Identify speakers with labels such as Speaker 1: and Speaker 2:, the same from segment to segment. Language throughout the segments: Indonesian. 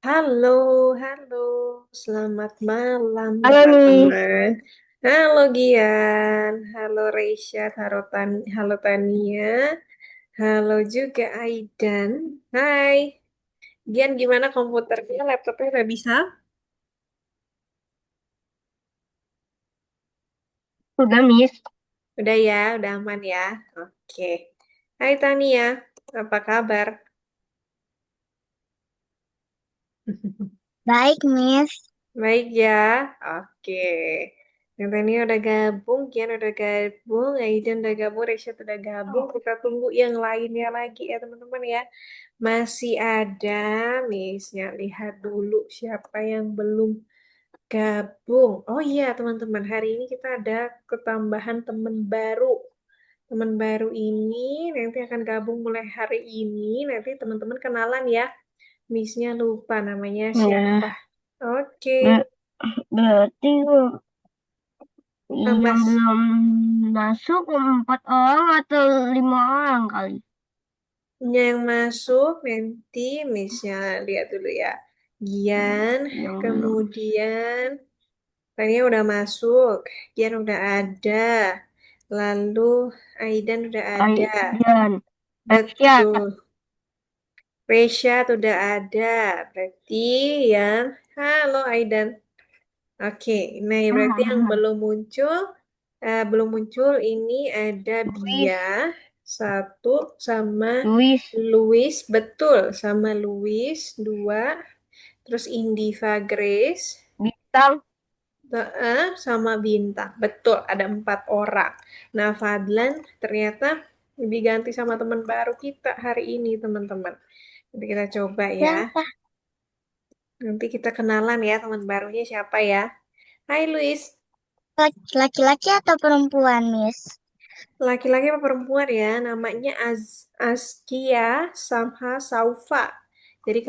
Speaker 1: Halo, halo, selamat malam
Speaker 2: Halo nih,
Speaker 1: teman-teman. Halo Gian, halo Reisha, halo Tania, halo juga Aidan. Hai, Gian gimana komputernya, laptopnya udah bisa?
Speaker 2: udah Miss.
Speaker 1: Udah ya, udah aman ya. Oke. Hai Tania, apa kabar?
Speaker 2: Baik, Miss.
Speaker 1: Baik ya, oke. Yang tadi udah gabung, Kian udah gabung, Aiden udah gabung, Resya udah gabung. Kita tunggu yang lainnya lagi ya teman-teman ya. Masih ada, Miss, lihat dulu siapa yang belum gabung. Oh iya teman-teman, hari ini kita ada ketambahan teman baru. Teman baru ini nanti akan gabung mulai hari ini. Nanti teman-teman kenalan ya. Missnya lupa namanya siapa.
Speaker 2: Ya,
Speaker 1: Oke.
Speaker 2: ber- berarti yang
Speaker 1: Mas,
Speaker 2: belum masuk 4 orang atau 5 orang kali.
Speaker 1: yang masuk nanti Missnya lihat dulu ya. Gian,
Speaker 2: Yang belum.
Speaker 1: kemudian Tania udah masuk, Gian udah ada, lalu Aidan udah ada,
Speaker 2: Aidan, Resya,
Speaker 1: betul. Resya udah ada, berarti yang halo Aidan. Oke, nah berarti yang belum muncul ini ada Bia
Speaker 2: Luis,
Speaker 1: satu sama
Speaker 2: Luis,
Speaker 1: Luis, betul sama Luis dua, terus Indiva Grace,
Speaker 2: Bintang.
Speaker 1: sama Bintang, betul ada 4 orang. Nah Fadlan ternyata diganti sama teman baru kita hari ini teman-teman. Nanti kita coba ya.
Speaker 2: Siapa?
Speaker 1: Nanti kita kenalan ya teman barunya siapa ya. Hai Luis.
Speaker 2: Laki-laki atau perempuan, Miss?
Speaker 1: Laki-laki apa perempuan ya? Namanya Askia Samha Saufa. Jadi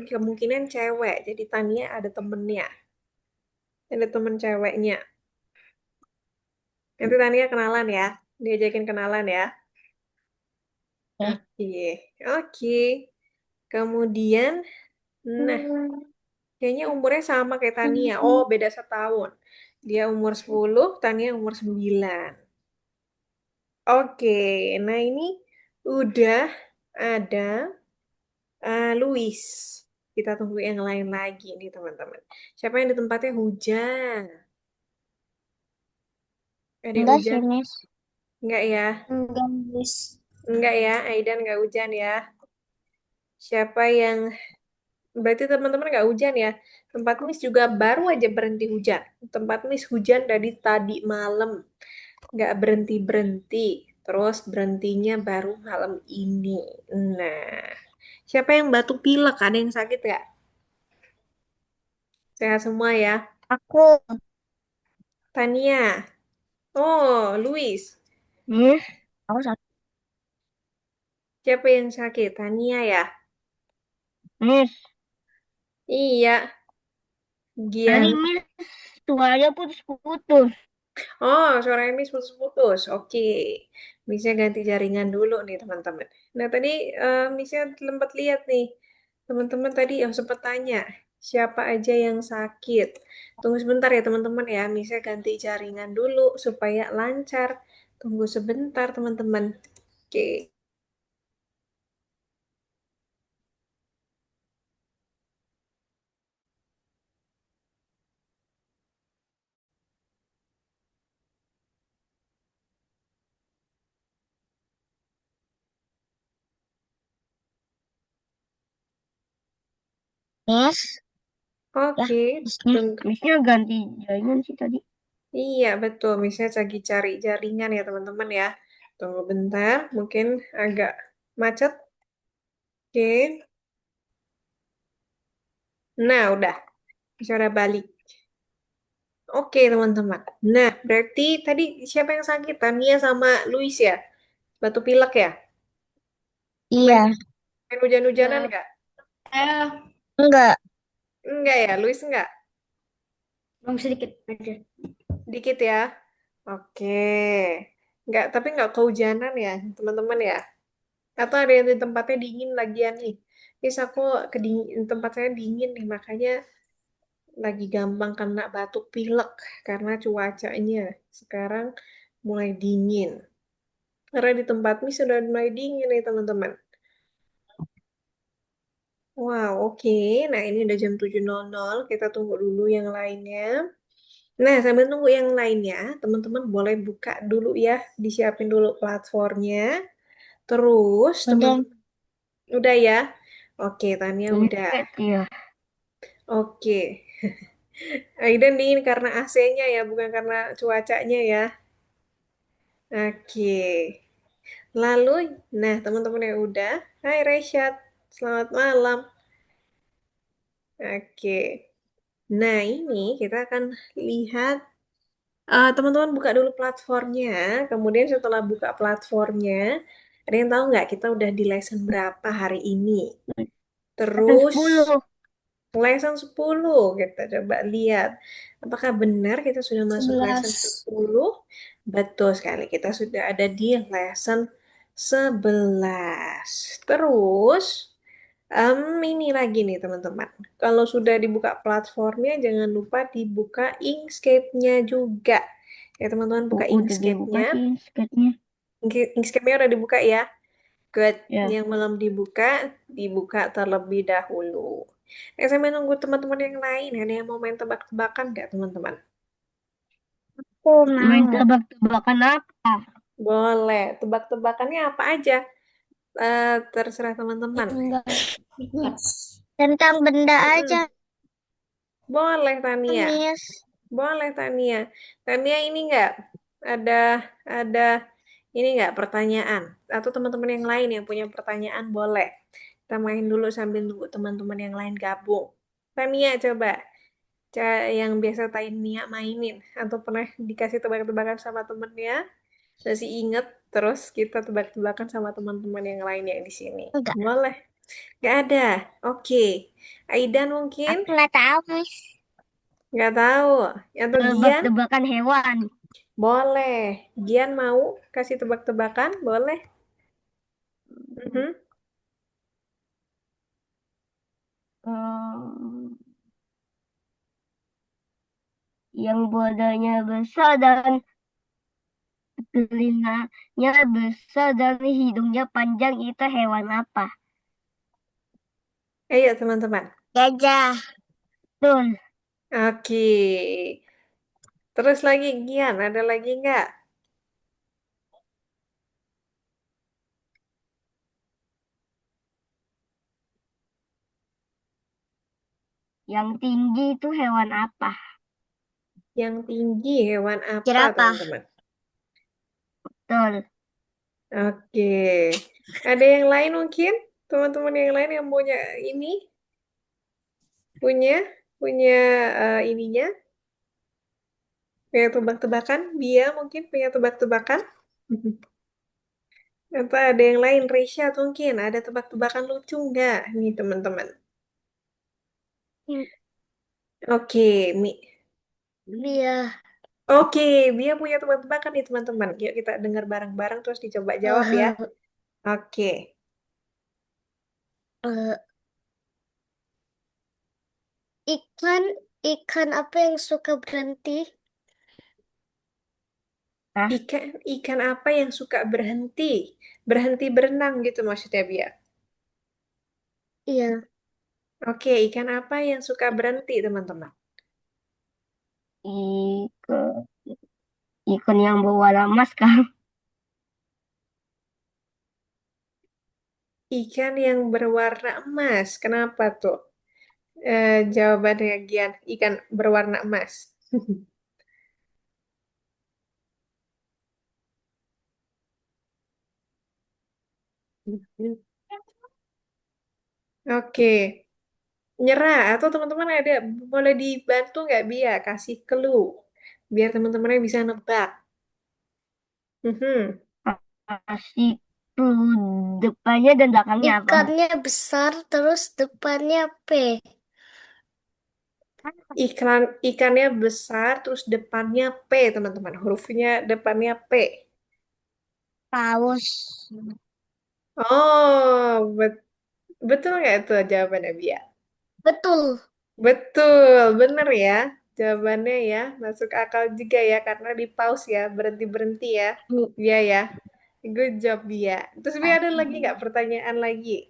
Speaker 1: kemungkinan cewek. Jadi Tania ada temennya. Ada temen ceweknya. Nanti Tania kenalan ya. Diajakin kenalan ya.
Speaker 2: Eh.
Speaker 1: Oke. Oke. Kemudian, nah,
Speaker 2: Hmm,
Speaker 1: kayaknya umurnya sama kayak Tania. Oh, beda setahun. Dia umur 10, Tania umur 9. Oke. Nah, ini udah ada Luis. Kita tunggu yang lain lagi nih teman-teman. Siapa yang di tempatnya hujan? Ada
Speaker 2: Enggak sih,
Speaker 1: hujan?
Speaker 2: Miss.
Speaker 1: Enggak ya?
Speaker 2: Enggak, Miss.
Speaker 1: Enggak ya, Aidan enggak hujan ya. Siapa yang berarti teman-teman enggak hujan ya? Tempat Miss juga baru aja berhenti hujan. Tempat Miss hujan dari tadi malam, enggak berhenti-berhenti. Terus berhentinya baru malam ini. Nah, siapa yang batuk pilek? Ada yang sakit nggak? Sehat semua ya.
Speaker 2: Aku,
Speaker 1: Tania. Oh, Luis.
Speaker 2: Miss. Aku satu,
Speaker 1: Siapa yang sakit? Tania ya?
Speaker 2: Miss.
Speaker 1: Iya,
Speaker 2: Tadi
Speaker 1: Gian.
Speaker 2: Miss, suaranya putus-putus.
Speaker 1: Oh, suara Miss putus-putus. Oke. Missnya ganti jaringan dulu nih, teman-teman. Nah, tadi Missnya sempat lihat nih. Teman-teman tadi yang sempat tanya, siapa aja yang sakit? Tunggu sebentar ya, teman-teman ya. Missnya ganti jaringan dulu supaya lancar. Tunggu sebentar, teman-teman. Oke.
Speaker 2: Miss. Ya,
Speaker 1: Oke, tunggu.
Speaker 2: Missnya ganti jaringan sih tadi.
Speaker 1: Iya, betul. Misalnya lagi cari jaringan ya, teman-teman ya. Tunggu bentar, mungkin agak macet. Oke. Nah, udah. Bisa udah balik. Oke, teman-teman. Nah, berarti tadi siapa yang sakit? Tania sama Luis ya? Batu pilek ya? Main,
Speaker 2: Iya.
Speaker 1: main hujan-hujanan nggak?
Speaker 2: Enggak.
Speaker 1: Enggak ya, Luis enggak?
Speaker 2: Belum sedikit aja.
Speaker 1: Dikit ya. Oke. Enggak, tapi enggak kehujanan ya, teman-teman ya? Atau ada yang di tempatnya dingin lagian nih? Is aku tempat saya dingin nih, makanya lagi gampang kena batuk pilek karena cuacanya sekarang mulai dingin. Karena di tempat ini sudah mulai dingin nih teman-teman. Wow, oke. Nah, ini udah jam 7.00. Kita tunggu dulu yang lainnya. Nah, sambil tunggu yang lainnya, teman-teman boleh buka dulu ya, disiapin dulu platformnya. Terus,
Speaker 2: Udah
Speaker 1: teman-teman, udah ya? Oke, Tania udah.
Speaker 2: ingat ya.
Speaker 1: Oke. Aidan dingin karena AC-nya ya, bukan karena cuacanya ya. Oke. Lalu, nah teman-teman yang udah, hai Reshad, selamat malam. Oke. Nah, ini kita akan lihat, teman-teman buka dulu platformnya, kemudian setelah buka platformnya, ada yang tahu nggak kita udah di lesson berapa hari ini?
Speaker 2: Lesson
Speaker 1: Terus
Speaker 2: 10.
Speaker 1: lesson 10 kita coba lihat. Apakah benar kita sudah masuk lesson
Speaker 2: 11.
Speaker 1: 10? Betul sekali, kita sudah ada di lesson 11. Terus, ini lagi nih teman-teman. Kalau sudah dibuka platformnya, jangan lupa dibuka Inkscape-nya juga. Ya teman-teman, buka
Speaker 2: Udah dibuka
Speaker 1: Inkscape-nya.
Speaker 2: sih sketnya.
Speaker 1: Inkscape-nya udah dibuka ya. Good.
Speaker 2: Ya.
Speaker 1: Yang belum dibuka, dibuka terlebih dahulu. Saya menunggu teman-teman yang lain. Ada yang mau main tebak-tebakan nggak, teman-teman?
Speaker 2: Oh, main tebak-tebakan apa?
Speaker 1: Boleh. Tebak-tebakannya apa aja? Terserah teman-teman.
Speaker 2: Enggak. Tentang benda
Speaker 1: Mm-mm.
Speaker 2: aja,
Speaker 1: Boleh, Tania.
Speaker 2: Miss.
Speaker 1: Boleh, Tania. Tania ini nggak? Ada, ada ini nggak pertanyaan? Atau teman-teman yang lain yang punya pertanyaan boleh. Kita main dulu sambil nunggu teman-teman yang lain gabung. Tania coba. Yang biasa Tania mainin. Atau pernah dikasih tebak-tebakan sama temennya. Masih inget. Terus kita tebak-tebakan sama teman-teman yang lain yang di sini.
Speaker 2: Enggak.
Speaker 1: Boleh. Nggak ada. Oke. Aidan mungkin?
Speaker 2: Aku nggak tahu, Miss.
Speaker 1: Nggak tahu. Atau Gian?
Speaker 2: Tebak-tebakan hewan.
Speaker 1: Boleh. Gian mau kasih tebak-tebakan? Boleh. Mhm.
Speaker 2: Hmm, yang badannya besar dan telinganya besar dan hidungnya panjang itu hewan apa?
Speaker 1: Ayo teman-teman.
Speaker 2: Gajah. Betul.
Speaker 1: Oke. Terus lagi Gian, ada lagi nggak?
Speaker 2: Yang tinggi itu hewan apa?
Speaker 1: Yang tinggi hewan apa
Speaker 2: Jerapah.
Speaker 1: teman-teman?
Speaker 2: Betul.
Speaker 1: Oke. Ada yang lain mungkin? Teman-teman yang lain yang punya ini? Punya? Punya ininya? Punya tebak-tebakan? Bia mungkin punya tebak-tebakan? Atau ada yang lain? Resya mungkin ada tebak-tebakan lucu nggak nih teman-teman? Oke,
Speaker 2: Iya.
Speaker 1: Oke, Bia punya tebak-tebakan nih teman-teman. Yuk kita dengar bareng-bareng terus dicoba jawab ya.
Speaker 2: Eh,
Speaker 1: Oke.
Speaker 2: eh, ikan, ikan apa yang suka berhenti? Hah?
Speaker 1: Ikan ikan apa yang suka berhenti? Berhenti berenang gitu maksudnya Bia.
Speaker 2: Iya.
Speaker 1: Oke, ikan apa yang suka berhenti teman-teman?
Speaker 2: Ikan, ikan yang berwarna emas kan?
Speaker 1: Ikan yang berwarna emas. Kenapa tuh? Jawabannya Gian, ikan berwarna emas. Oke, nyerah atau teman-teman ada boleh dibantu nggak Bia kasih clue biar teman-temannya bisa nebak. Mhm.
Speaker 2: Kasih clue depannya dan belakangnya apa?
Speaker 3: Ikannya besar terus depannya P.
Speaker 1: Ikannya besar terus depannya P teman-teman. Hurufnya depannya P.
Speaker 2: Paus.
Speaker 1: Oh, betul. Betul nggak tuh jawabannya, Bia?
Speaker 3: Betul.
Speaker 1: Betul, bener ya. Jawabannya ya, masuk akal juga ya, karena di pause ya, berhenti-berhenti ya. Bia ya. Good job, Bia. Terus Bia ada lagi nggak pertanyaan lagi?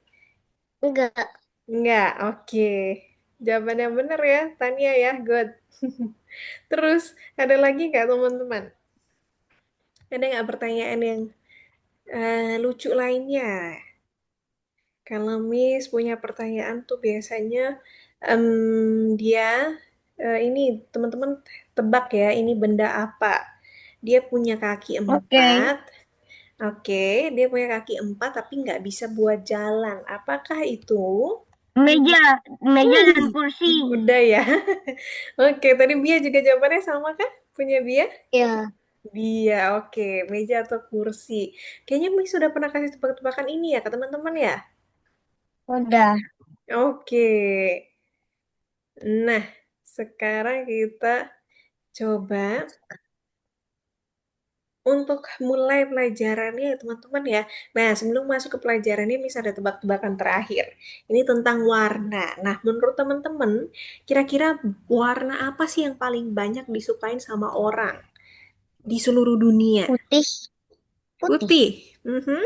Speaker 3: Enggak.
Speaker 1: Nggak, oke. Jawaban yang bener ya, Tania ya, good. Terus, ada lagi nggak teman-teman? Ada nggak pertanyaan yang lucu lainnya? Kalau Miss punya pertanyaan tuh biasanya dia ini teman-teman tebak ya, ini benda apa? Dia punya kaki
Speaker 2: Oke.
Speaker 1: empat. Oke, dia punya kaki empat tapi nggak bisa buat jalan. Apakah itu?
Speaker 2: Meja, meja dan
Speaker 1: Hmm,
Speaker 2: kursi.
Speaker 1: udah ya. Oke, tadi Bia juga jawabannya sama kan? Punya Bia?
Speaker 3: Ya.
Speaker 1: Bia, oke. Meja atau kursi. Kayaknya Miss sudah pernah kasih tebak-tebakan ini ya ke teman-teman ya?
Speaker 2: Udah.
Speaker 1: Oke. Nah, sekarang kita coba untuk mulai pelajarannya ya teman-teman ya. Nah, sebelum masuk ke pelajarannya, bisa ada tebak-tebakan terakhir. Ini tentang warna. Nah, menurut teman-teman, kira-kira warna apa sih yang paling banyak disukain sama orang di seluruh dunia?
Speaker 2: Putih. Putih.
Speaker 1: Putih. Mhm.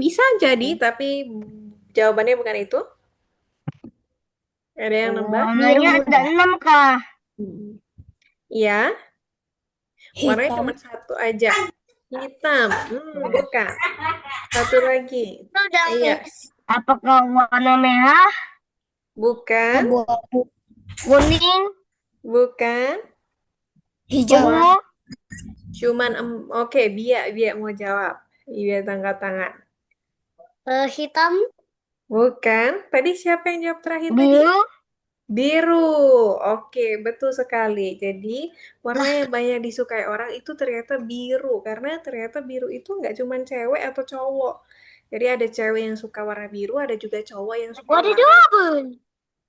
Speaker 1: Bisa jadi, tapi jawabannya bukan itu. Ada yang nebak?
Speaker 2: Warnanya
Speaker 3: Biru
Speaker 2: ada
Speaker 3: muda.
Speaker 2: 6 kah?
Speaker 1: Iya, warnanya cuma
Speaker 3: Hitam.
Speaker 1: satu aja. Hitam. Bukan. Satu lagi.
Speaker 3: Udah,
Speaker 1: Iya,
Speaker 3: Miss.
Speaker 2: Apakah warna merah,
Speaker 1: bukan,
Speaker 3: Abu-abu.
Speaker 2: kuning,
Speaker 1: bukan.
Speaker 3: Hijau.
Speaker 2: ungu?
Speaker 1: Cuman oke, Bia, Bia mau jawab. Bia tangkat tangan.
Speaker 3: Hitam.
Speaker 1: Bukan. Tadi siapa yang jawab terakhir tadi?
Speaker 2: Biru?
Speaker 1: Biru. Oke, betul sekali. Jadi, warna
Speaker 3: Lah,
Speaker 1: yang banyak disukai orang itu ternyata biru. Karena ternyata biru itu nggak cuma cewek atau cowok. Jadi ada cewek yang suka warna biru, ada juga cowok yang suka
Speaker 3: what did you
Speaker 1: warna
Speaker 3: happen?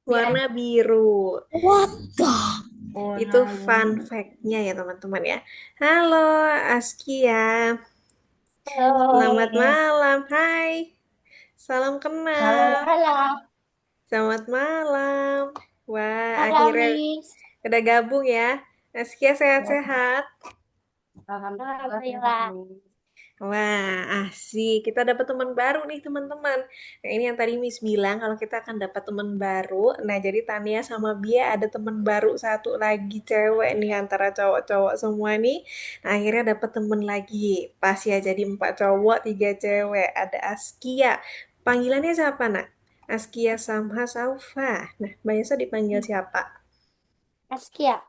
Speaker 1: warna biru.
Speaker 3: What the?
Speaker 1: Itu fun fact-nya ya teman-teman ya. Halo Askia, selamat
Speaker 3: Halo.
Speaker 1: malam. Hai, salam
Speaker 3: Halo,
Speaker 1: kenal.
Speaker 3: halo.
Speaker 1: Selamat malam. Wah,
Speaker 3: Halo,
Speaker 1: akhirnya
Speaker 3: Miss.
Speaker 1: udah gabung ya. Askia sehat-sehat.
Speaker 3: Alhamdulillah.
Speaker 1: Wah, asik. Kita dapat teman baru nih, teman-teman. Nah, ini yang tadi Miss bilang kalau kita akan dapat teman baru. Nah, jadi Tania sama Bia ada teman baru satu lagi cewek nih antara cowok-cowok semua nih. Nah, akhirnya dapat teman lagi. Pas ya jadi 4 cowok, 3 cewek. Ada Askia. Panggilannya siapa, Nak? Askia Samha Saufa. Nah, Mbak Yesa dipanggil siapa?
Speaker 3: Askia.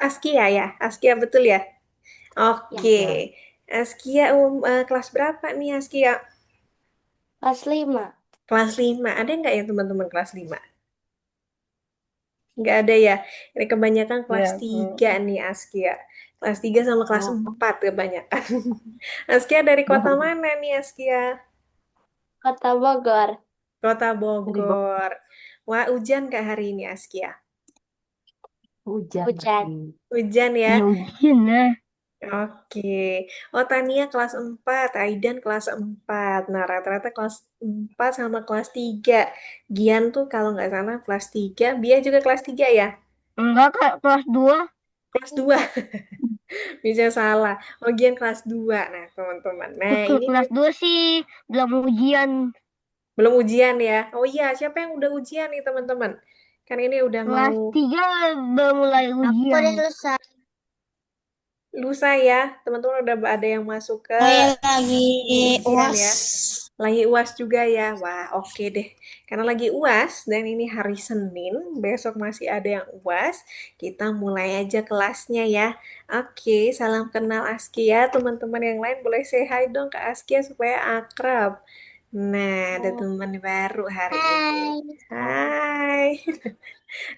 Speaker 1: Askia ya? Askia betul ya?
Speaker 3: Ya.
Speaker 1: Oke. Askia kelas berapa nih Askia?
Speaker 3: Kelas 5.
Speaker 1: Kelas 5. Ada nggak ya teman-teman kelas 5? Nggak ada ya. Ini kebanyakan kelas
Speaker 2: Ya,
Speaker 1: 3 nih Askia. Kelas 3 sama kelas 4 kebanyakan. Askia dari kota mana nih Askia?
Speaker 3: Kota Bogor.
Speaker 1: Kota Bogor. Wah, hujan nggak hari ini Askia?
Speaker 3: Hujan.
Speaker 1: Hujan ya?
Speaker 2: ya ujian lah.
Speaker 1: Oke. Oh, Tania kelas 4, Aidan kelas 4. Nah, rata-rata kelas 4 sama kelas 3. Gian tuh kalau nggak salah kelas 3. Bia juga kelas 3 ya?
Speaker 2: Enggak, Kak, kelas 2.
Speaker 1: Kelas 2. Bisa salah. Oh, Gian kelas 2. Nah, teman-teman. Nah,
Speaker 2: Ke
Speaker 1: ini
Speaker 2: kelas 2 sih belum ujian.
Speaker 1: belum ujian ya. Oh iya, siapa yang udah ujian nih, teman-teman? Kan ini udah mau
Speaker 2: Kelas 3 udah mulai
Speaker 3: Aku
Speaker 2: ujian.
Speaker 3: udah selesai.
Speaker 1: lusa ya. Teman-teman udah ada yang masuk ke
Speaker 3: Saya lagi
Speaker 1: ujian
Speaker 3: UAS.
Speaker 1: ya. Lagi UAS juga ya. Wah, oke deh. Karena lagi UAS dan ini hari Senin, besok masih ada yang UAS. Kita mulai aja kelasnya ya. Oke, salam kenal Askia. Teman-teman yang lain boleh say hi dong ke Askia supaya akrab. Nah, ada teman baru hari ini.
Speaker 3: Hai.
Speaker 1: Hai.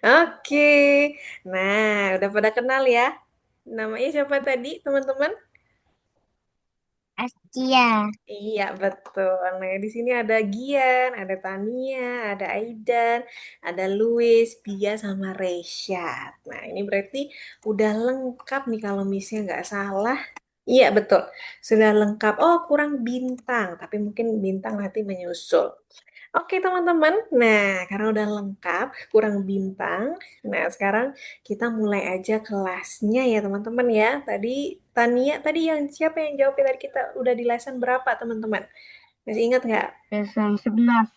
Speaker 1: Oke. Nah, udah pada kenal ya. Namanya siapa tadi, teman-teman?
Speaker 2: Askia.
Speaker 1: Iya, betul. Nah, di sini ada Gian, ada Tania, ada Aidan, ada Luis, Bia, sama Reshad. Nah, ini berarti udah lengkap nih kalau misalnya nggak salah. Iya, betul. Sudah lengkap. Oh, kurang bintang. Tapi mungkin bintang nanti menyusul. Oke teman-teman, nah karena udah lengkap, kurang bintang, nah sekarang kita mulai aja kelasnya ya teman-teman ya. Tadi Tania, tadi yang siapa yang jawabnya tadi kita udah di lesson berapa teman-teman? Masih ingat nggak?
Speaker 2: Lesson 11.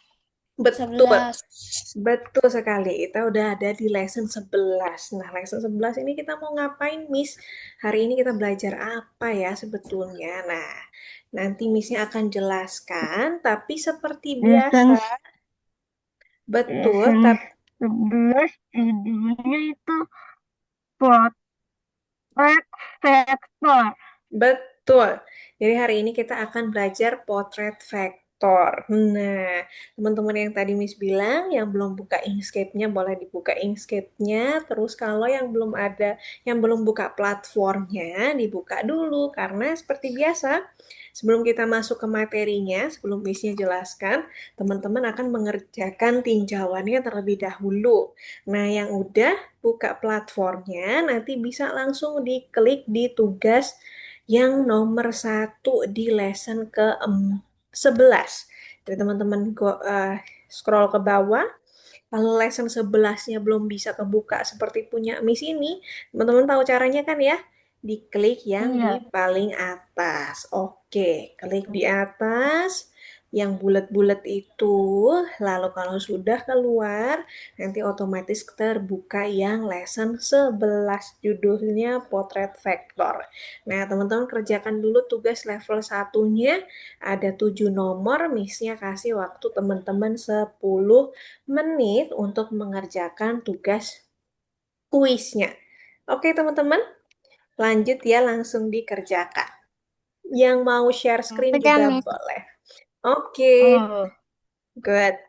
Speaker 1: Betul,
Speaker 3: 11.
Speaker 1: betul sekali. Kita udah ada di lesson 11. Nah, lesson 11 ini kita mau ngapain, Miss? Hari ini kita belajar apa ya sebetulnya? Nah, nanti Missnya akan jelaskan, tapi seperti biasa,
Speaker 2: Lesson
Speaker 1: betul,
Speaker 2: lesson
Speaker 1: tapi
Speaker 2: 11 judulnya itu Potret Vector.
Speaker 1: betul. Jadi hari ini kita akan belajar potret vektor. Nah, teman-teman yang tadi Miss bilang, yang belum buka Inkscape-nya boleh dibuka Inkscape-nya. Terus kalau yang belum ada, yang belum buka platformnya, dibuka dulu. Karena seperti biasa, sebelum kita masuk ke materinya, sebelum Miss-nya jelaskan, teman-teman akan mengerjakan tinjauannya terlebih dahulu. Nah, yang udah buka platformnya, nanti bisa langsung diklik di tugas yang nomor satu di lesson ke 11. Jadi teman-teman scroll ke bawah. Kalau lesson 11-nya belum bisa kebuka seperti punya Miss ini, teman-teman tahu caranya kan ya? Diklik yang di
Speaker 2: Iya.
Speaker 1: paling atas. Oke, klik di atas yang bulat-bulat itu. Lalu kalau sudah keluar, nanti otomatis terbuka yang lesson 11 judulnya Potret Vektor. Nah, teman-teman kerjakan dulu tugas level satunya. Ada 7 nomor, Miss-nya kasih waktu teman-teman 10 menit untuk mengerjakan tugas kuisnya. Oke, teman-teman, lanjut ya langsung dikerjakan. Yang mau share screen
Speaker 2: Udah,
Speaker 1: juga
Speaker 2: Miss.
Speaker 1: boleh. Oke,
Speaker 2: Oh,
Speaker 1: good.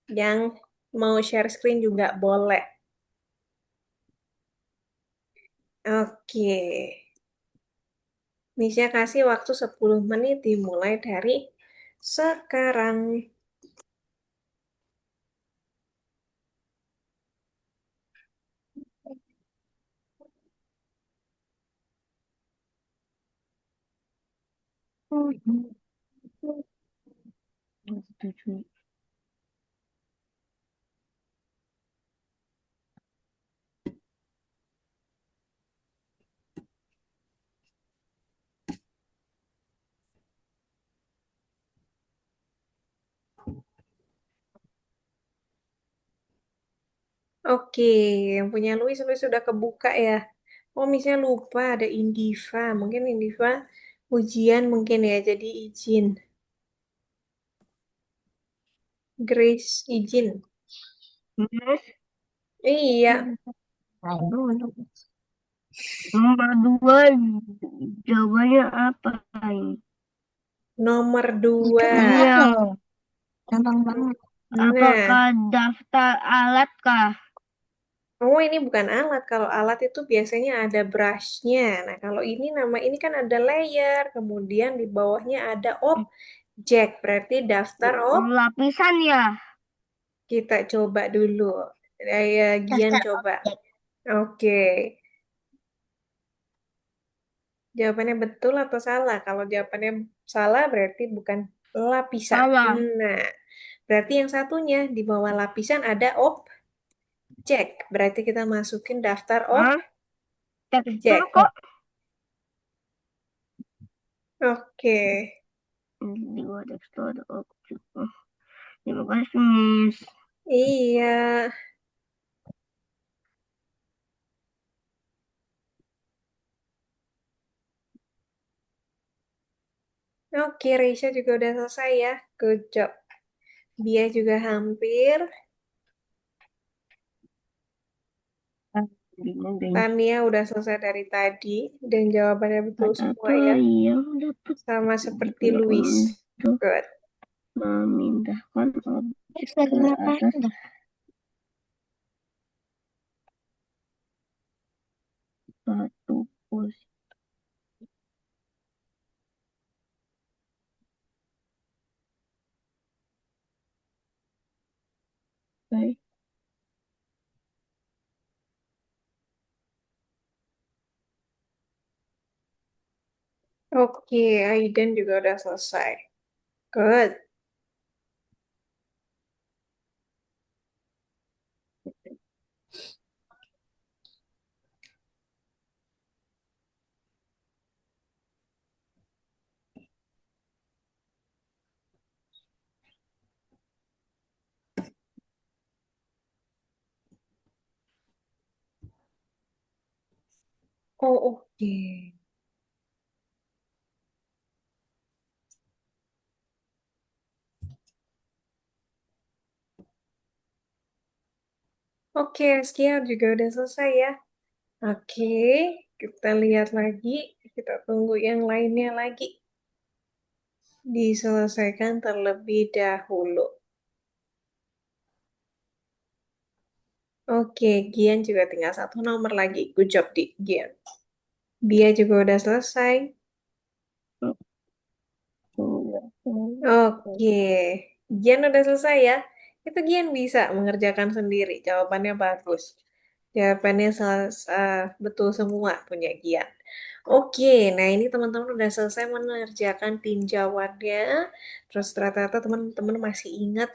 Speaker 1: Yang mau share screen juga boleh. Oke. Misha kasih waktu 10 menit dimulai dari sekarang.
Speaker 2: setuju.
Speaker 1: Oke, yang punya Luis sudah kebuka ya. Oh, misalnya lupa ada Indiva. Mungkin Indiva ujian mungkin ya, jadi izin. Grace izin.
Speaker 2: Miss,
Speaker 1: Iya,
Speaker 2: aduh, nomor 2 jawabannya apa ini?
Speaker 1: nomor
Speaker 3: Itu
Speaker 1: 2.
Speaker 2: Iya,
Speaker 3: gampang loh. Gampang banget.
Speaker 1: Nah,
Speaker 2: apakah daftar alat kah?
Speaker 1: oh ini bukan alat. Kalau alat itu biasanya ada brushnya. Nah, kalau ini nama ini kan ada layer, kemudian di bawahnya ada objek. Berarti daftar
Speaker 2: Lapisan ya?
Speaker 1: kita coba dulu. Ya, Gian
Speaker 3: Daftar
Speaker 1: coba.
Speaker 3: objek.
Speaker 1: Oke. Jawabannya betul atau salah? Kalau jawabannya salah berarti bukan lapisan.
Speaker 2: Salah.
Speaker 1: Nah, berarti yang satunya di bawah lapisan ada objek. Berarti kita masukin daftar
Speaker 2: Hah? Tekstur
Speaker 1: objek.
Speaker 2: kok?
Speaker 1: Oke.
Speaker 2: Di luar tekstur ada objek. Oh, terima kasih, Miss.
Speaker 1: Iya. Oke, Reisha juga udah selesai ya. Good job. Dia juga hampir.
Speaker 2: Ah, bingung deh.
Speaker 1: Tania udah selesai dari tadi. Dan jawabannya betul semua
Speaker 2: Apa
Speaker 1: ya.
Speaker 2: yang dapat
Speaker 1: Sama seperti
Speaker 2: digunakan
Speaker 1: Louis.
Speaker 2: untuk
Speaker 1: Good.
Speaker 2: memindahkan objek
Speaker 3: Terus lagi
Speaker 2: ke
Speaker 3: ngapain
Speaker 2: atas
Speaker 3: dah?
Speaker 2: satu posisi?
Speaker 1: Oke, Aiden juga udah selesai. Good. Oh, oke. Oke, sekian juga udah selesai ya. Oke, kita lihat lagi. Kita tunggu yang lainnya lagi. Diselesaikan terlebih dahulu. Oke, Gian juga tinggal satu nomor lagi. Good job, di Gian. Dia juga udah selesai. Oke, Gian udah selesai ya. Itu Gian bisa mengerjakan sendiri. Jawabannya bagus. Jawabannya betul semua punya Gian. Oke, nah ini teman-teman udah selesai mengerjakan tinjauannya. Terus ternyata teman-teman masih ingat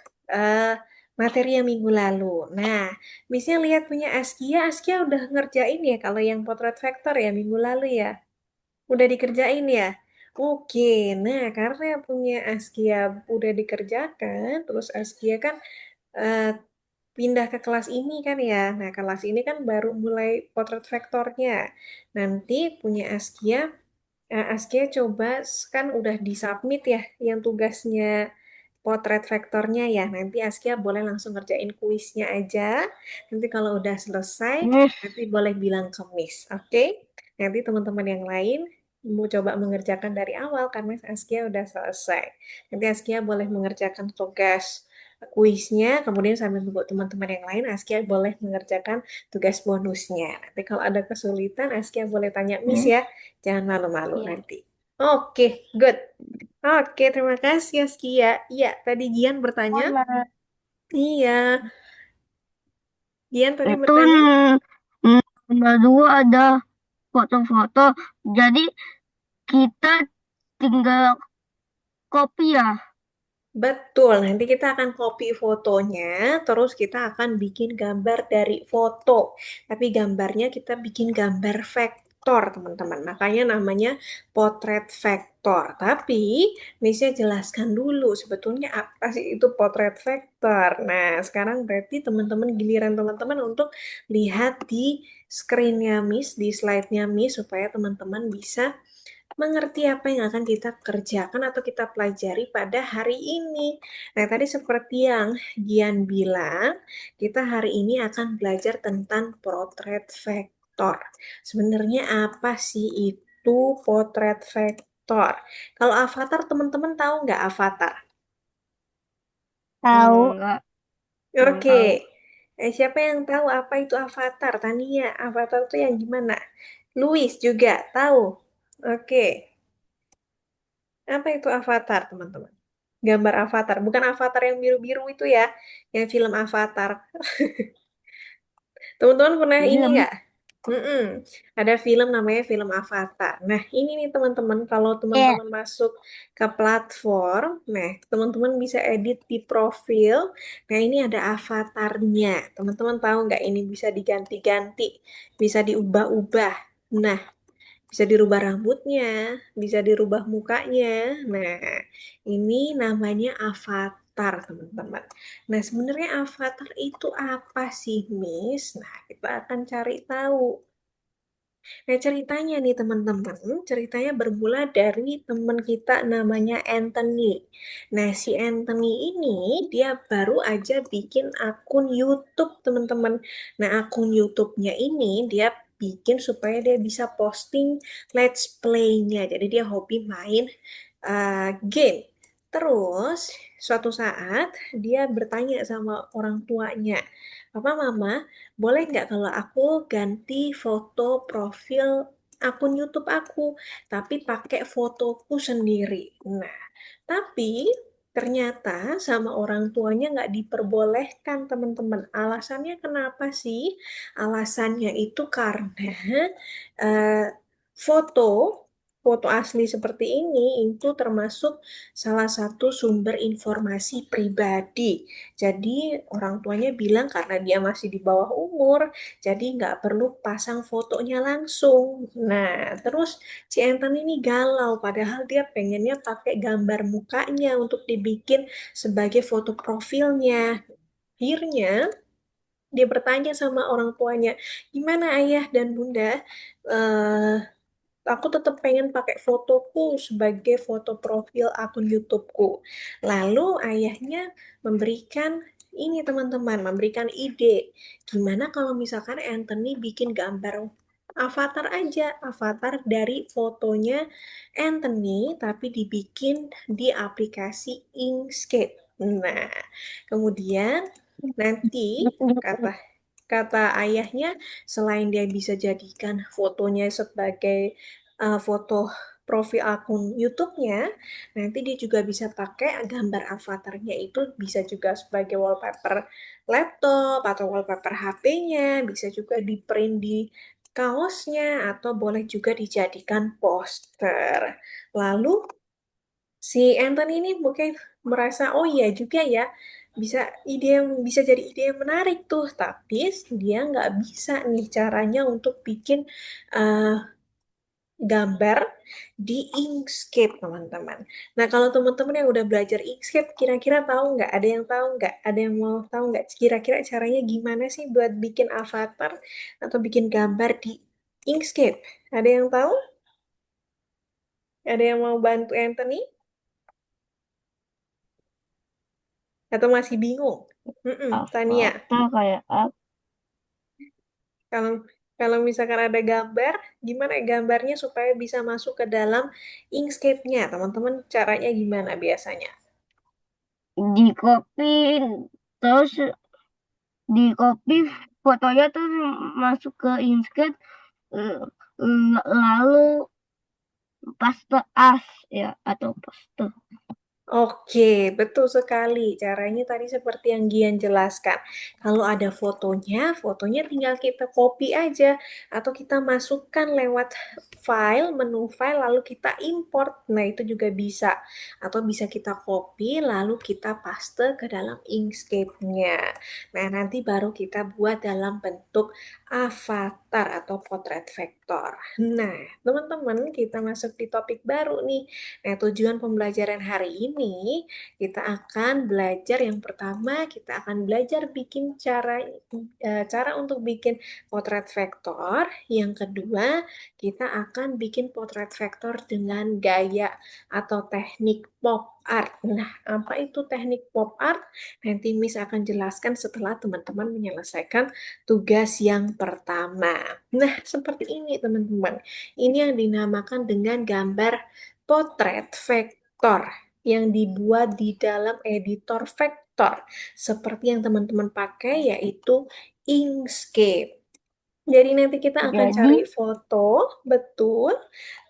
Speaker 1: materi yang minggu lalu. Nah, misalnya lihat punya Askia, Askia udah ngerjain ya kalau yang potret vektor ya minggu lalu ya. Udah dikerjain ya? Oke, nah karena punya Askia udah dikerjakan, terus Askia kan eh, pindah ke kelas ini kan ya. Nah, kelas ini kan baru mulai potret vektornya. Nanti punya Askia coba kan udah disubmit ya yang tugasnya potret vektornya ya. Nanti Askia boleh langsung ngerjain kuisnya aja. Nanti kalau udah selesai,
Speaker 2: Hmm,
Speaker 1: nanti boleh bilang ke Miss. Oke? Nanti teman-teman yang lain mau coba mengerjakan dari awal karena Askia udah selesai. Nanti Askia boleh mengerjakan tugas kuisnya, kemudian sambil tunggu teman-teman yang lain, Askia boleh mengerjakan tugas bonusnya. Nanti kalau ada kesulitan, Askia boleh tanya Miss
Speaker 2: ya,
Speaker 1: ya. Jangan malu-malu
Speaker 2: ya.
Speaker 1: nanti. Oke, good. Oke, terima kasih Askia. Iya, tadi Gian bertanya.
Speaker 2: Mana?
Speaker 1: Iya, Gian tadi
Speaker 2: Itu
Speaker 1: bertanya.
Speaker 2: nomor dua ada foto-foto. Jadi kita tinggal copy ya.
Speaker 1: Betul, nanti kita akan copy fotonya, terus kita akan bikin gambar dari foto. Tapi gambarnya kita bikin gambar vektor, teman-teman. Makanya namanya potret vektor. Tapi, Misalnya jelaskan dulu sebetulnya apa sih itu potret vektor. Nah, sekarang berarti teman-teman giliran teman-teman untuk lihat di screen-nya Miss, di slide-nya Miss, supaya teman-teman bisa mengerti apa yang akan kita kerjakan atau kita pelajari pada hari ini. Nah, tadi seperti yang Gian bilang, kita hari ini akan belajar tentang potret vektor. Sebenarnya apa sih itu potret vektor? Kalau avatar, teman-teman tahu nggak avatar?
Speaker 3: Tahu.
Speaker 2: Enggak, belum
Speaker 1: Oke.
Speaker 2: tahu.
Speaker 1: Siapa yang tahu apa itu avatar? Tania, avatar itu yang gimana? Luis juga tahu. Oke. Apa itu avatar, teman-teman? Gambar avatar, bukan avatar yang biru-biru itu ya, yang film Avatar. Teman-teman pernah ini
Speaker 2: Film.
Speaker 1: nggak? Mm-mm. Ada film namanya film Avatar. Nah, ini nih teman-teman, kalau
Speaker 3: Eh,
Speaker 1: teman-teman masuk ke platform, nah, teman-teman bisa edit di profil. Nah, ini ada avatarnya. Teman-teman tahu nggak ini bisa diganti-ganti, bisa diubah-ubah. Nah, bisa dirubah rambutnya, bisa dirubah mukanya. Nah, ini namanya avatar, teman-teman. Nah, sebenarnya avatar itu apa sih, Miss? Nah, kita akan cari tahu. Nah, ceritanya nih teman-teman, ceritanya bermula dari teman kita namanya Anthony. Nah, si Anthony ini dia baru aja bikin akun YouTube, teman-teman. Nah, akun YouTube-nya ini dia bikin supaya dia bisa posting let's play-nya. Jadi dia hobi main game. Terus, suatu saat dia bertanya sama orang tuanya, Papa, Mama, boleh nggak kalau aku ganti foto profil akun YouTube aku, tapi pakai fotoku sendiri? Nah, tapi ternyata sama orang tuanya nggak diperbolehkan, teman-teman. Alasannya kenapa sih? Alasannya itu karena eh, foto foto asli seperti ini itu termasuk salah satu sumber informasi pribadi. Jadi orang tuanya bilang karena dia masih di bawah umur, jadi nggak perlu pasang fotonya langsung. Nah, terus si Anthony ini galau, padahal dia pengennya pakai gambar mukanya untuk dibikin sebagai foto profilnya. Akhirnya Dia bertanya sama orang tuanya, gimana ayah dan bunda, eh, aku tetap pengen pakai fotoku sebagai foto profil akun YouTubeku. Lalu ayahnya memberikan ini teman-teman, memberikan ide. Gimana kalau misalkan Anthony bikin gambar avatar aja, avatar dari fotonya Anthony, tapi dibikin di aplikasi Inkscape. Nah, kemudian nanti kata kata ayahnya, selain dia bisa jadikan fotonya sebagai foto profil akun YouTube-nya, nanti dia juga bisa pakai gambar avatarnya itu bisa juga sebagai wallpaper laptop atau wallpaper HP-nya, bisa juga di print di kaosnya atau boleh juga dijadikan poster. Lalu si Anthony ini mungkin merasa, oh iya juga ya, bisa ide yang bisa jadi ide yang menarik tuh, tapi dia nggak bisa nih caranya untuk bikin eh, gambar di Inkscape, teman-teman. Nah, kalau teman-teman yang udah belajar Inkscape, kira-kira tahu nggak? Ada yang tahu nggak? Ada yang mau tahu nggak? Kira-kira caranya gimana sih buat bikin avatar atau bikin gambar di Inkscape? Ada yang tahu? Ada yang mau bantu Anthony? Atau masih bingung? Tania.
Speaker 2: Avatar kayak apa?
Speaker 1: Kalau kalau misalkan ada gambar, gimana gambarnya supaya bisa masuk ke dalam Inkscape-nya? Teman-teman, caranya gimana biasanya?
Speaker 2: Di copy, terus di copy fotonya tuh masuk ke Inkscape, eh, lalu paste as ya atau paste.
Speaker 1: Oke, betul sekali. Caranya tadi seperti yang Gian jelaskan. Kalau ada fotonya, fotonya tinggal kita copy aja atau kita masukkan lewat file, menu file lalu kita import. Nah, itu juga bisa. Atau bisa kita copy lalu kita paste ke dalam Inkscape-nya. Nah, nanti baru kita buat dalam bentuk avatar atau potret vektor. Nah, teman-teman, kita masuk di topik baru nih. Nah, tujuan pembelajaran hari ini kita akan belajar yang pertama, kita akan belajar bikin cara untuk bikin potret vektor. Yang kedua, kita akan bikin potret vektor dengan gaya atau teknik pop art. Nah, apa itu teknik pop art? Nanti Miss akan jelaskan setelah teman-teman menyelesaikan tugas yang pertama. Nah, seperti ini teman-teman. Ini yang dinamakan dengan gambar potret vektor yang dibuat di dalam editor vektor seperti yang teman-teman pakai yaitu Inkscape. Jadi nanti kita akan
Speaker 2: Jadi
Speaker 1: cari foto, betul.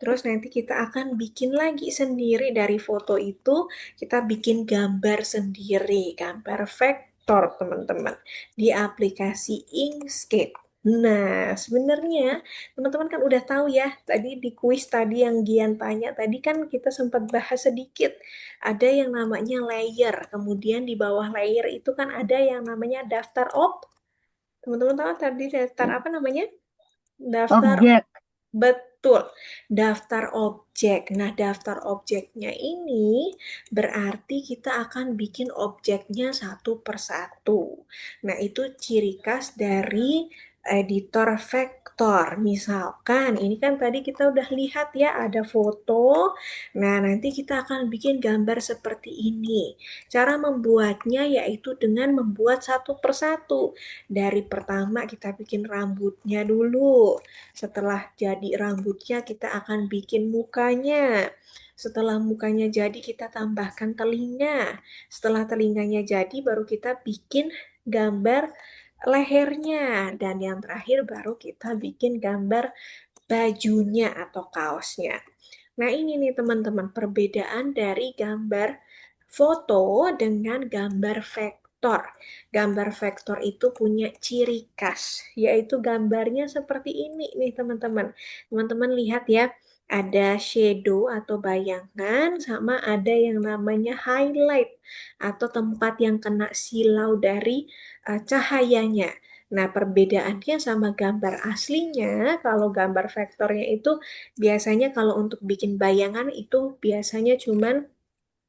Speaker 1: Terus nanti kita akan bikin lagi sendiri dari foto itu, kita bikin gambar sendiri, gambar vektor, teman-teman, di aplikasi Inkscape. Nah, sebenarnya teman-teman kan udah tahu ya, tadi di kuis tadi yang Gian tanya, tadi kan kita sempat bahas sedikit. Ada yang namanya layer, kemudian di bawah layer itu kan ada yang namanya daftar Teman-teman tahu tadi daftar apa namanya? Daftar
Speaker 2: objek.
Speaker 1: Betul, daftar objek. Nah, daftar objeknya ini berarti kita akan bikin objeknya satu persatu. Nah, itu ciri khas dari editor vektor. Misalkan, ini kan tadi kita udah lihat ya, ada foto. Nah, nanti kita akan bikin gambar seperti ini. Cara membuatnya yaitu dengan membuat satu persatu. Dari pertama kita bikin rambutnya dulu. Setelah jadi rambutnya, kita akan bikin mukanya. Setelah mukanya jadi, kita tambahkan telinga. Setelah telinganya jadi, baru kita bikin gambar lehernya. Dan yang terakhir baru kita bikin gambar bajunya atau kaosnya. Nah, ini nih teman-teman perbedaan dari gambar foto dengan gambar vektor. Gambar vektor itu punya ciri khas, yaitu gambarnya seperti ini nih teman-teman. Teman-teman lihat ya, ada shadow atau bayangan, sama ada yang namanya highlight atau tempat yang kena silau dari cahayanya. Nah, perbedaannya sama gambar aslinya, kalau gambar vektornya itu biasanya kalau untuk bikin bayangan itu biasanya cuman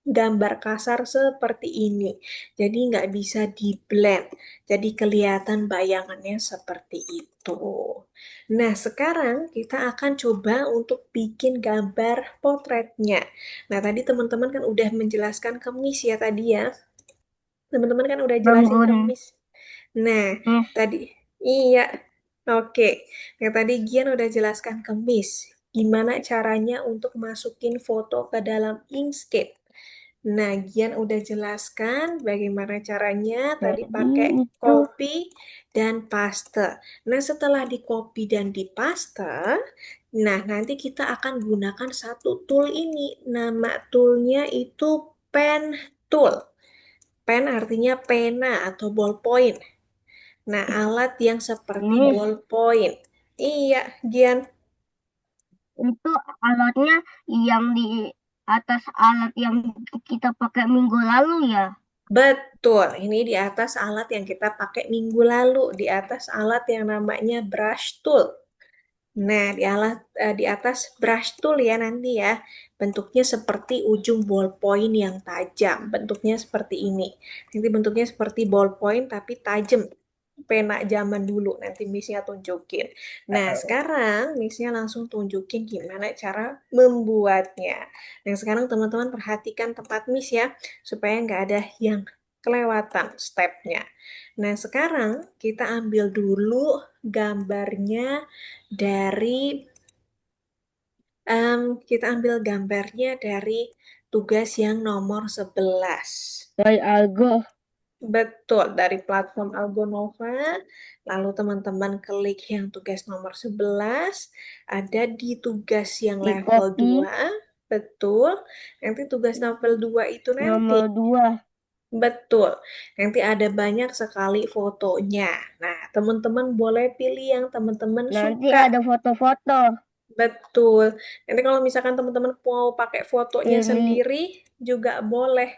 Speaker 1: gambar kasar seperti ini. Jadi nggak bisa di blend. Jadi kelihatan bayangannya seperti itu. Nah, sekarang kita akan coba untuk bikin gambar potretnya. Nah, tadi teman-teman kan udah menjelaskan kemis ya tadi ya. Teman-teman kan udah jelasin
Speaker 2: Bangun.
Speaker 1: kemis. Nah,
Speaker 2: Yes.
Speaker 1: tadi iya. Oke. Yang tadi Gian udah jelaskan kemis. Gimana caranya untuk masukin foto ke dalam Inkscape. Nah, Gian udah jelaskan bagaimana caranya tadi
Speaker 2: Jadi
Speaker 1: pakai
Speaker 2: itu
Speaker 1: copy dan paste. Nah, setelah di copy dan di paste, nah nanti kita akan gunakan satu tool ini. Nama toolnya itu pen tool. Pen artinya pena atau ballpoint. Nah, alat yang seperti
Speaker 2: ini
Speaker 1: ballpoint. Iya, Gian.
Speaker 2: itu alatnya yang di atas alat yang kita pakai minggu lalu ya.
Speaker 1: Betul, ini di atas alat yang kita pakai minggu lalu, di atas alat yang namanya brush tool. Nah, di atas brush tool ya nanti ya, bentuknya seperti ujung ballpoint yang tajam. Bentuknya seperti ini. Nanti bentuknya seperti ballpoint tapi tajam. Pena zaman dulu, nanti Miss-nya tunjukin. Nah, sekarang Miss-nya langsung tunjukin gimana cara membuatnya. Nah, sekarang teman-teman perhatikan tempat Miss ya, supaya nggak ada yang kelewatan stepnya. Nah, sekarang kita ambil dulu gambarnya dari kita ambil gambarnya dari tugas yang nomor 11.
Speaker 2: Dari Algo.
Speaker 1: Betul, dari platform Algonova. Lalu teman-teman klik yang tugas nomor 11, ada di tugas yang
Speaker 2: Di
Speaker 1: level
Speaker 2: copy
Speaker 1: 2. Betul. Nanti tugas level 2 itu nanti.
Speaker 2: nomor 2.
Speaker 1: Betul. Nanti ada banyak sekali fotonya. Nah, teman-teman boleh pilih yang teman-teman
Speaker 2: Nanti
Speaker 1: suka.
Speaker 2: ada foto-foto.
Speaker 1: Betul. Nanti kalau misalkan teman-teman mau pakai fotonya
Speaker 2: Pilih
Speaker 1: sendiri juga boleh.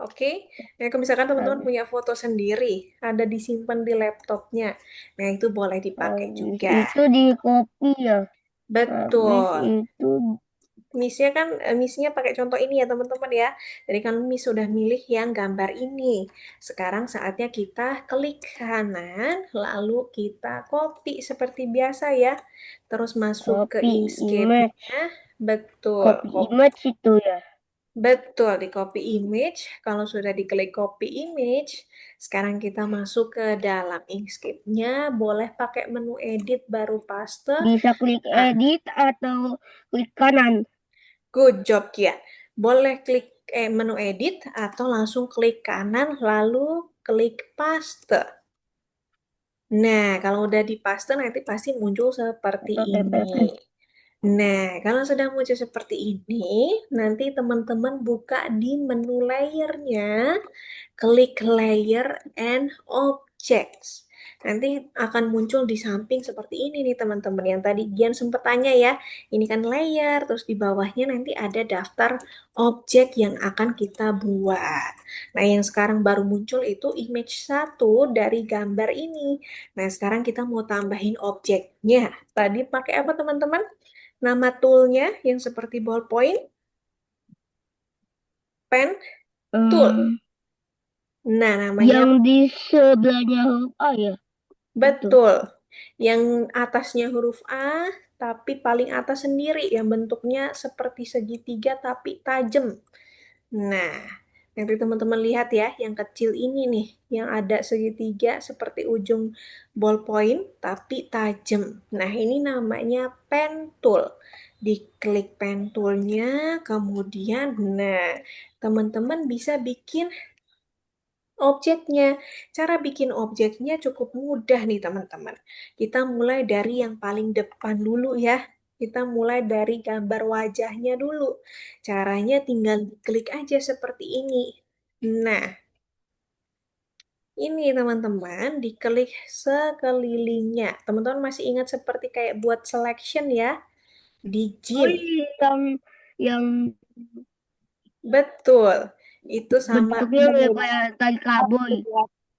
Speaker 1: Oke. Nah, kalau misalkan teman-teman
Speaker 2: habis,
Speaker 1: punya foto sendiri, ada disimpan di laptopnya. Nah, itu boleh dipakai
Speaker 2: habis
Speaker 1: juga.
Speaker 2: itu di copy ya. Habis
Speaker 1: Betul.
Speaker 2: itu
Speaker 1: Missnya pakai contoh ini ya teman-teman ya. Jadi kan Miss sudah milih yang gambar ini. Sekarang saatnya kita klik kanan, lalu kita copy seperti biasa ya. Terus masuk ke
Speaker 2: copy image.
Speaker 1: Inkscape-nya. Betul.
Speaker 2: Copy image itu ya.
Speaker 1: Betul, di copy image. Kalau sudah diklik copy image, sekarang kita masuk ke dalam Inkscape-nya. Boleh pakai menu edit baru paste.
Speaker 2: Bisa klik
Speaker 1: Ah,
Speaker 2: edit atau klik kanan.
Speaker 1: good job, Kian. Boleh klik menu edit atau langsung klik kanan lalu klik paste. Nah, kalau udah di paste nanti pasti muncul seperti
Speaker 2: Atau
Speaker 1: ini.
Speaker 2: tempel.
Speaker 1: Nah, kalau sudah muncul seperti ini, nanti teman-teman buka di menu layernya, klik layer and objects. Nanti akan muncul di samping seperti ini nih teman-teman. Yang tadi Gian sempat tanya ya, ini kan layer, terus di bawahnya nanti ada daftar objek yang akan kita buat. Nah, yang sekarang baru muncul itu image satu dari gambar ini. Nah, sekarang kita mau tambahin objeknya. Tadi pakai apa teman-teman? Nama toolnya yang seperti ballpoint, pen, tool.
Speaker 2: Hmm,
Speaker 1: Nah, namanya
Speaker 2: yang di sebelahnya huruf A ya. Itu.
Speaker 1: betul. Yang atasnya huruf A, tapi paling atas sendiri, yang bentuknya seperti segitiga tapi tajam. Nah, nanti teman-teman lihat ya, yang kecil ini nih, yang ada segitiga seperti ujung ballpoint tapi tajam. Nah, ini namanya pen tool. Diklik pen toolnya, kemudian, nah, teman-teman bisa bikin objeknya. Cara bikin objeknya cukup mudah nih teman-teman. Kita mulai dari yang paling depan dulu ya. Kita mulai dari gambar wajahnya dulu. Caranya tinggal klik aja seperti ini. Nah, ini teman-teman, diklik sekelilingnya. Teman-teman masih ingat seperti kayak buat selection ya di
Speaker 2: Oh
Speaker 1: gym.
Speaker 2: iya, yang
Speaker 1: Betul. Itu sama
Speaker 2: bentuknya mirip kayak tali kaboy.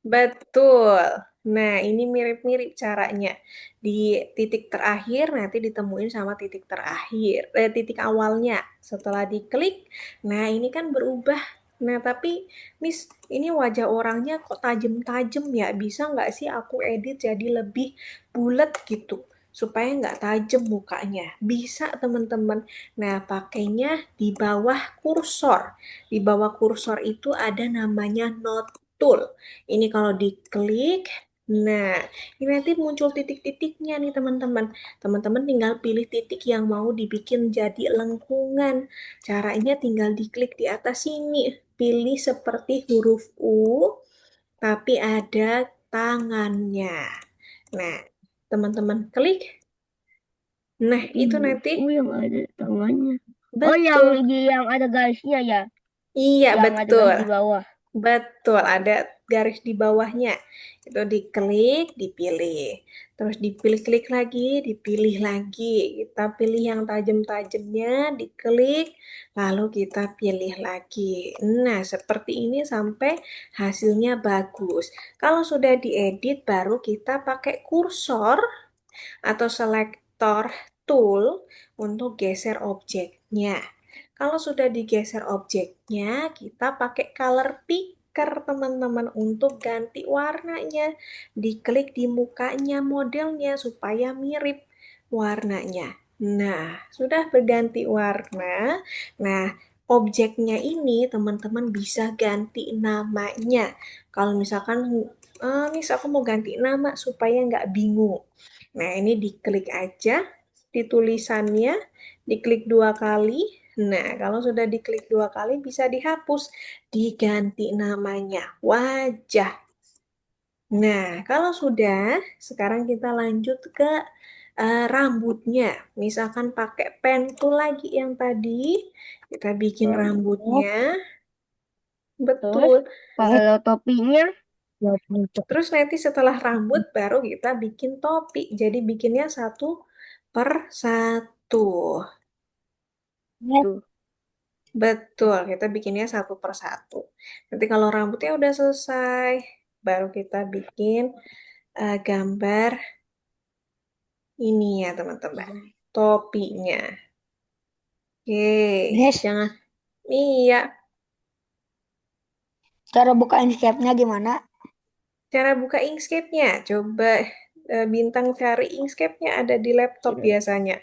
Speaker 1: betul. Nah, ini mirip-mirip caranya. Di titik terakhir nanti ditemuin sama titik terakhir, titik awalnya. Setelah diklik, nah ini kan berubah. Nah, tapi Miss, ini wajah orangnya kok tajem-tajem ya? Bisa nggak sih aku edit jadi lebih bulat gitu? Supaya nggak tajem mukanya. Bisa, teman-teman. Nah, pakainya di bawah kursor. Di bawah kursor itu ada namanya Node Tool. Ini kalau diklik, nah, ini nanti muncul titik-titiknya nih teman-teman. Teman-teman tinggal pilih titik yang mau dibikin jadi lengkungan. Caranya tinggal diklik di atas sini. Pilih seperti huruf U, tapi ada tangannya. Nah, teman-teman klik. Nah, itu nanti
Speaker 2: Oh, yang ada tangannya. Oh,
Speaker 1: betul.
Speaker 2: yang ada garisnya ya,
Speaker 1: Iya,
Speaker 2: yang ada
Speaker 1: betul.
Speaker 2: garis di bawah.
Speaker 1: Betul, ada garis di bawahnya. Itu diklik, dipilih. Terus dipilih-klik lagi, dipilih lagi. Kita pilih yang tajam-tajamnya, diklik, lalu kita pilih lagi. Nah, seperti ini sampai hasilnya bagus. Kalau sudah diedit, baru kita pakai kursor atau selektor tool untuk geser objeknya. Kalau sudah digeser objeknya, kita pakai color picker teman-teman untuk ganti warnanya. Diklik di mukanya modelnya supaya mirip warnanya. Nah, sudah berganti warna. Nah, objeknya ini teman-teman bisa ganti namanya. Kalau misalkan, Miss aku mau ganti nama supaya nggak bingung. Nah, ini diklik aja di tulisannya, diklik dua kali. Nah, kalau sudah diklik dua kali bisa dihapus, diganti namanya wajah. Nah, kalau sudah, sekarang kita lanjut ke rambutnya. Misalkan pakai pen tool lagi yang tadi, kita bikin
Speaker 2: Rambut.
Speaker 1: rambutnya.
Speaker 2: Terus
Speaker 1: Betul.
Speaker 2: kalau topinya,
Speaker 1: Terus nanti setelah rambut baru kita bikin topi. Jadi bikinnya satu per satu.
Speaker 2: tuh.
Speaker 1: Betul, kita bikinnya satu per satu. Nanti kalau rambutnya udah selesai, baru kita bikin gambar ini ya teman-teman. Topinya. Oke,
Speaker 3: Guys,
Speaker 1: jangan. Iya,
Speaker 3: cara buka Inkscape-nya gimana?
Speaker 1: cara buka Inkscape-nya. Coba Bintang cari Inkscape-nya ada di laptop biasanya.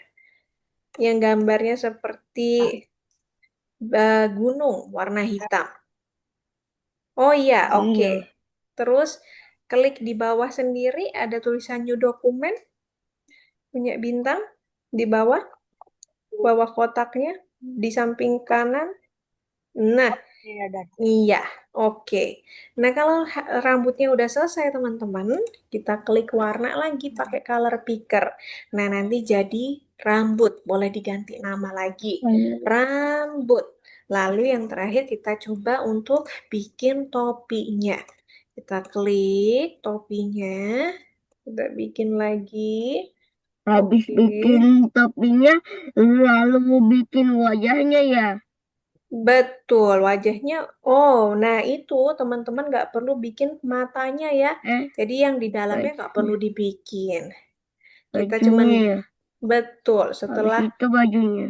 Speaker 1: Yang gambarnya seperti
Speaker 3: Ah,
Speaker 1: gunung warna hitam. Oh iya, oke.
Speaker 2: Iya.
Speaker 1: Terus klik di bawah sendiri ada tulisan new dokumen punya bintang di bawah bawah kotaknya di samping kanan. Nah,
Speaker 3: iya, dan.
Speaker 1: iya, oke. Nah, kalau rambutnya udah selesai, teman-teman, kita klik warna lagi pakai color picker. Nah, nanti jadi rambut, boleh diganti nama lagi. Rambut. Lalu yang terakhir kita coba untuk bikin topinya. Kita klik topinya, kita bikin lagi.
Speaker 2: Habis
Speaker 1: Oke.
Speaker 2: bikin topinya, lalu bikin wajahnya ya.
Speaker 1: Betul, wajahnya. Oh, nah itu teman-teman nggak perlu bikin matanya ya.
Speaker 2: Eh,
Speaker 1: Jadi yang di dalamnya nggak perlu
Speaker 2: bajunya,
Speaker 1: dibikin. Kita cuman
Speaker 2: bajunya ya.
Speaker 1: betul.
Speaker 2: Habis
Speaker 1: Setelah
Speaker 2: itu bajunya.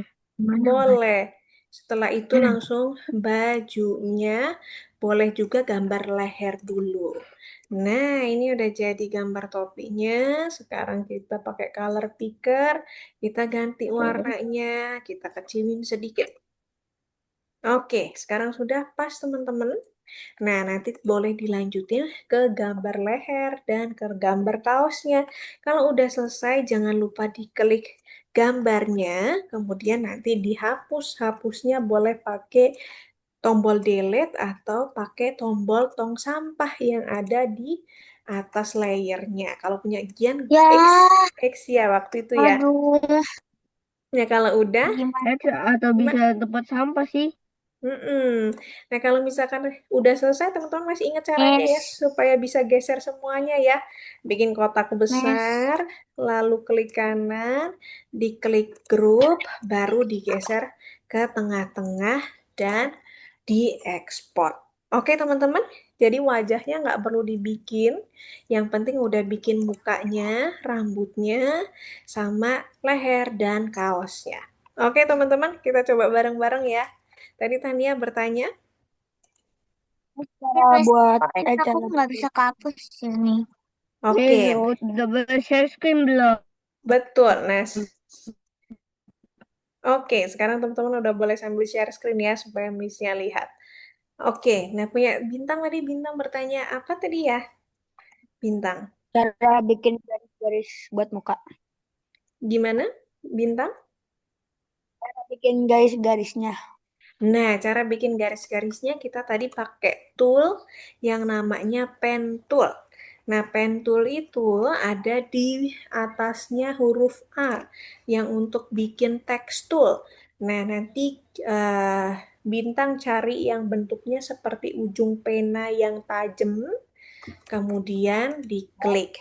Speaker 2: Mana baju?
Speaker 1: boleh. Setelah itu
Speaker 2: Mana?
Speaker 1: langsung bajunya. Boleh juga gambar leher dulu. Nah, ini udah jadi gambar topinya. Sekarang kita pakai color picker. Kita ganti warnanya. Kita kecilin sedikit. Oke, sekarang sudah pas teman-teman. Nah, nanti boleh dilanjutin ke gambar leher dan ke gambar kaosnya. Kalau udah selesai, jangan lupa diklik gambarnya, kemudian nanti dihapus. Hapusnya boleh pakai tombol delete atau pakai tombol tong sampah yang ada di atas layernya. Kalau punya Gian,
Speaker 3: Ya,
Speaker 1: X, X ya waktu itu ya.
Speaker 3: aduh,
Speaker 1: Ya kalau udah,
Speaker 3: gimana?
Speaker 2: Atau bisa
Speaker 1: gimana?
Speaker 2: tempat sampah sih.
Speaker 1: Mm-mm. Nah, kalau misalkan udah selesai, teman-teman masih ingat caranya ya,
Speaker 3: Nes,
Speaker 1: supaya bisa geser semuanya ya. Bikin kotak
Speaker 3: Nes.
Speaker 1: besar, lalu klik kanan, diklik grup, baru digeser ke tengah-tengah dan diekspor. Oke teman-teman, jadi wajahnya nggak perlu dibikin. Yang penting udah bikin mukanya, rambutnya, sama leher dan kaosnya. Oke teman-teman, kita coba bareng-bareng ya. Tadi Tania bertanya.
Speaker 2: Ya,
Speaker 3: Cara buat
Speaker 2: aku
Speaker 3: cara
Speaker 2: nggak bisa kehapus sini.
Speaker 1: Oke,
Speaker 2: Udah boleh share screen belum?
Speaker 1: betul. Nah, oke, sekarang teman-teman udah boleh sambil share screen ya supaya Miss-nya lihat. Oke, nah punya Bintang tadi, Bintang bertanya apa tadi ya? Bintang.
Speaker 3: cara bikin garis-garis buat muka.
Speaker 1: Gimana? Bintang?
Speaker 3: Cara bikin garis-garisnya.
Speaker 1: Nah, cara bikin garis-garisnya kita tadi pakai tool yang namanya pen tool. Nah, pen tool itu ada di atasnya huruf A yang untuk bikin tekstul. Nah, nanti eh, Bintang cari yang bentuknya seperti ujung pena yang tajam, kemudian diklik.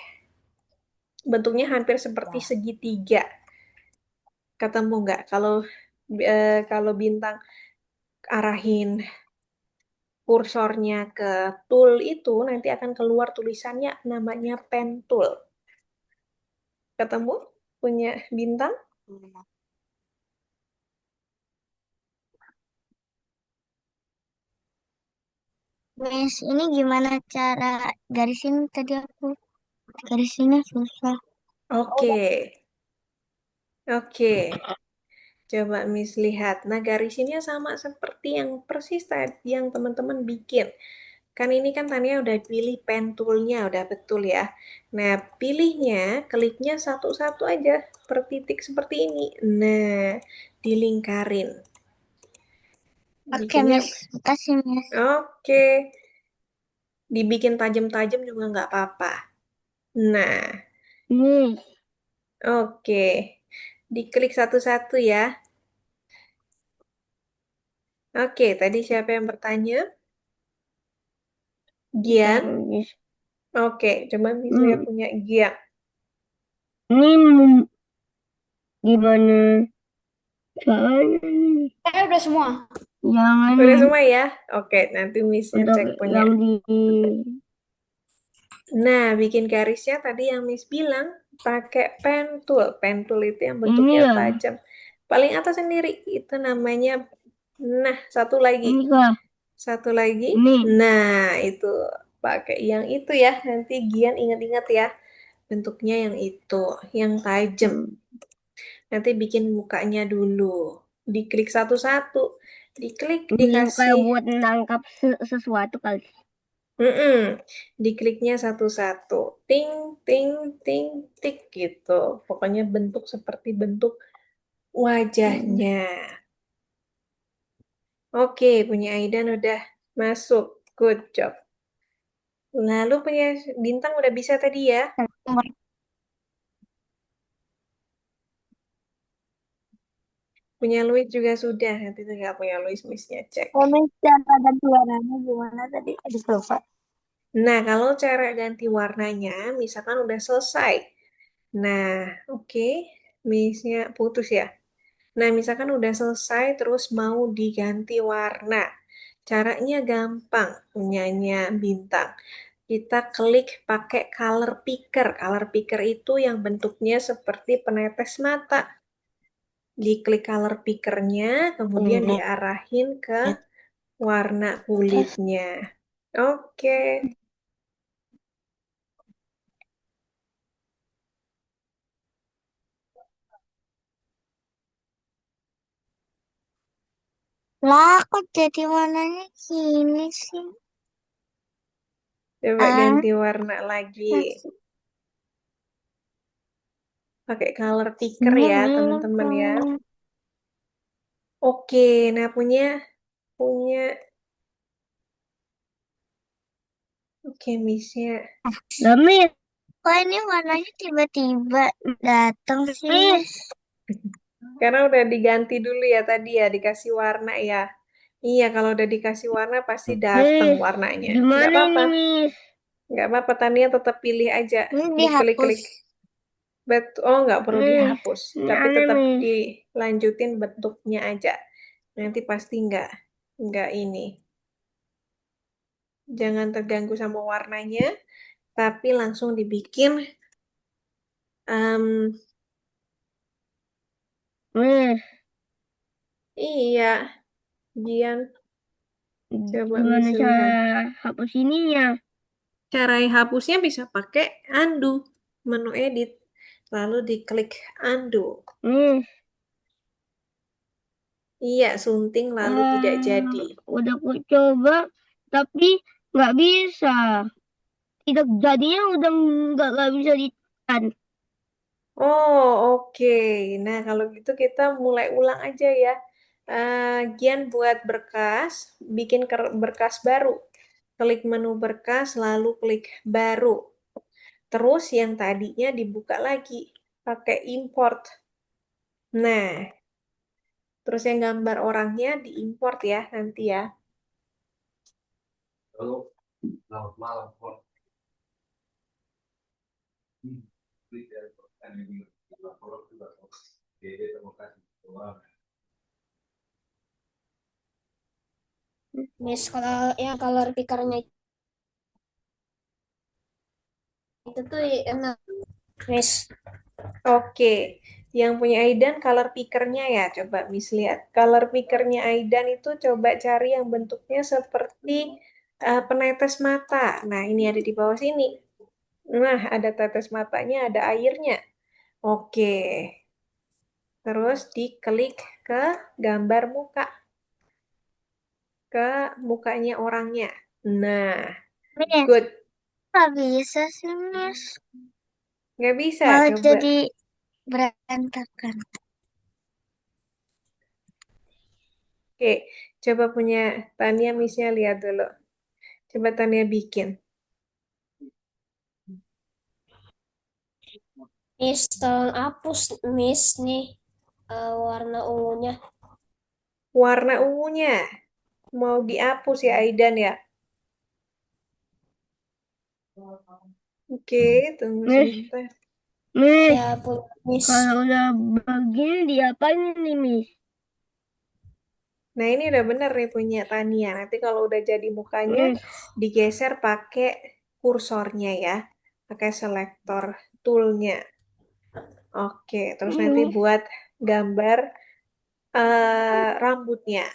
Speaker 1: Bentuknya hampir seperti
Speaker 3: Ya.
Speaker 1: segitiga. Ketemu nggak? Kalau Bintang arahin kursornya ke tool itu, nanti akan keluar tulisannya namanya pen tool. Ketemu? Punya Bintang?
Speaker 2: Miss, ini gimana cara garisin tadi aku? Garisinnya susah.
Speaker 1: Oke, oke. Coba Miss lihat. Nah, garisinnya sama seperti yang persis tadi yang teman-teman bikin. Kan ini kan Tania udah pilih pen tool-nya, udah betul ya. Nah, pilihnya, kliknya satu-satu aja per titik seperti ini. Nah, dilingkarin.
Speaker 2: Oke,
Speaker 1: Bikinnya,
Speaker 2: Miss. Makasih, Miss.
Speaker 1: oke. Dibikin tajam-tajam juga nggak apa-apa. Nah,
Speaker 2: Miss,
Speaker 1: oke. Diklik satu-satu ya. Oke, tadi siapa yang bertanya?
Speaker 2: bentar,
Speaker 1: Gian?
Speaker 2: Miss.
Speaker 1: Oke, coba Miss lihat
Speaker 2: Hmm,
Speaker 1: punya Gian.
Speaker 2: ini gimana caranya nih?
Speaker 3: Udah semua.
Speaker 2: Jangan
Speaker 1: Udah
Speaker 2: nih,
Speaker 1: semua ya? Oke, nanti Miss-nya
Speaker 2: untuk
Speaker 1: cek punya.
Speaker 2: yang di...
Speaker 1: Nah, bikin garisnya tadi yang Miss bilang pakai pen tool. Pen tool itu yang
Speaker 2: Ini
Speaker 1: bentuknya
Speaker 2: ya,
Speaker 1: tajam. Paling atas sendiri, itu namanya. Nah, satu lagi.
Speaker 2: ini kah?
Speaker 1: Satu lagi.
Speaker 2: Ini.
Speaker 1: Nah, itu pakai yang itu ya. Nanti Gian ingat-ingat ya. Bentuknya yang itu, yang tajam.
Speaker 2: Hmm,
Speaker 1: Nanti bikin mukanya dulu. Diklik satu-satu. Diklik,
Speaker 2: ini kayak
Speaker 1: dikasih.
Speaker 2: buat nangkap sesuatu kali.
Speaker 1: Mm-mm. Dikliknya satu-satu. Ting, ting, ting, tik gitu. Pokoknya bentuk seperti bentuk
Speaker 2: Hmm.
Speaker 1: wajahnya. Oke, punya Aidan udah masuk. Good job. Lalu punya Bintang udah bisa tadi ya. Punya Louis juga sudah. Nanti tinggal punya Louis, Miss-nya cek.
Speaker 3: Kalau cara ganti warnanya gimana tadi? Aduh, lupa.
Speaker 1: Nah, kalau cara ganti warnanya, misalkan udah selesai. Nah, oke. Miss-nya putus ya. Nah, misalkan udah selesai terus mau diganti warna. Caranya gampang, punyanya Bintang. Kita klik pakai color picker. Color picker itu yang bentuknya seperti penetes mata. Diklik color pickernya, kemudian
Speaker 3: Ini.
Speaker 1: diarahin ke warna kulitnya. Oke.
Speaker 2: Lah, kok jadi warnanya gini sih?
Speaker 1: Coba
Speaker 2: Ah,
Speaker 1: ganti warna lagi.
Speaker 2: masih
Speaker 1: Pakai color picker
Speaker 2: ini
Speaker 1: ya,
Speaker 2: mana
Speaker 1: teman-teman ya.
Speaker 2: dong?
Speaker 1: Oke, nah punya oke Miss-nya.
Speaker 2: Dami, kok ini warnanya tiba-tiba datang sih, Miss?
Speaker 1: Karena udah diganti dulu ya tadi ya, dikasih warna ya. Iya, kalau udah dikasih warna pasti datang
Speaker 2: Miss,
Speaker 1: warnanya. Nggak
Speaker 2: gimana
Speaker 1: apa-apa.
Speaker 2: ini, Miss?
Speaker 1: Nggak apa-apa, Tania tetap pilih aja.
Speaker 2: Ini dihapus.
Speaker 1: Diklik-klik. Oh, nggak perlu
Speaker 2: Miss,
Speaker 1: dihapus.
Speaker 2: ini
Speaker 1: Tapi
Speaker 2: aneh,
Speaker 1: tetap
Speaker 2: Miss.
Speaker 1: dilanjutin bentuknya aja. Nanti pasti nggak ini. Jangan terganggu sama warnanya, tapi langsung dibikin. em,
Speaker 2: Nih,
Speaker 1: iya, Gian. Coba
Speaker 2: gimana
Speaker 1: Miss
Speaker 2: cara
Speaker 1: lihat.
Speaker 2: hapus ininya?
Speaker 1: Cara hapusnya bisa pakai undo, menu edit. Lalu diklik undo.
Speaker 2: Nih,
Speaker 1: Iya, sunting lalu tidak jadi.
Speaker 2: udah aku coba, tapi nggak bisa. Tidak jadinya udah nggak bisa ditekan.
Speaker 1: Oh, oke. Nah, kalau gitu kita mulai ulang aja ya. Gian buat berkas, bikin berkas baru. Klik menu berkas, lalu klik baru. Terus yang tadinya dibuka lagi, pakai import. Nah, terus yang gambar orangnya diimport ya nanti ya.
Speaker 4: Miss, kalau yang color pickernya itu tuh enak. Miss,
Speaker 1: Oke, yang punya Aidan color pickernya ya. Coba Miss lihat. Color pickernya Aidan itu coba cari yang bentuknya seperti penetes mata. Nah, ini ada di bawah sini. Nah, ada tetes matanya, ada airnya. Oke, terus diklik ke gambar muka, ke mukanya orangnya. Nah,
Speaker 3: Miss,
Speaker 1: good.
Speaker 3: nggak bisa sih, Miss.
Speaker 1: Nggak bisa,
Speaker 3: Malah
Speaker 1: coba.
Speaker 3: jadi berantakan.
Speaker 1: Oke, coba punya Tania, Missnya lihat dulu. Coba Tania bikin.
Speaker 4: Miss, tolong hapus Miss nih warna ungunya.
Speaker 1: Warna ungunya mau dihapus ya Aidan ya. Oke, tunggu
Speaker 2: Miss,
Speaker 1: sebentar.
Speaker 2: Miss,
Speaker 4: Ya punya Miss.
Speaker 2: kalau udah begini diapain ini, Miss?
Speaker 1: Nah, ini udah bener nih punya Tania. Nanti kalau udah jadi mukanya,
Speaker 2: Miss,
Speaker 1: digeser pakai kursornya ya. Pakai selektor toolnya. Oke, terus nanti
Speaker 2: Miss,
Speaker 1: buat gambar rambutnya.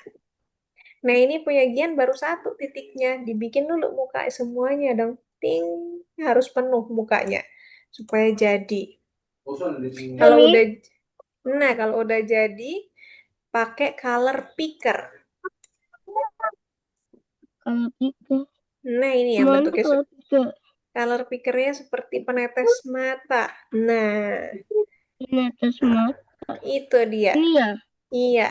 Speaker 1: Nah, ini punya Gian baru satu titiknya. Dibikin dulu muka semuanya dong. Ting, harus penuh mukanya. Supaya jadi. Kalau
Speaker 2: Miss,
Speaker 1: udah, nah kalau udah jadi, pakai color picker.
Speaker 2: kalau gitu,
Speaker 1: Nah, ini yang
Speaker 2: mana
Speaker 1: bentuknya
Speaker 2: kalau gitu?
Speaker 1: color pickernya seperti penetes mata. Nah,
Speaker 2: Ini atas mata.
Speaker 1: itu dia.
Speaker 2: Ini ya?
Speaker 1: Iya.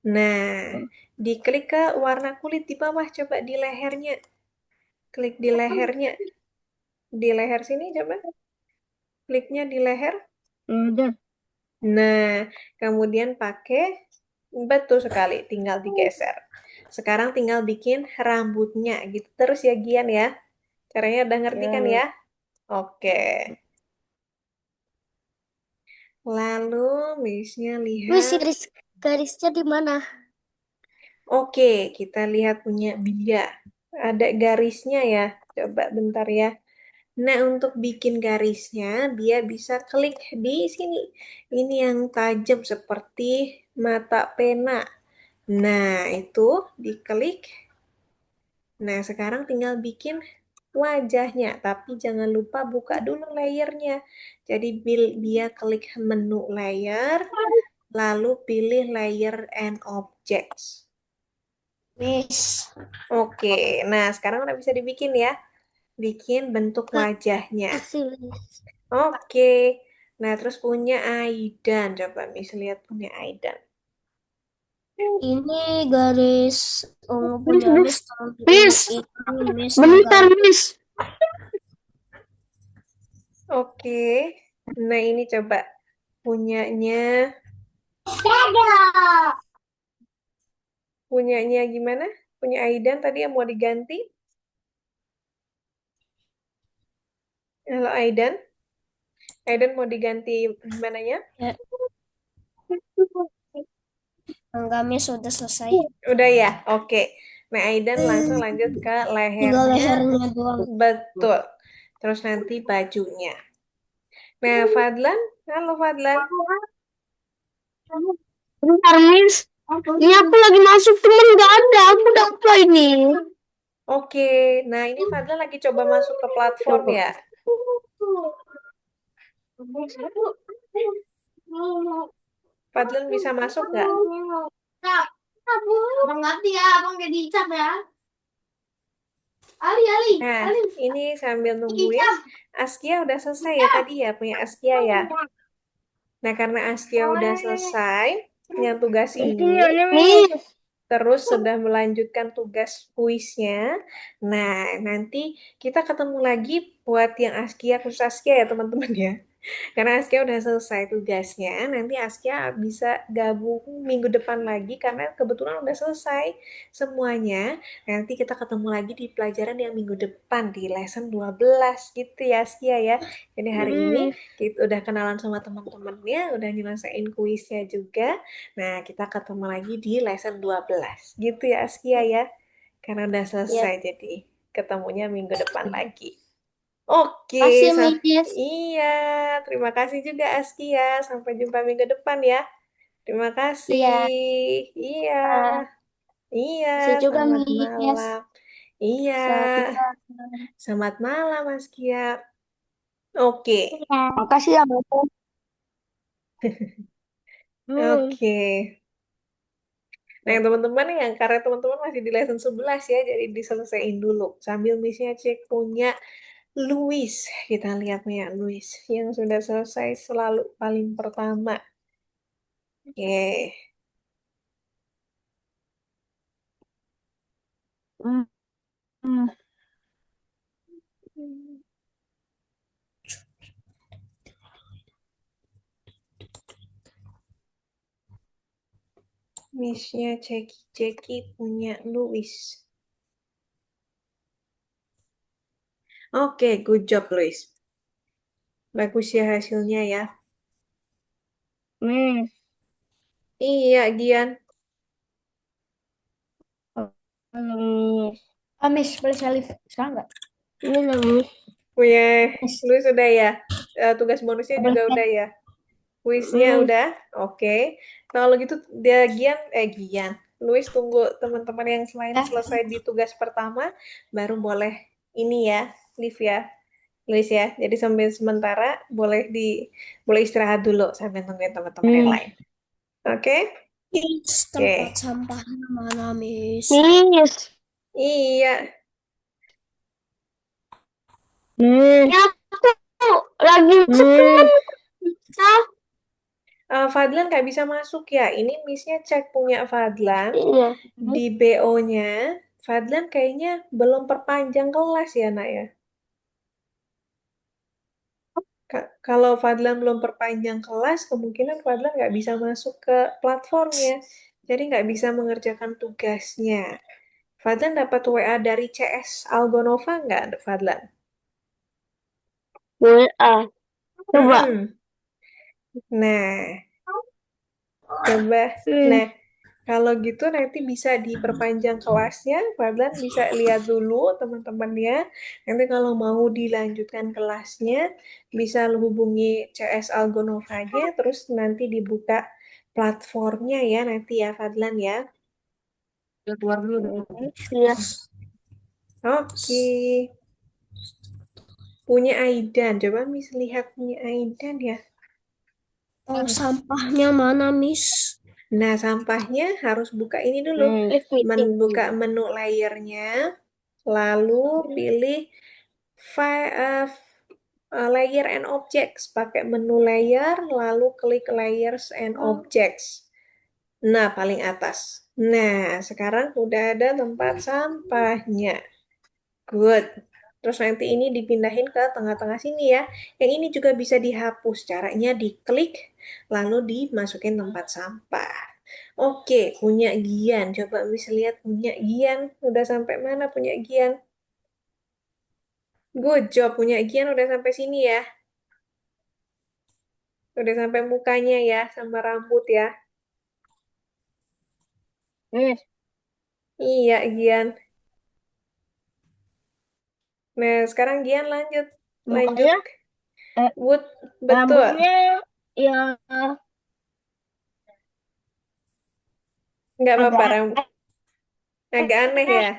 Speaker 1: Nah, diklik ke warna kulit di bawah. Coba di lehernya. Klik di lehernya. Di leher sini coba. Kliknya di leher.
Speaker 2: Udah.
Speaker 1: Nah, kemudian pakai, betul sekali, tinggal digeser. Sekarang tinggal bikin rambutnya gitu terus ya Gian ya. Caranya udah ngerti kan
Speaker 2: Ya.
Speaker 1: ya? Oke. Lalu Missnya
Speaker 4: Miss,
Speaker 1: lihat.
Speaker 4: garisnya di mana?
Speaker 1: Oke, kita lihat punya Bia. Ada garisnya ya. Coba bentar ya. Nah, untuk bikin garisnya, dia bisa klik di sini. Ini yang tajam seperti mata pena. Nah, itu diklik. Nah, sekarang tinggal bikin wajahnya, tapi jangan lupa buka dulu layernya. Jadi, dia klik menu layer, lalu pilih layer and objects.
Speaker 4: Miss,
Speaker 1: Oke, nah sekarang udah bisa dibikin ya. Bikin bentuk wajahnya.
Speaker 4: kasih Miss.
Speaker 1: Oke, nah terus punya Aidan. Coba Miss lihat punya Aidan.
Speaker 4: Ini garis ungu
Speaker 2: Miss,
Speaker 4: punya
Speaker 2: Miss,
Speaker 4: Miss, tolong
Speaker 2: Miss,
Speaker 4: ini Miss
Speaker 2: bentar,
Speaker 4: agak.
Speaker 2: Miss.
Speaker 1: Oke, nah ini coba punyanya. Punyanya gimana? Punya Aidan tadi yang mau diganti. Halo Aidan. Aidan mau diganti mananya?
Speaker 4: Ya, enggak Miss sudah selesai.
Speaker 1: Udah ya? Oke. Nah, Aidan langsung lanjut ke
Speaker 4: Tinggal
Speaker 1: lehernya.
Speaker 4: lehernya doang.
Speaker 1: Betul. Terus nanti bajunya. Nah, Fadlan. Halo, Fadlan.
Speaker 2: Bentar, Miss. Ini aku lagi masuk, temen nggak ada. Aku udah apa ini?
Speaker 1: Oke. Nah, ini Fadlan lagi coba masuk ke platform ya. Fadlan bisa masuk nggak?
Speaker 2: Abang ngerti ya, abang jadi dicap ya. Ali, Ali,
Speaker 1: Nah,
Speaker 2: Ali.
Speaker 1: ini sambil nungguin. Askia udah selesai ya tadi ya, punya Askia ya. Nah, karena Askia udah selesai yang tugas ini,
Speaker 2: Miss.
Speaker 1: terus sudah melanjutkan tugas kuisnya. Nah, nanti kita ketemu lagi buat yang Askia, khusus Askia ya teman-teman ya. Karena Askia udah selesai tugasnya, nanti Askia bisa gabung minggu depan lagi karena kebetulan udah selesai semuanya. Nanti kita ketemu lagi di pelajaran yang minggu depan di lesson 12 gitu ya Askia ya. Jadi hari ini kita udah kenalan sama teman-temannya, udah nyelesain kuisnya juga. Nah, kita ketemu lagi di lesson 12 gitu ya Askia ya. Karena udah
Speaker 4: Ya.
Speaker 1: selesai jadi ketemunya minggu depan lagi. Oke,
Speaker 4: Kasih, Miss.
Speaker 1: iya. Terima kasih juga Askia. Sampai jumpa minggu depan ya. Terima kasih.
Speaker 4: Iya.
Speaker 1: Iya, iya.
Speaker 4: Kasih juga,
Speaker 1: Selamat
Speaker 4: Miss.
Speaker 1: malam. Iya,
Speaker 4: Selamat malam.
Speaker 1: selamat malam Askia. Oke,
Speaker 3: Makasih ya, Bu.
Speaker 1: oke. Nah, yang teman-teman yang karena teman-teman masih di lesson 11 ya, jadi diselesaikan dulu. Sambil misalnya cek punya Luis. Kita lihat punya Luis yang sudah selesai selalu paling pertama. Oke.
Speaker 2: Hmm. Hmm.
Speaker 1: Missnya Ceki punya Luis. Oke, good job Luis. Bagus ya hasilnya ya.
Speaker 2: Miss.
Speaker 1: Iya, Gian.
Speaker 2: Halo, Miss.
Speaker 4: Miss, boleh salib sekarang nggak?
Speaker 2: Ini loh, Miss.
Speaker 1: Punya
Speaker 4: Miss,
Speaker 1: Luis udah ya. Tugas bonusnya
Speaker 4: boleh
Speaker 1: juga
Speaker 4: salib.
Speaker 1: udah ya. Kuisnya
Speaker 2: Hmm.
Speaker 1: udah. Oke. Kalau gitu dia Gian. Luis tunggu teman-teman yang selain selesai di tugas pertama baru boleh ini ya, live ya. Luis ya. Jadi sambil sementara boleh istirahat dulu sambil tungguin teman-teman yang
Speaker 2: Hmm.
Speaker 1: lain. Oke?
Speaker 4: Miss, tempat
Speaker 1: Oke.
Speaker 4: sampahnya mana, Miss?
Speaker 2: Miss.
Speaker 1: Iya.
Speaker 2: Miss. Ya, aku lagi temen. Bisa?
Speaker 1: Fadlan nggak bisa masuk ya. Ini missnya cek punya Fadlan
Speaker 2: Iya.
Speaker 1: di BO-nya. Fadlan kayaknya belum perpanjang kelas ya, Nak ya. Kalau Fadlan belum perpanjang kelas, kemungkinan Fadlan nggak bisa masuk ke platformnya. Jadi nggak bisa mengerjakan tugasnya. Fadlan dapat WA dari CS Algonova nggak, Fadlan?
Speaker 2: Boleh. Ah. Coba.
Speaker 1: Mm-mm. Nah, coba.
Speaker 2: Hmm.
Speaker 1: Nah, kalau gitu nanti bisa diperpanjang kelasnya, Fadlan bisa lihat dulu teman-temannya. Nanti kalau mau dilanjutkan kelasnya, bisa hubungi CS Algonovanya, terus nanti dibuka platformnya ya nanti ya Fadlan ya.
Speaker 2: Keluar dulu dong. Iya.
Speaker 1: Oke, punya Aidan. Coba Miss lihat punya Aidan ya.
Speaker 4: Oh, sampahnya mana, Miss?
Speaker 1: Nah, sampahnya harus buka ini dulu.
Speaker 2: Hmm.
Speaker 1: Buka menu layernya, lalu pilih layer and objects. Pakai menu layer, lalu klik layers and objects. Nah, paling atas. Nah, sekarang udah ada tempat sampahnya. Good. Terus nanti ini dipindahin ke tengah-tengah sini ya. Yang ini juga bisa dihapus. Caranya diklik, lalu dimasukin tempat sampah. Oke, punya Gian. Coba bisa lihat punya Gian. Udah sampai mana punya Gian? Good job, punya Gian udah sampai sini ya. Udah sampai mukanya ya, sama rambut ya.
Speaker 2: Miss.
Speaker 1: Iya, Gian. Nah, sekarang Gian lanjut. Lanjut.
Speaker 2: Mukanya, eh,
Speaker 1: Wood, betul.
Speaker 2: rambutnya ya
Speaker 1: Nggak apa-apa,
Speaker 2: agak
Speaker 1: agak aneh
Speaker 2: aneh.
Speaker 1: ya.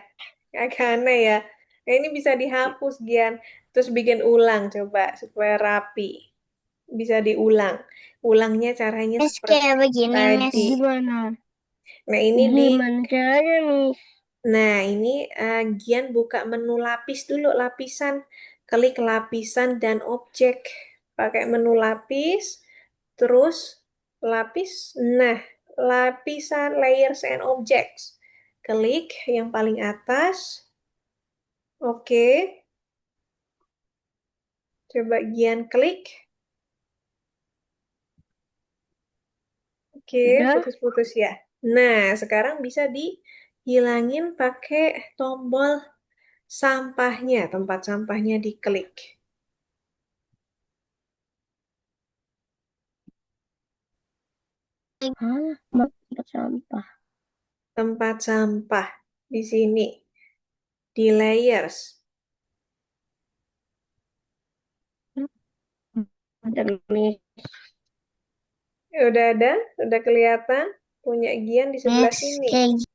Speaker 1: Agak aneh ya. Nah, ini bisa dihapus, Gian. Terus bikin ulang coba supaya rapi. Bisa diulang. Ulangnya caranya
Speaker 3: Miss
Speaker 1: seperti
Speaker 3: kayak begini, Miss.
Speaker 1: tadi.
Speaker 2: Gimana?
Speaker 1: Nah, ini di
Speaker 2: Gimana caranya, Miss?
Speaker 1: Nah, ini Gian buka menu lapis dulu, lapisan. Klik lapisan dan objek. Pakai menu lapis, terus lapis. Nah, lapisan layers and objects. Klik yang paling atas. Oke, coba Gian klik. Oke,
Speaker 2: Udah?
Speaker 1: putus-putus ya. Nah, sekarang bisa dihilangin pakai tombol sampahnya, tempat sampahnya diklik.
Speaker 2: Hah? Mau tempat sampah.
Speaker 1: Tempat sampah di sini, di layers.
Speaker 2: Udah, Miss.
Speaker 1: Udah ada? Udah kelihatan? Punya Gian di sebelah
Speaker 3: Miss
Speaker 1: sini.
Speaker 3: kayak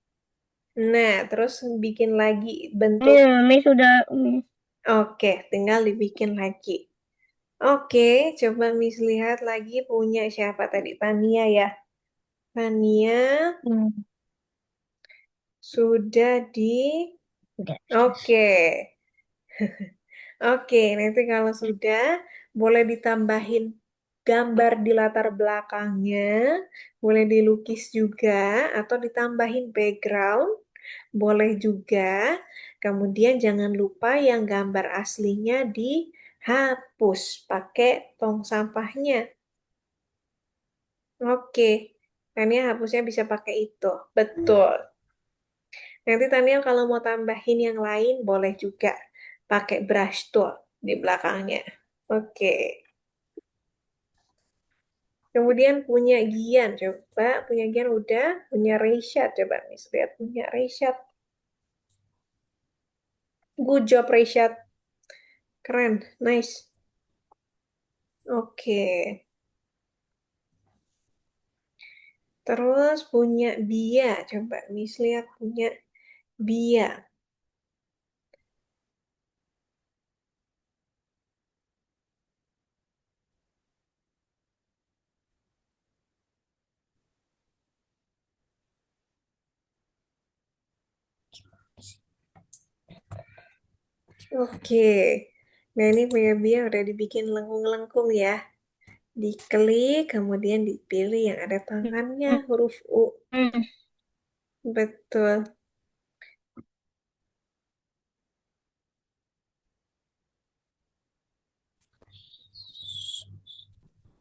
Speaker 1: Nah, terus bikin lagi
Speaker 2: Ini,
Speaker 1: bentuk.
Speaker 2: Miss udah, Miss.
Speaker 1: Oke, tinggal dibikin lagi. Oke, coba Miss lihat lagi punya siapa tadi? Tania ya. Tania
Speaker 2: Hmm,
Speaker 1: sudah di...
Speaker 2: udah.
Speaker 1: Oke. Oke, nanti kalau sudah boleh ditambahin gambar di latar belakangnya, boleh dilukis juga atau ditambahin background, boleh juga. Kemudian jangan lupa yang gambar aslinya dihapus pakai tong sampahnya. Oke, Tania hapusnya bisa pakai itu. Betul. Nanti Tania kalau mau tambahin yang lain boleh juga pakai brush tool di belakangnya. Oke. Kemudian punya Gian, coba punya Gian udah, punya Rayshad, coba nih lihat punya Rayshad. Good job Rayshad, keren, nice. Oke, terus punya Bia, coba Miss lihat punya Bia. Oke, nah ini punya Bia udah dibikin lengkung-lengkung ya. Diklik, kemudian dipilih yang ada tangannya, huruf U.
Speaker 2: Hmm,
Speaker 1: Betul.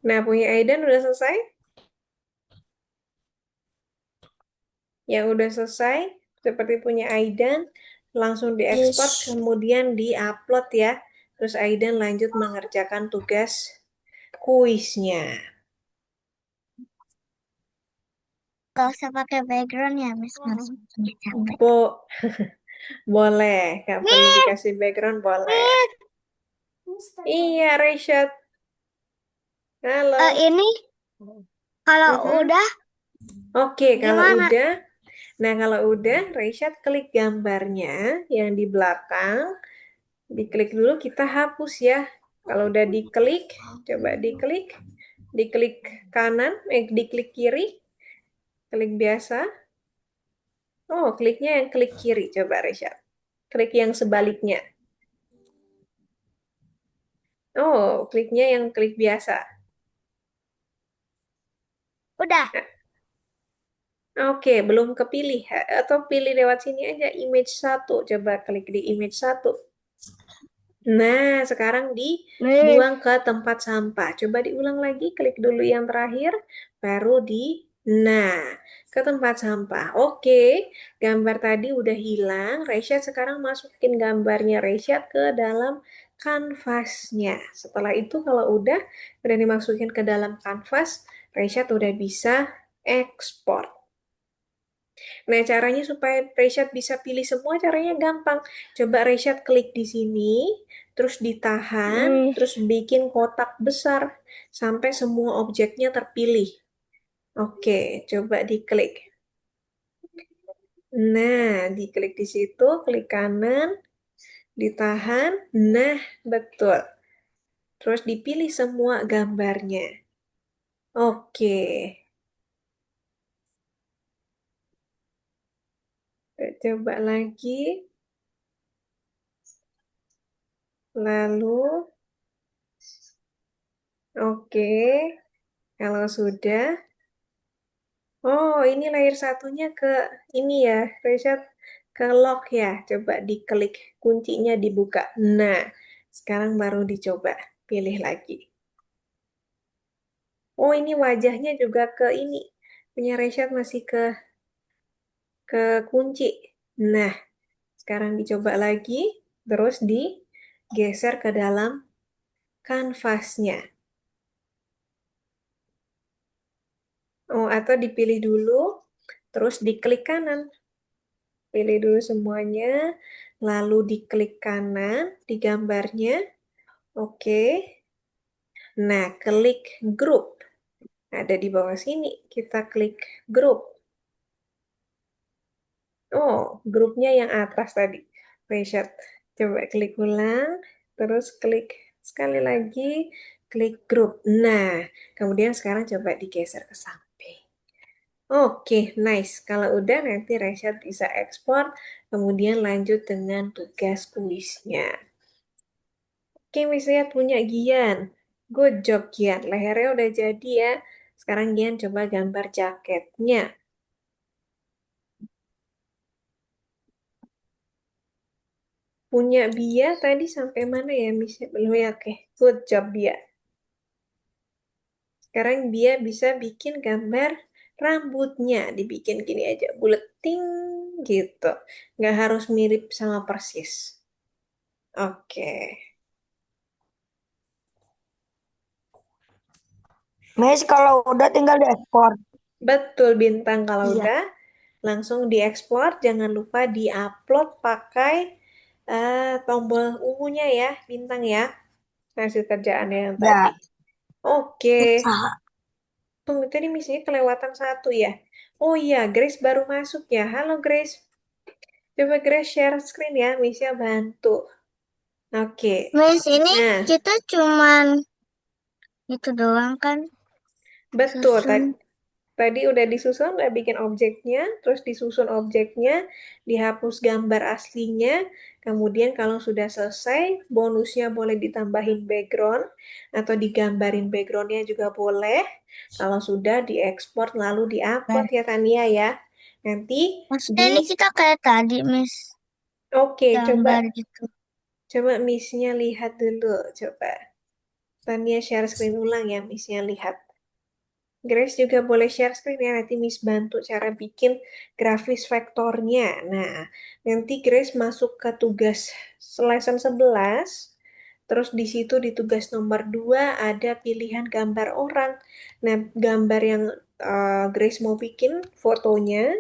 Speaker 1: Nah, punya Aidan udah selesai? Yang udah selesai, seperti punya Aidan, langsung diekspor,
Speaker 4: Yes.
Speaker 1: kemudian diupload ya. Terus Aidan lanjut mengerjakan tugas kuisnya.
Speaker 3: gak usah pakai background ya, Miss. Nggak usah capek.
Speaker 1: Bo, boleh, nggak perlu
Speaker 3: Miss,
Speaker 1: dikasih background, boleh.
Speaker 3: Miss.
Speaker 1: Iya, Rashad. Halo.
Speaker 3: Ini kalau
Speaker 1: Mhm.
Speaker 3: udah
Speaker 1: Oke, kalau
Speaker 3: gimana?
Speaker 1: udah, nah kalau udah, Rashad klik gambarnya yang di belakang, diklik dulu, kita hapus ya. Kalau udah diklik, coba diklik kanan, diklik kiri, klik biasa. Oh, kliknya yang klik kiri, coba Resha. Klik yang sebaliknya. Oh, kliknya yang klik biasa.
Speaker 3: Udah.
Speaker 1: Oke, belum kepilih. Atau pilih lewat sini aja, image satu. Coba klik di image satu. Nah, sekarang
Speaker 2: Miss.
Speaker 1: dibuang ke tempat sampah. Coba diulang lagi, klik dulu yang terakhir, baru Nah, ke tempat sampah. Oke, gambar tadi udah hilang. Reshad sekarang masukin gambarnya Reshad ke dalam kanvasnya. Setelah itu kalau udah dimasukin ke dalam kanvas, Reshad udah bisa ekspor. Nah, caranya supaya Reshad bisa pilih semua, caranya gampang. Coba Reshad klik di sini, terus ditahan,
Speaker 2: Miss,
Speaker 1: terus bikin kotak besar sampai semua objeknya terpilih. Oke, coba diklik. Nah, diklik di situ, klik kanan, ditahan. Nah, betul. Terus dipilih semua gambarnya. Oke, coba lagi. Lalu, oke. Kalau sudah, oh ini layer satunya ke ini ya, reset ke lock ya. Coba diklik, kuncinya dibuka. Nah, sekarang baru dicoba. Pilih lagi. Oh ini wajahnya juga ke ini. Punya reset masih ke kunci. Nah, sekarang dicoba lagi. Terus digeser ke dalam kanvasnya. Oh, atau dipilih dulu, terus diklik kanan. Pilih dulu semuanya, lalu diklik kanan di gambarnya. Oke. Nah, klik grup. Ada di bawah sini. Kita klik grup. Oh, grupnya yang atas tadi. Reset. Coba klik ulang, terus klik sekali lagi, klik grup. Nah, kemudian sekarang coba digeser ke samping. Oke, nice. Kalau udah nanti Resyad bisa ekspor, kemudian lanjut dengan tugas kuisnya. Oke, misalnya punya Gian. Good job, Gian. Lehernya udah jadi ya. Sekarang Gian coba gambar jaketnya. Punya Bia tadi sampai mana ya, misalnya belum ya? Oke, good job, Bia. Sekarang Bia bisa bikin gambar rambutnya. Dibikin gini aja, buleting gitu. Nggak harus mirip sama persis. Oke.
Speaker 5: Miss, kalau udah tinggal diekspor.
Speaker 1: Betul, Bintang. Kalau
Speaker 3: Iya.
Speaker 1: udah, langsung diekspor. Jangan lupa diupload pakai tombol ungunya ya, Bintang ya. Hasil kerjaannya yang tadi.
Speaker 5: Ya,
Speaker 1: Oke.
Speaker 3: Bisa.
Speaker 1: Tunggu, tadi misalnya kelewatan satu ya. Oh iya, Grace baru masuk ya. Halo Grace. Coba Grace share screen ya, Misha bantu. Oke.
Speaker 3: Miss, ini
Speaker 1: Nah,
Speaker 3: kita cuman itu doang kan?
Speaker 1: betul.
Speaker 3: Susun.
Speaker 1: Tadi udah disusun, udah bikin objeknya, terus disusun objeknya, dihapus gambar aslinya, kemudian kalau sudah selesai, bonusnya boleh ditambahin background, atau digambarin backgroundnya juga boleh. Kalau sudah diekspor lalu diupload ya Tania ya. Nanti
Speaker 3: Maksudnya
Speaker 1: di,
Speaker 3: ini kita kayak tadi, Miss.
Speaker 1: oke, coba
Speaker 3: Gambar gitu.
Speaker 1: coba Miss-nya lihat dulu, coba. Tania share screen ulang ya, Miss-nya lihat. Grace juga boleh share screen ya, nanti Miss bantu cara bikin grafis vektornya. Nah, nanti Grace masuk ke tugas lesson 11, terus di situ di tugas nomor 2 ada pilihan gambar orang. Nah, gambar yang Grace mau bikin fotonya,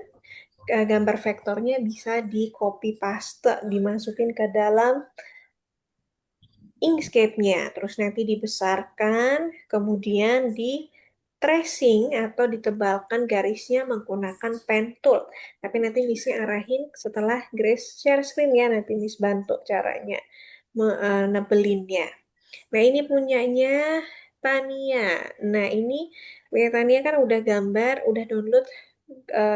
Speaker 1: gambar vektornya bisa di copy paste, dimasukin ke dalam Inkscape-nya, terus nanti dibesarkan, kemudian di tracing atau ditebalkan garisnya menggunakan pen tool. Tapi nanti Miss arahin setelah Grace share screen ya, nanti Miss bantu caranya nebelinnya. Nah ini punyanya Tania. Nah ini punya Tania kan udah gambar, udah download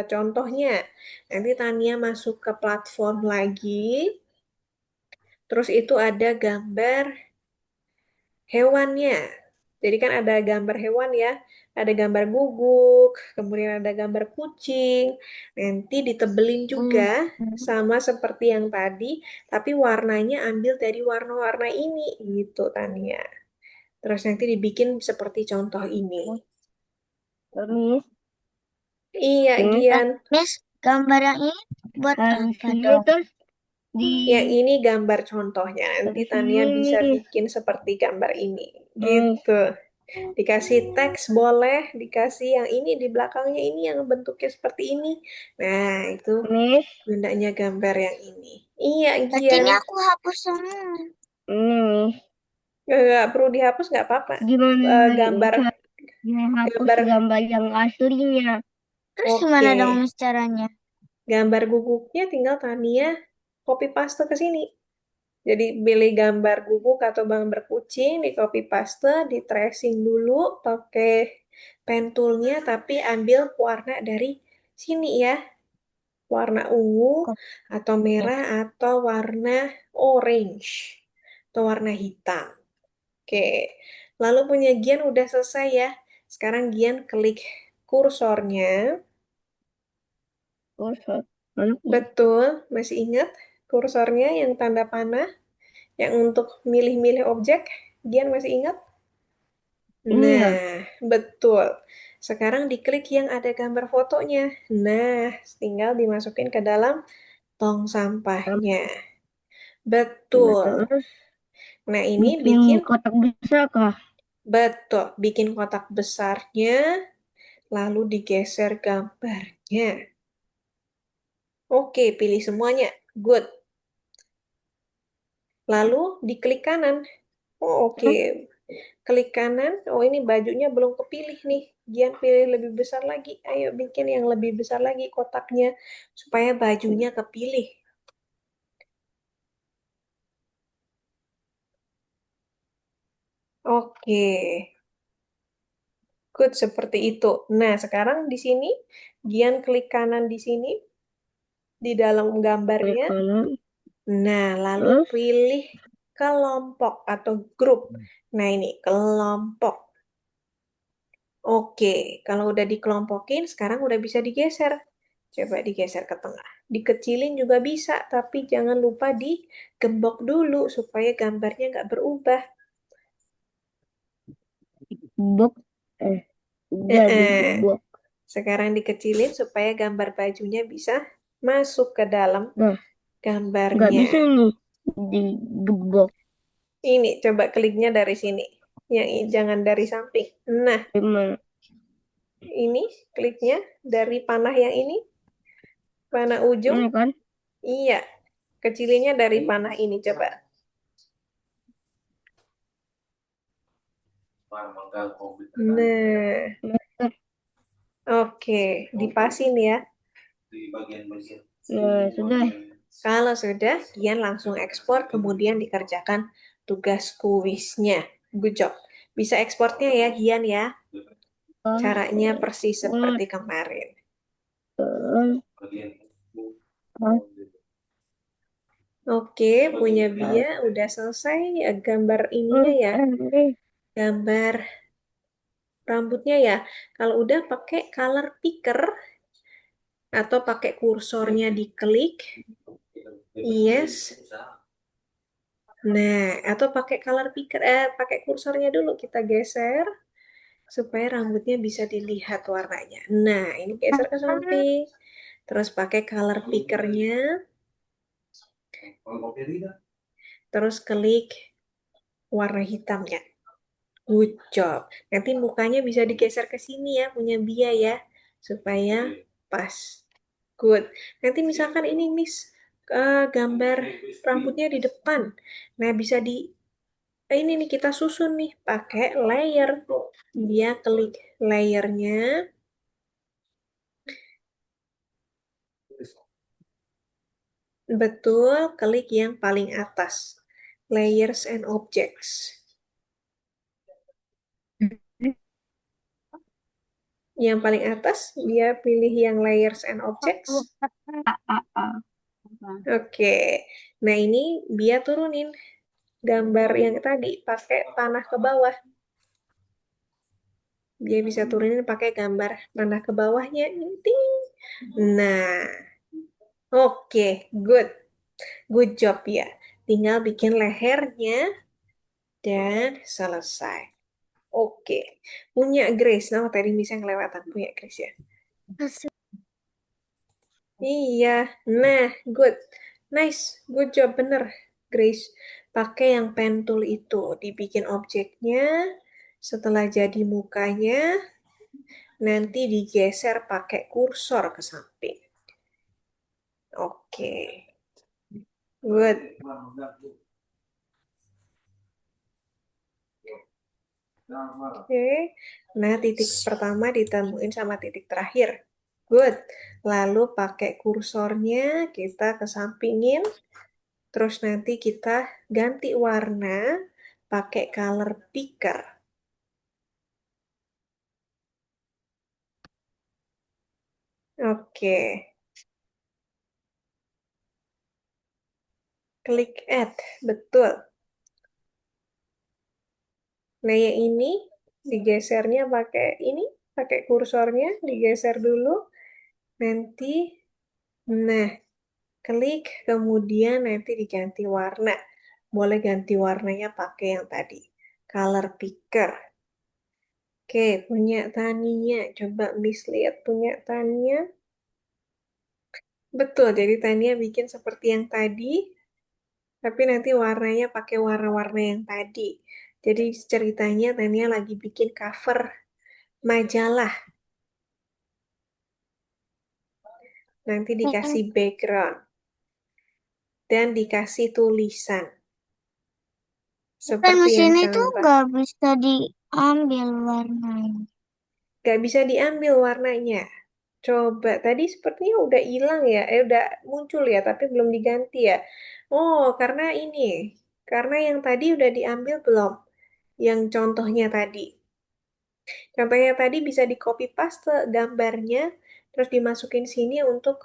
Speaker 1: contohnya. Nanti Tania masuk ke platform lagi, terus itu ada gambar hewannya. Jadi kan ada gambar hewan ya, ada gambar guguk, kemudian ada gambar kucing. Nanti ditebelin juga sama seperti yang tadi, tapi warnanya ambil dari warna-warna ini gitu Tania. Terus nanti dibikin seperti contoh ini.
Speaker 2: Miss,
Speaker 1: Iya,
Speaker 2: Miss,
Speaker 1: Gian.
Speaker 3: Miss, gambar yang ini buat
Speaker 2: harus
Speaker 3: apa
Speaker 2: ini
Speaker 3: dong?
Speaker 2: terus di
Speaker 1: Ya ini gambar contohnya. Nanti Tania bisa
Speaker 2: sini.
Speaker 1: bikin seperti gambar ini.
Speaker 2: Miss,
Speaker 1: Gitu. Dikasih teks boleh, dikasih yang ini di belakangnya ini yang bentuknya seperti ini. Nah, itu
Speaker 2: Miss,
Speaker 1: gunanya gambar yang ini. Iya,
Speaker 3: Berarti
Speaker 1: Gian.
Speaker 3: ini aku hapus semua.
Speaker 2: ini Miss.
Speaker 1: Nggak perlu dihapus, nggak apa-apa.
Speaker 2: Gimana
Speaker 1: Gambar,
Speaker 2: caranya hapus
Speaker 1: gambar,
Speaker 2: gambar yang aslinya?
Speaker 3: Terus gimana
Speaker 1: oke.
Speaker 3: dong Miss caranya?
Speaker 1: Gambar guguknya tinggal Tania copy paste ke sini. Jadi pilih gambar guguk atau gambar kucing, di copy paste, di tracing dulu pakai pen toolnya, tapi ambil warna dari sini ya. Warna ungu atau merah atau warna orange atau warna hitam. Oke, lalu punya Gian udah selesai ya. Sekarang Gian klik kursornya.
Speaker 2: Kursor. Mana kursor?
Speaker 1: Betul, masih ingat kursornya yang tanda panah, yang untuk milih-milih objek? Gian masih ingat?
Speaker 2: Ini ya.
Speaker 1: Nah, betul. Sekarang diklik yang ada gambar fotonya. Nah, tinggal dimasukin ke dalam tong sampahnya.
Speaker 2: Nah,
Speaker 1: Betul.
Speaker 2: terus
Speaker 1: Nah, ini
Speaker 2: bikin
Speaker 1: bikin,
Speaker 2: kotak besar kah?
Speaker 1: betul, bikin kotak besarnya, lalu digeser gambarnya. Oke, pilih semuanya. Good. Lalu diklik kanan. Oh, oke. Klik kanan. Oh, ini bajunya belum kepilih nih. Gian pilih lebih besar lagi. Ayo bikin yang lebih besar lagi kotaknya supaya bajunya kepilih. Oke. Good, seperti itu. Nah, sekarang di sini Gian klik kanan di sini di dalam
Speaker 2: Klik
Speaker 1: gambarnya.
Speaker 2: kanan.
Speaker 1: Nah, lalu
Speaker 2: Terus
Speaker 1: pilih kelompok atau grup. Nah, ini kelompok. Oke, kalau udah dikelompokin, sekarang udah bisa digeser. Coba digeser ke tengah. Dikecilin juga bisa, tapi jangan lupa digembok dulu supaya gambarnya nggak berubah.
Speaker 2: box. Udah
Speaker 1: Eh,
Speaker 2: digebok.
Speaker 1: Sekarang dikecilin supaya gambar bajunya bisa masuk ke dalam
Speaker 2: Nah, nggak
Speaker 1: gambarnya.
Speaker 2: bisa nih digebok.
Speaker 1: Ini, coba kliknya dari sini. Yang ini, jangan dari samping. Nah,
Speaker 2: Gimana?
Speaker 1: ini kliknya dari panah yang ini, panah ujung.
Speaker 2: Ini kan?
Speaker 1: Iya, kecilinnya dari panah ini, coba. Nah,
Speaker 2: Nah,
Speaker 1: oke, dipasin ya.
Speaker 2: nah, sudah.
Speaker 1: Kalau sudah, Gian langsung ekspor, kemudian dikerjakan tugas kuisnya. Good job. Bisa ekspornya ya, Gian ya. Caranya persis seperti kemarin. Oke, punya Bia udah selesai gambar ininya ya. Gambar rambutnya ya. Kalau udah pakai color picker atau pakai kursornya diklik. Yes. Nah, atau pakai color picker, pakai kursornya dulu kita geser supaya rambutnya bisa dilihat warnanya. Nah, ini geser ke samping. Terus pakai color pickernya. Terus klik warna hitamnya. Good job. Nanti mukanya bisa digeser ke sini ya, punya Bia ya. Supaya pas. Good. Nanti misalkan ini Miss, gambar rambutnya di depan. Nah, bisa di ini nih kita susun nih pakai layer. Dia klik layernya. Betul, klik yang paling atas. Layers and objects. Yang paling atas, dia pilih yang layers and objects. Oke. Nah, ini dia turunin gambar yang tadi pakai panah ke bawah. Dia bisa turunin pakai gambar panah ke bawahnya. Ting. Nah, oke, good. Good job ya. Tinggal bikin lehernya dan selesai. Oke. Punya Grace. Nah, tadi bisa ngelewatan. Punya Grace ya. Iya. Nah, good. Nice. Good job. Bener, Grace. Pakai yang pen tool itu. Dibikin objeknya. Setelah jadi mukanya, nanti digeser pakai kursor ke samping. Oke, good. Oke, nah titik pertama ditemuin sama titik terakhir. Good. Lalu pakai kursornya kita kesampingin, terus nanti kita ganti warna pakai color picker. Oke, klik add, betul. Nah, yang ini digesernya pakai ini, pakai kursornya digeser dulu. Nanti, nah, klik kemudian nanti diganti warna. Boleh ganti warnanya pakai yang tadi, color picker. Oke, punya Tania. Coba Miss lihat punya Tania. Betul, jadi Tania bikin seperti yang tadi, tapi nanti warnanya pakai warna-warna yang tadi. Jadi ceritanya Tania lagi bikin cover majalah. Nanti dikasih background dan dikasih tulisan.
Speaker 3: Kan
Speaker 1: Seperti yang
Speaker 3: mesin itu
Speaker 1: contoh.
Speaker 3: nggak bisa diambil warnanya.
Speaker 1: Gak bisa diambil warnanya. Coba, tadi sepertinya udah hilang ya. Udah muncul ya, tapi belum diganti ya. Oh, karena ini. Karena yang tadi udah diambil belum? Yang contohnya tadi. Contohnya tadi bisa di copy paste gambarnya, terus dimasukin sini untuk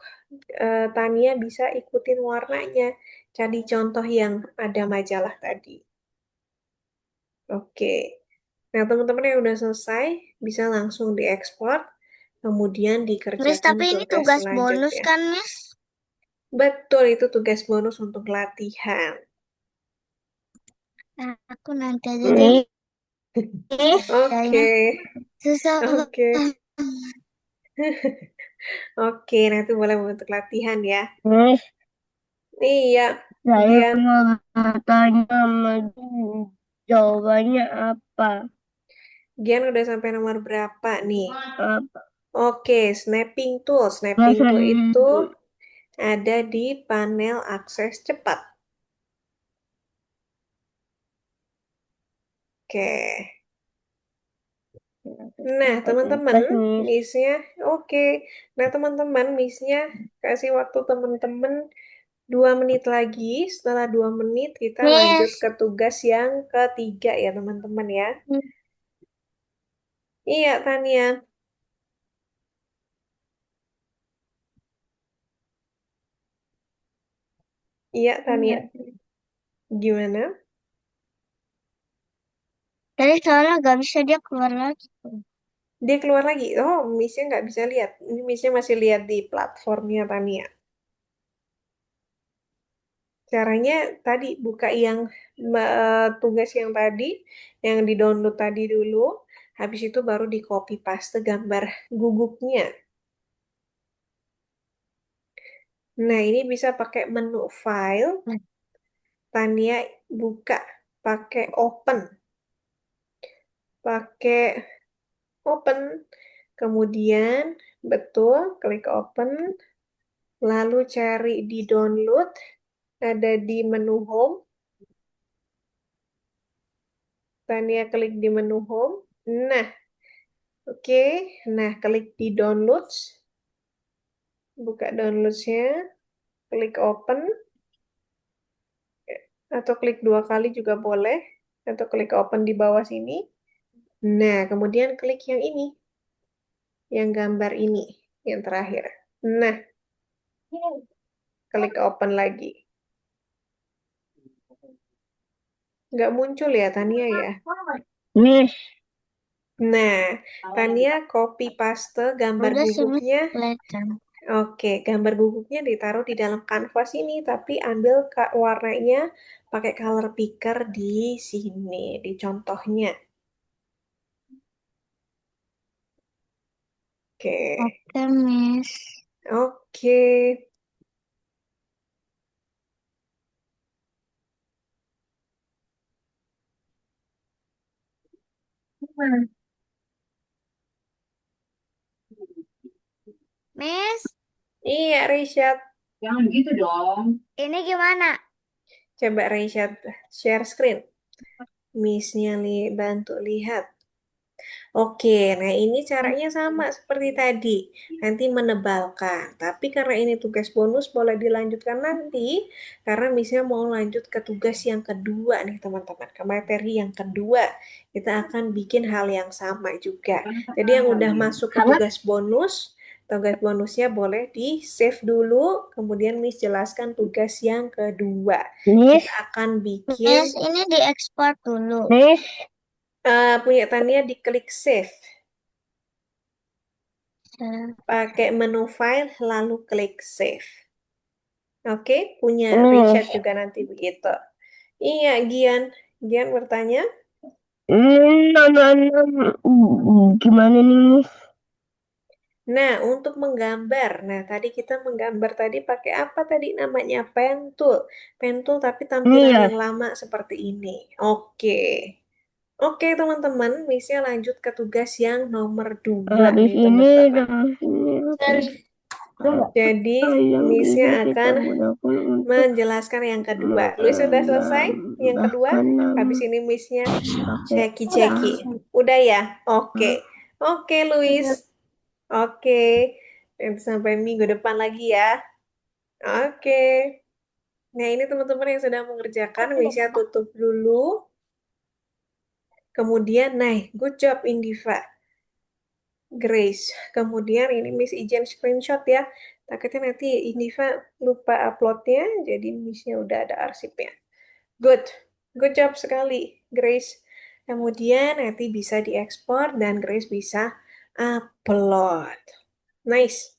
Speaker 1: Tania bisa ikutin warnanya. Jadi contoh yang ada majalah tadi. Oke. Nah, teman-teman yang udah selesai bisa langsung diekspor, kemudian
Speaker 3: Miss,
Speaker 1: dikerjakan
Speaker 3: tapi ini
Speaker 1: tugas
Speaker 3: tugas bonus
Speaker 1: selanjutnya.
Speaker 3: kan, Miss?
Speaker 1: Betul, itu tugas bonus untuk latihan.
Speaker 3: Nah, aku nanti aja deh.
Speaker 2: Miss,
Speaker 1: Oke,
Speaker 3: Kayaknya susah.
Speaker 1: oke, oke. Nanti boleh untuk latihan ya.
Speaker 2: Miss,
Speaker 1: Iya,
Speaker 2: saya
Speaker 1: Gian.
Speaker 2: mau bertanya sama jawabannya apa?
Speaker 1: Gian udah sampai nomor berapa nih?
Speaker 2: Apa?
Speaker 1: Oke, snapping tool. Snapping
Speaker 2: Masa
Speaker 1: tool
Speaker 2: di
Speaker 1: itu ada di panel akses cepat. Oke. Nah, teman-teman,
Speaker 2: Pas, Miss.
Speaker 1: miss-nya, oke. Nah, teman-teman, miss-nya kasih waktu teman-teman 2 menit lagi. Setelah 2 menit, kita lanjut
Speaker 3: Miss,
Speaker 1: ke tugas yang ketiga ya, teman-teman ya. Iya, Tania. Iya, Tania. Gimana?
Speaker 3: tadi soalnya nggak bisa dia keluar lagi.
Speaker 1: Dia keluar lagi. Oh, miss-nya nggak bisa lihat. Ini miss-nya masih lihat di platformnya Tania. Caranya tadi buka yang tugas yang tadi, yang di-download tadi dulu. Habis itu baru di copy paste gambar gugupnya. Nah, ini bisa pakai menu file. Tania buka pakai open. Pakai open. Kemudian, betul, klik open. Lalu cari di download. Ada di menu home. Tania klik di menu home. Nah, oke. Nah, klik di downloads. Buka downloadsnya. Klik open. Atau klik 2 kali juga boleh. Atau klik open di bawah sini. Nah, kemudian klik yang ini. Yang gambar ini. Yang terakhir. Nah, klik open lagi. Nggak muncul ya, Tania ya?
Speaker 2: Miss,
Speaker 1: Nah, Tania copy paste gambar
Speaker 3: Udah sih, Miss,
Speaker 1: gugupnya.
Speaker 3: kelihatan.
Speaker 1: Oke, gambar gugupnya ditaruh di dalam kanvas ini, tapi ambil warnanya pakai color picker di sini, di contohnya. Oke,
Speaker 3: Oke, Miss.
Speaker 1: oke.
Speaker 3: Miss,
Speaker 1: Iya, Rishad.
Speaker 6: Jangan gitu dong.
Speaker 3: ini gimana?
Speaker 1: Coba Rishad share screen. Miss-nya bantu lihat. Oke, nah ini caranya sama seperti tadi. Nanti menebalkan. Tapi karena ini tugas bonus boleh dilanjutkan nanti. Karena misalnya mau lanjut ke tugas yang kedua nih teman-teman. Ke materi yang kedua. Kita akan bikin hal yang sama juga. Jadi yang udah masuk ke tugas bonusnya boleh di save dulu. Kemudian Miss jelaskan tugas yang kedua.
Speaker 2: Miss,
Speaker 1: Kita akan bikin
Speaker 3: Miss, ini diekspor dulu.
Speaker 2: Miss,
Speaker 1: punya Tania diklik save. Pakai menu file, lalu klik save. Oke, punya Richard juga nanti begitu. Iya, Gian. Gian bertanya,
Speaker 2: gimana nih, Miss?
Speaker 1: nah untuk menggambar, nah tadi kita menggambar tadi pakai apa tadi namanya? Pentul. Pentul tapi tampilan
Speaker 2: Iya,
Speaker 1: yang lama seperti ini. Oke. Oke, teman-teman, Miss-nya lanjut ke tugas yang nomor 2
Speaker 2: habis
Speaker 1: nih,
Speaker 2: ini
Speaker 1: teman-teman.
Speaker 2: udah
Speaker 1: Jadi,
Speaker 2: yang
Speaker 1: Miss-nya
Speaker 2: ini kita
Speaker 1: akan
Speaker 2: gunakan untuk
Speaker 1: menjelaskan yang kedua. Luis sudah selesai yang kedua?
Speaker 2: menambahkan
Speaker 1: Habis ini Miss-nya
Speaker 2: pakai
Speaker 1: ceki-ceki. Udah ya? Oke. Oke, Luis. Oke. Nanti sampai minggu depan lagi ya. Oke. Nah, ini teman-teman yang sedang mengerjakan, Miss-nya tutup dulu. Kemudian, nah, good job Indiva. Grace. Kemudian ini Miss izin screenshot ya. Takutnya nanti Indiva lupa uploadnya, jadi Miss-nya udah ada arsipnya. Good. Good job sekali, Grace. Kemudian nanti bisa diekspor dan Grace bisa upload. Nice.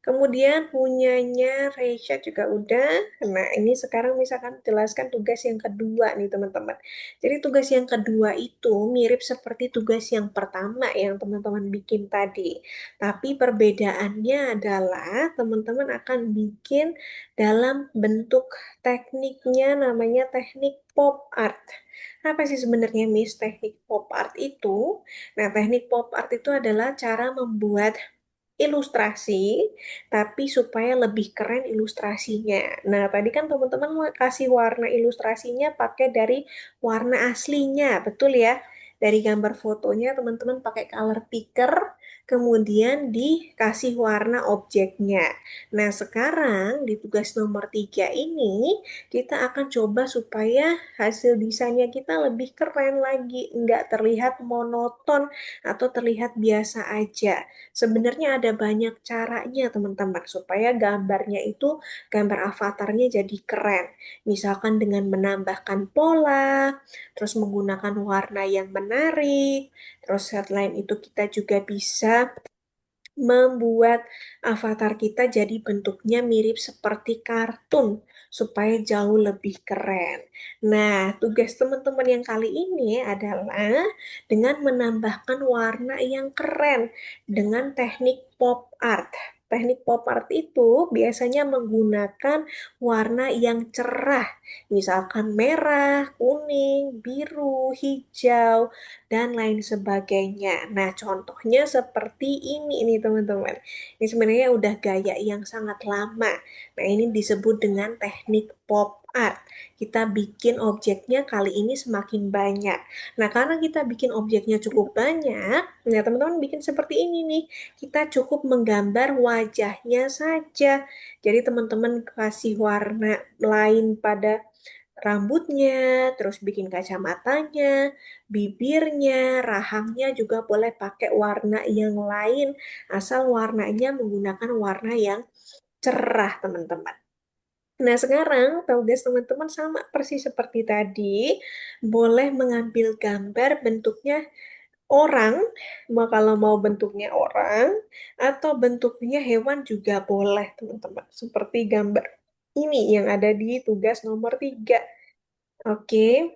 Speaker 1: Kemudian punyanya Reisha juga udah. Nah, ini sekarang misalkan jelaskan tugas yang kedua nih teman-teman. Jadi tugas yang kedua itu mirip seperti tugas yang pertama yang teman-teman bikin tadi. Tapi perbedaannya adalah teman-teman akan bikin dalam bentuk tekniknya namanya teknik pop art. Apa sih sebenarnya Miss teknik pop art itu? Nah, teknik pop art itu adalah cara membuat ilustrasi, tapi supaya lebih keren ilustrasinya. Nah, tadi kan teman-teman mau kasih warna ilustrasinya pakai dari warna aslinya, betul ya? Dari gambar fotonya teman-teman pakai color picker, kemudian dikasih warna objeknya. Nah, sekarang di tugas nomor 3 ini, kita akan coba supaya hasil desainnya kita lebih keren lagi, nggak terlihat monoton atau terlihat biasa aja. Sebenarnya ada banyak caranya teman-teman supaya gambarnya itu gambar avatarnya jadi keren. Misalkan dengan menambahkan pola, terus menggunakan warna yang menarik, terus selain itu kita juga bisa membuat avatar kita jadi bentuknya mirip seperti kartun supaya jauh lebih keren. Nah, tugas teman-teman yang kali ini adalah dengan menambahkan warna yang keren dengan teknik pop art. Teknik pop art itu biasanya menggunakan warna yang cerah, misalkan merah, kuning, biru, hijau, dan lain sebagainya. Nah, contohnya seperti ini nih teman-teman. Ini sebenarnya udah gaya yang sangat lama. Nah, ini disebut dengan teknik pop art. Kita bikin objeknya kali ini semakin banyak. Nah, karena kita bikin objeknya cukup banyak, nah teman-teman bikin seperti ini nih. Kita cukup menggambar wajahnya saja. Jadi teman-teman kasih warna lain pada rambutnya, terus bikin kacamatanya, bibirnya, rahangnya juga boleh pakai warna yang lain, asal warnanya menggunakan warna yang cerah, teman-teman. Nah, sekarang tugas teman-teman sama persis seperti tadi, boleh mengambil gambar bentuknya orang, kalau mau bentuknya orang, atau bentuknya hewan juga boleh, teman-teman. Seperti gambar ini yang ada di tugas nomor 3. Oke,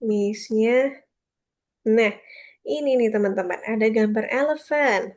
Speaker 1: Miss-nya. Nah, ini nih teman-teman, ada gambar elephant.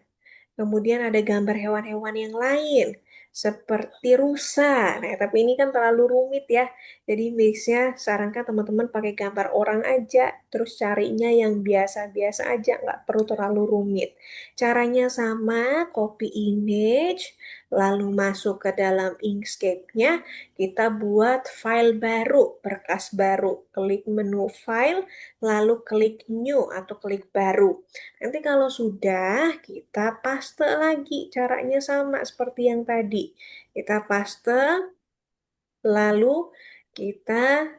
Speaker 1: Kemudian ada gambar hewan-hewan yang lain, seperti rusa. Nah, tapi ini kan terlalu rumit ya. Jadi, Miss-nya sarankan teman-teman pakai gambar orang aja. terus carinya yang biasa-biasa aja, nggak perlu terlalu rumit. Caranya sama, copy image, lalu masuk ke dalam Inkscape-nya, kita buat file baru, berkas baru. Klik menu file, lalu klik new atau klik baru. Nanti kalau sudah, kita paste lagi. Caranya sama seperti yang tadi. Kita paste, lalu kita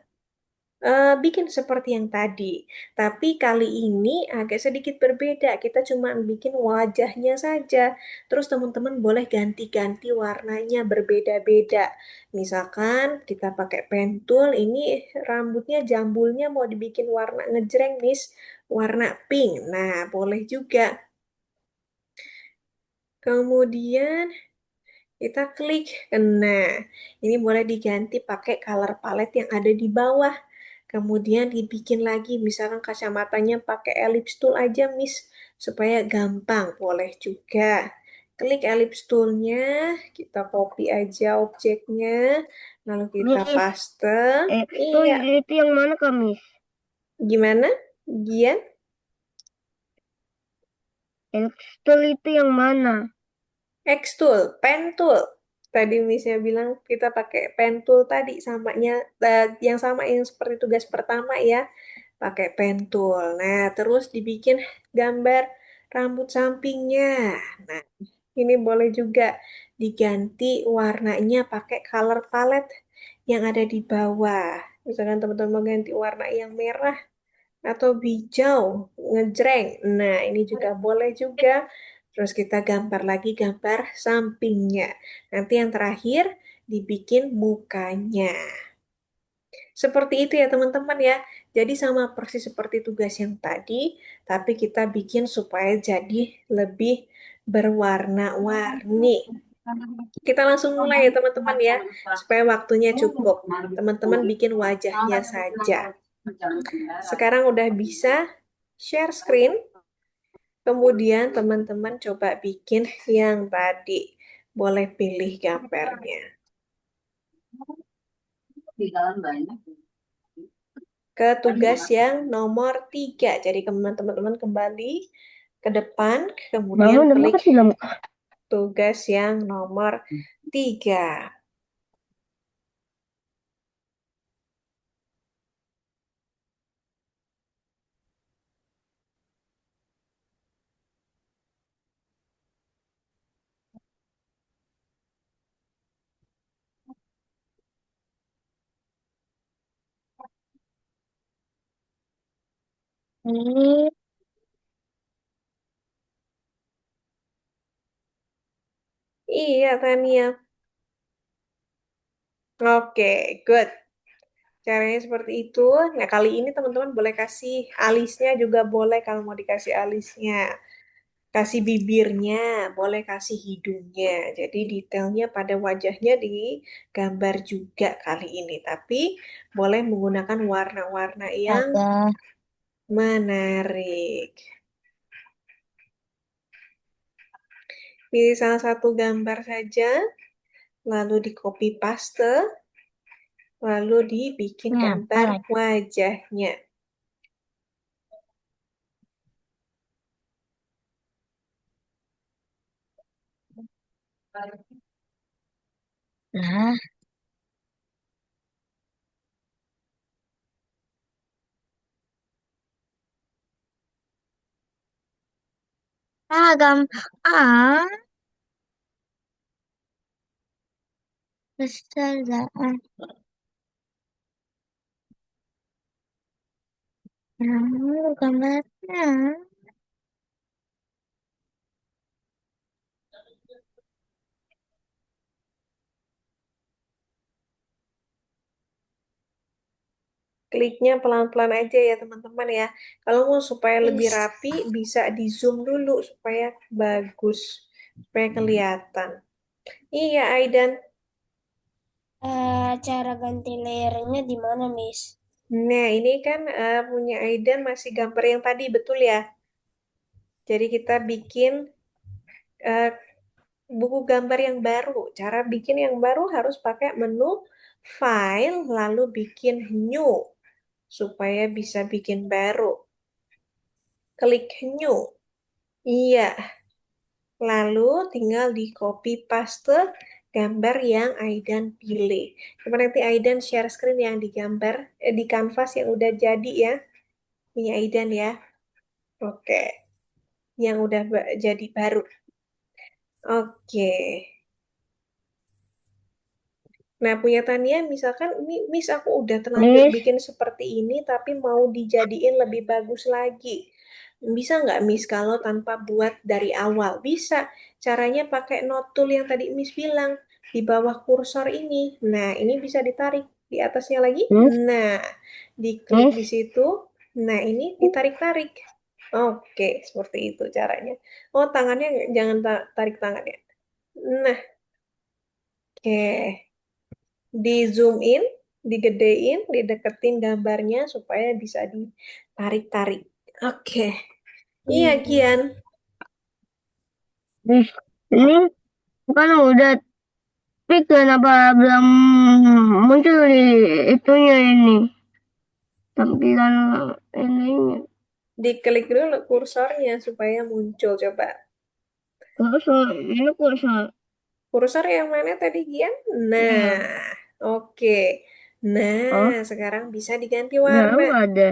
Speaker 1: bikin seperti yang tadi. Tapi kali ini agak sedikit berbeda. Kita cuma bikin wajahnya saja. Terus teman-teman boleh ganti-ganti warnanya berbeda-beda. Misalkan kita pakai pentul, ini rambutnya jambulnya mau dibikin warna ngejreng, Miss. Warna pink. Nah, boleh juga. Kemudian kita klik. Nah, ini boleh diganti pakai color palette yang ada di bawah. Kemudian dibikin lagi, misalkan kacamatanya pakai ellipse tool aja, Miss, supaya gampang. Boleh juga. Klik ellipse toolnya, kita copy aja objeknya, lalu kita
Speaker 2: Miss,
Speaker 1: paste.
Speaker 2: itu
Speaker 1: Iya,
Speaker 2: itu yang mana Kak, Miss?
Speaker 1: gimana? Gian?
Speaker 2: Tool itu yang mana?
Speaker 1: X tool, pen tool. Tadi Missnya bilang kita pakai pen tool tadi samanya yang sama yang seperti tugas pertama ya, pakai pen tool. Nah, terus dibikin gambar rambut sampingnya. Nah, ini boleh juga diganti warnanya pakai color palette yang ada di bawah. Misalkan teman-teman mau ganti warna yang merah atau hijau, ngejreng. Nah, ini juga boleh juga. Terus kita gambar lagi gambar sampingnya. Nanti yang terakhir dibikin mukanya. Seperti itu ya teman-teman ya. Jadi sama persis seperti tugas yang tadi, tapi kita bikin supaya jadi lebih berwarna-warni. Kita langsung mulai ya teman-teman ya, supaya waktunya cukup. Teman-teman bikin wajahnya saja. Sekarang udah bisa share screen, kemudian teman-teman coba bikin yang tadi. Boleh pilih gambarnya. Ke tugas yang nomor 3. Jadi teman-teman kembali ke depan, kemudian
Speaker 2: Bangun dan
Speaker 1: klik
Speaker 2: makan film.
Speaker 1: tugas yang nomor 3.
Speaker 2: Hmm,
Speaker 1: Iya, Tania. Oke, good. Caranya seperti itu. Nah, kali ini teman-teman boleh kasih alisnya juga boleh kalau mau dikasih alisnya. Kasih bibirnya, boleh kasih hidungnya. Jadi detailnya pada wajahnya digambar juga kali ini. Tapi boleh menggunakan warna-warna yang
Speaker 3: Ada.
Speaker 1: menarik. Pilih salah satu gambar saja, lalu di copy paste, lalu dibikin
Speaker 3: Ini apa
Speaker 1: gambar
Speaker 3: lagi?
Speaker 1: wajahnya.
Speaker 3: Nah, agam. Ah, astaga. Nah, gambarnya.
Speaker 1: Kliknya pelan-pelan aja ya teman-teman ya. Kalau mau supaya lebih
Speaker 4: Miss,
Speaker 1: rapi, bisa di zoom dulu supaya bagus, supaya kelihatan. Iya, Aidan.
Speaker 4: cara ganti layernya di mana, Miss?
Speaker 1: Nah, ini kan punya Aidan masih gambar yang tadi, betul ya? Jadi kita bikin eh, buku gambar yang baru. Cara bikin yang baru harus pakai menu File, lalu bikin New. supaya bisa bikin baru. Klik new. Iya. Lalu tinggal di copy paste gambar yang Aidan pilih. Coba nanti Aidan share screen yang digambar di kanvas yang udah jadi ya. Punya Aidan ya. Oke. Yang udah jadi baru. Oke. Nah, punya Tania, misalkan ini Miss aku udah terlanjur
Speaker 2: Miss,
Speaker 1: bikin seperti ini, tapi mau dijadiin lebih bagus lagi. Bisa nggak Miss kalau tanpa buat dari awal? Bisa. Caranya pakai note tool yang tadi Miss bilang di bawah kursor ini. Nah, ini bisa ditarik di atasnya lagi.
Speaker 2: Miss,
Speaker 1: Nah, diklik
Speaker 2: Miss.
Speaker 1: di situ. Nah, ini ditarik-tarik. Oke, seperti itu caranya. Oh, tangannya jangan tarik tangannya. Nah, oke. Di zoom in, digedein, dideketin gambarnya supaya bisa ditarik-tarik. Oke. Iya, Gian.
Speaker 2: Miss, ini kan udah, tapi kenapa belum muncul di itunya ini tampilan ininya?
Speaker 1: Diklik dulu kursornya supaya muncul. Coba.
Speaker 2: Terus ini kok
Speaker 1: Kursor yang mana tadi, Gian? Nah,
Speaker 2: ya,
Speaker 1: oke.
Speaker 2: oh,
Speaker 1: Nah, sekarang bisa diganti
Speaker 2: udah
Speaker 1: warna.
Speaker 2: nggak ada.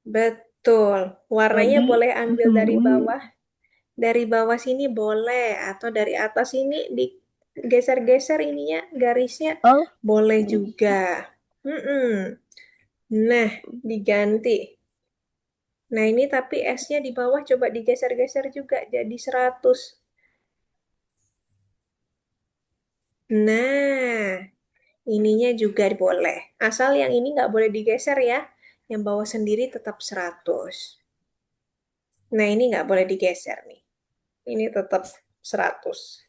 Speaker 1: Betul. Warnanya
Speaker 2: Tadi
Speaker 1: boleh ambil dari
Speaker 2: sembunyi.
Speaker 1: bawah. Dari bawah sini boleh. Atau dari atas ini digeser-geser ininya, garisnya.
Speaker 2: Oh,
Speaker 1: Boleh juga. Mm-mm. Nah, diganti. Nah, ini tapi S-nya di bawah coba digeser-geser juga jadi 100. Nah, ininya juga boleh. Asal yang ini nggak boleh digeser ya. Yang bawah sendiri tetap 100. Nah, ini nggak boleh digeser nih. Ini tetap 100.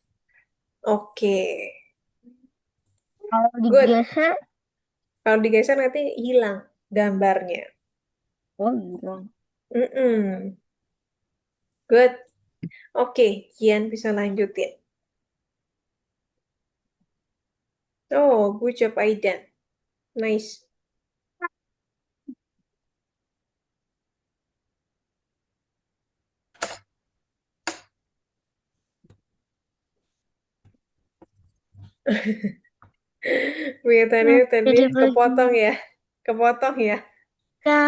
Speaker 1: Oke.
Speaker 2: kalau
Speaker 1: Good.
Speaker 2: digeser,
Speaker 1: Kalau digeser nanti hilang gambarnya.
Speaker 2: oh hilang.
Speaker 1: Mm-mm. Good. Oke, Kian bisa lanjutin. Oh, good job Aidan. Nice. Kelihatannya tadi
Speaker 3: Jadi
Speaker 1: kepotong
Speaker 3: begini.
Speaker 1: ya. Kepotong ya.
Speaker 3: Ya,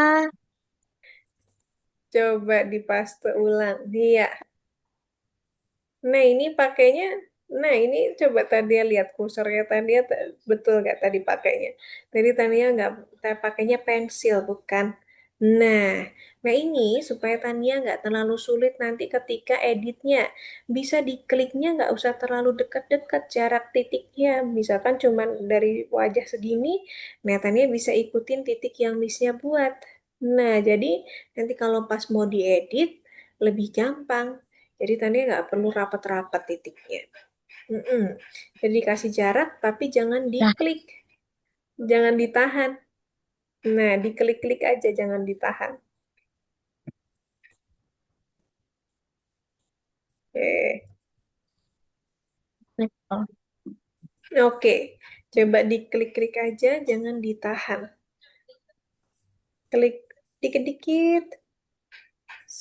Speaker 1: Coba dipaste ulang. Iya. Nah, ini pakainya, nah ini coba Tania lihat kursornya Tania betul nggak tadi pakainya? Tadi Tania nggak pakainya pensil, bukan? Nah, nah ini supaya Tania nggak terlalu sulit nanti ketika editnya. Bisa dikliknya nggak usah terlalu dekat-dekat jarak titiknya. Misalkan cuman dari wajah segini, nah Tania bisa ikutin titik yang Missnya buat. Nah, jadi nanti kalau pas mau diedit, lebih gampang. Jadi tadi nggak perlu rapat-rapat titiknya. Mm-mm. Jadi kasih jarak, tapi jangan
Speaker 2: Nah,
Speaker 1: diklik, jangan ditahan. Nah, diklik-klik aja, jangan ditahan. Oke,
Speaker 2: betul.
Speaker 1: oke. Coba diklik-klik aja, jangan ditahan. Klik dikit-dikit.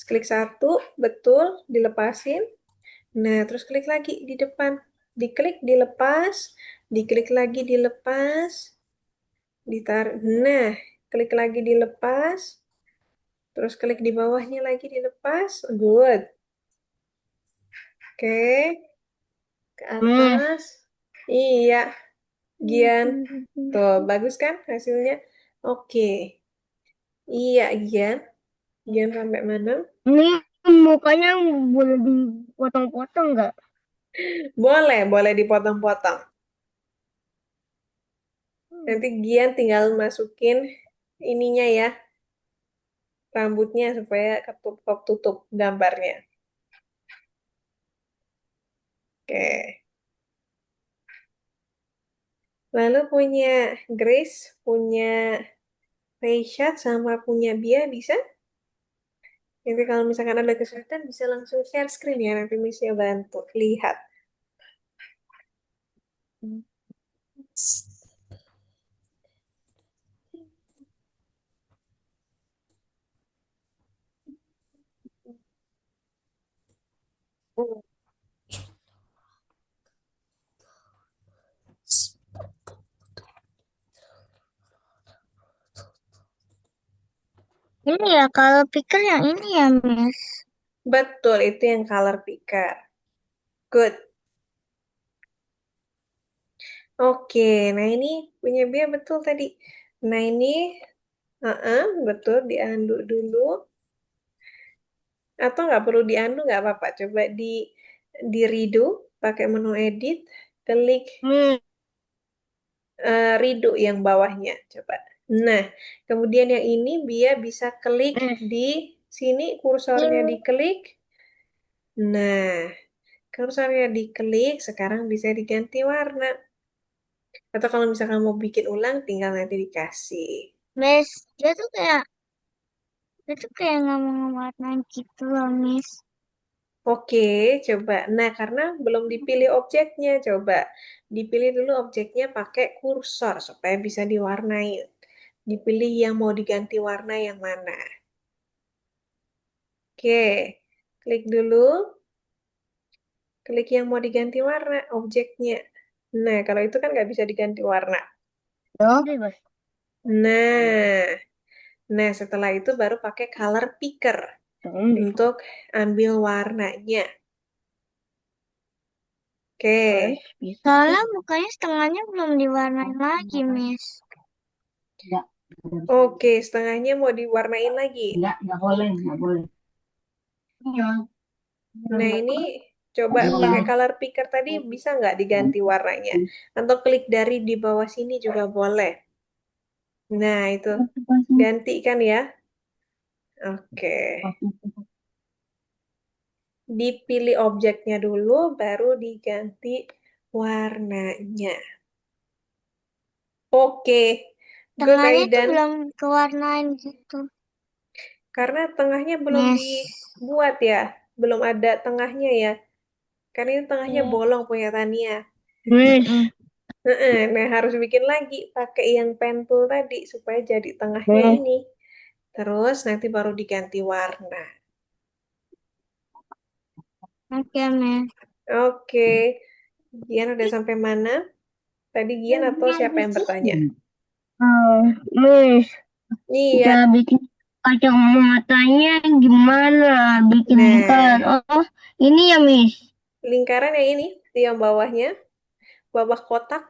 Speaker 1: Klik satu, betul, dilepasin. Nah, terus klik lagi di depan. Diklik, dilepas. Diklik lagi, dilepas. Ditarik. Nah, klik lagi, dilepas. Terus klik di bawahnya lagi dilepas. Good. Oke, ke
Speaker 2: Miss,
Speaker 1: atas. Iya, Gian. Tuh, bagus kan hasilnya? Oke. Iya, Gian. Gian sampai mana?
Speaker 2: ini mukanya boleh dipotong-potong nggak?
Speaker 1: Boleh, boleh dipotong-potong. Nanti Gian tinggal masukin ininya ya, rambutnya supaya ketutup gambarnya. Oke. Lalu punya Grace, punya Reishat, sama punya Bia bisa? Nanti kalau misalkan ada kesulitan bisa langsung share screen ya, nanti Miss-nya bantu lihat.
Speaker 3: Ini ya kalau pikir yang ini ya, Miss.
Speaker 1: Betul, itu yang color picker. Good. Oke, nah ini punya Bia betul tadi. Nah ini, betul, dianduk dulu. Atau nggak perlu dianduk, nggak apa-apa. Coba di redo, pakai menu edit, klik
Speaker 2: Miss,
Speaker 1: redo yang bawahnya. Coba. Nah, kemudian yang ini Bia bisa klik
Speaker 2: Miss.
Speaker 1: di sini, kursornya
Speaker 3: Ini
Speaker 1: diklik. Nah, kursornya diklik, sekarang bisa diganti warna. Atau kalau misalkan mau bikin ulang, tinggal nanti dikasih.
Speaker 3: Miss, dia tuh kayak nggak mau ngewarnain gitu loh, Miss.
Speaker 1: Oke, coba. Nah, karena belum dipilih objeknya, coba dipilih dulu objeknya pakai kursor supaya bisa diwarnai. Dipilih yang mau diganti warna yang mana. Oke, klik dulu, klik yang mau diganti warna, objeknya. Nah, kalau itu kan nggak bisa diganti warna.
Speaker 2: Loh? Bebas.
Speaker 1: Nah, nah setelah itu baru pakai color picker untuk ambil warnanya. Oke.
Speaker 2: Harus bisa.
Speaker 3: Soalnya mukanya setengahnya belum diwarnain lagi, Miss.
Speaker 1: Oke, setengahnya mau diwarnain lagi.
Speaker 2: Enggak boleh, enggak boleh. Iya.
Speaker 1: Nah, ini coba pakai color picker tadi bisa nggak diganti warnanya? Atau klik dari di bawah sini juga boleh. Nah, itu ganti kan ya? Oke. Dipilih objeknya dulu, baru diganti warnanya. Oke. Good,
Speaker 3: Tengahnya tuh
Speaker 1: Aidan.
Speaker 3: belum kewarnain gitu,
Speaker 1: Karena tengahnya belum
Speaker 3: Miss.
Speaker 1: dibuat ya. Belum ada tengahnya ya. Karena ini tengahnya
Speaker 3: Iya.
Speaker 1: bolong punya Tania.
Speaker 2: Miss.
Speaker 1: Nah, harus bikin lagi pakai yang pen tool tadi supaya jadi tengahnya
Speaker 2: Miss.
Speaker 1: ini. Terus nanti baru diganti warna.
Speaker 3: Oke, Miss.
Speaker 1: Oke, Gian udah sampai mana? Tadi Gian atau siapa yang bertanya?
Speaker 2: Oh, Miss, kita
Speaker 1: Iya.
Speaker 2: bikin kacamatanya gimana? Bikin lingkaran.
Speaker 1: Nah,
Speaker 2: Oh, ini ya, Miss.
Speaker 1: lingkaran yang ini, yang bawahnya, bawah kotak.